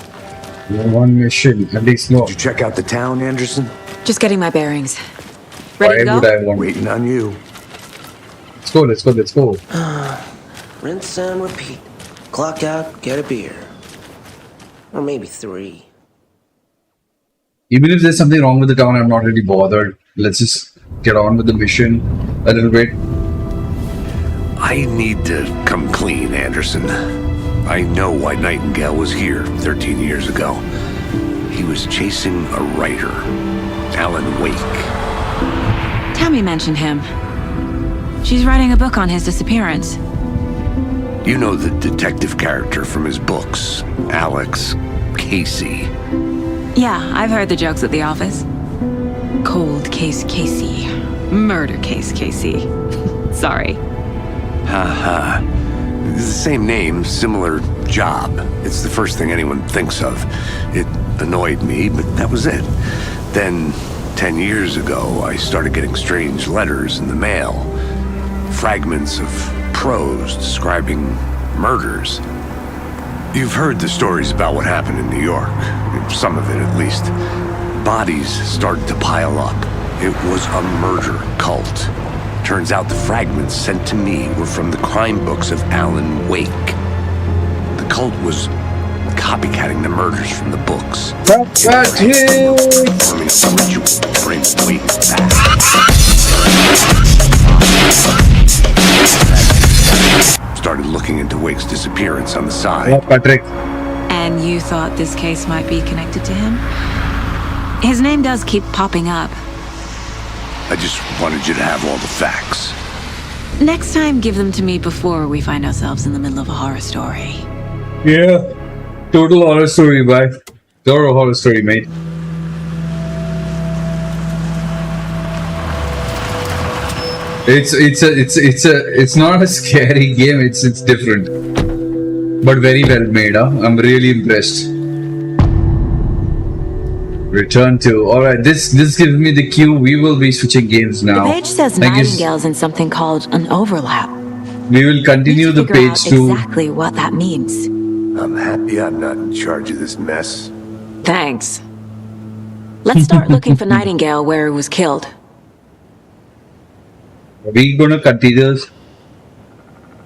one mission, at least. No. Did you check out the town, Anderson? Just getting my bearings. Ready to go? Why would I want? Waiting on you. Let's go. Rinse and repeat. Clock out, get a beer. Or maybe 3. Even if there's something wrong with the town, I'm not really bothered. Let's just get on with the mission a little bit. I need to come clean, Anderson. I know why Nightingale was here 13 years ago. He was chasing a writer, Alanwake. Tammy mentioned him. She's writing a book on his disappearance. You know the detective character from his books, Alex Casey. Yeah, I've heard the jokes at the office. Cold case Casey. Murder case Casey. Sorry. Haha. It's the same name, similar job. It's the first thing anyone thinks of. It annoyed me, but that was it. Then, 10 years ago, I started getting strange letters in the mail. Fragments of prose describing murders. You've heard the stories about what happened in New York. Some of it, at least. Bodies started to pile up. It was a murder cult. Turns out the fragments sent to me were from the crime books of Alan Wake. The cult was copycatting the murders from the books. Forming a ritual to bring Wake back. Started looking into Wake's disappearance on the side. Patrick. And you thought this case might be connected to him? His name does keep popping up. I just wanted you to have all the facts. Next time, give them to me before we find ourselves in the middle of a horror story. Yeah. Total horror story, bye. Total horror story, mate. It's not a scary game. It's different, but very well made. I'm really impressed. Return to. All right, this gives me the cue. We will be switching games now. The page says Nightingale's in something called an overlap. We will continue the page to exactly what that means. I'm happy I'm not in charge of this mess. Thanks. Let's start looking for Nightingale where he was killed. We're gonna continue this.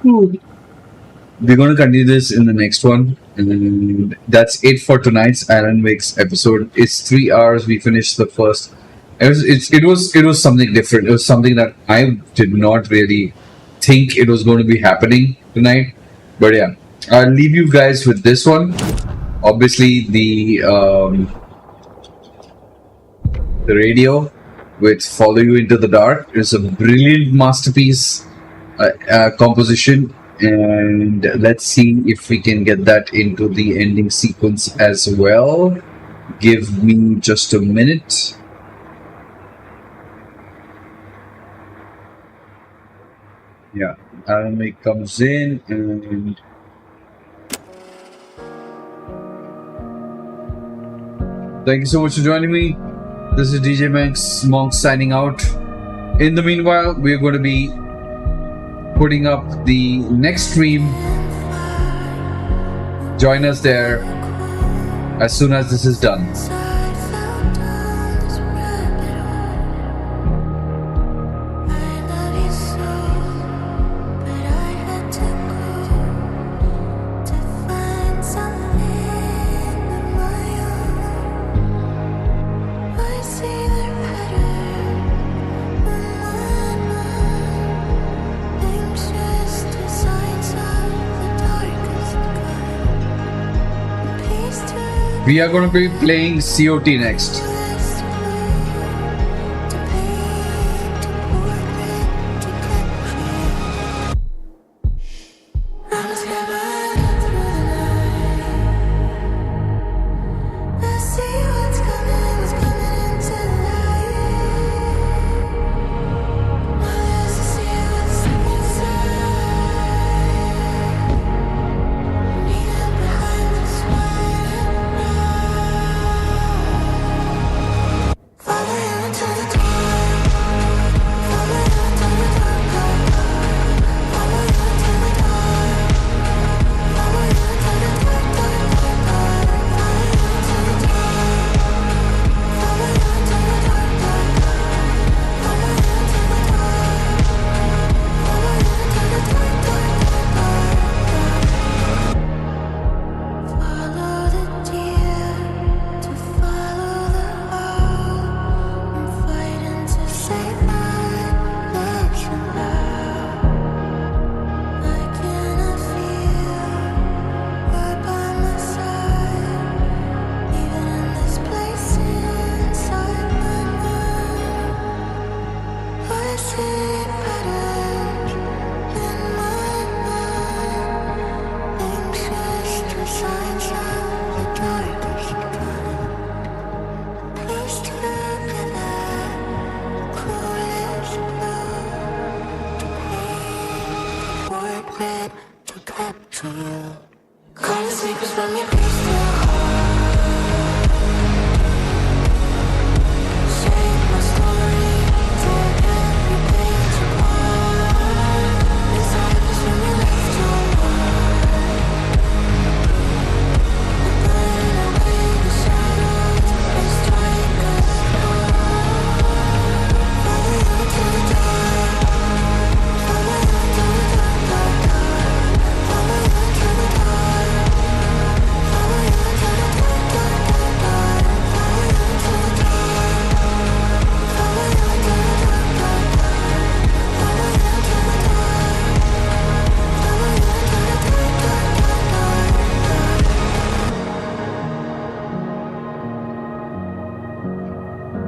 We're gonna continue this in the next one, and that's it for tonight's Alan Wake's episode. It's 3 hours. We finished the first. It was something different. It was something that I did not really think it was going to be happening tonight. But yeah, I'll leave you guys with this one. Obviously, the radio with Follow You Into the Dark is a brilliant masterpiece composition, and let's see if we can get that into the ending sequence as well. Give me just a minute. Yeah, Alanwake comes in and thank you so much for joining me. This is DJ Monk signing out. In the meanwhile, we're going to be putting up the next stream. Join us there as soon as this is done. We are going to be playing COT next.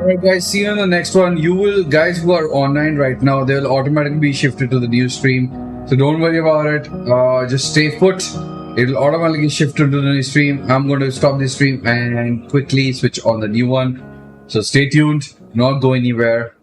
Alright guys, see you on the next one. You will, guys who are online right now, they will automatically be shifted to the new stream. So don't worry about it. Just stay put. It will automatically shift to the new stream. I'm going to stop this stream and quickly switch on the new one. So stay tuned. Do not go anywhere.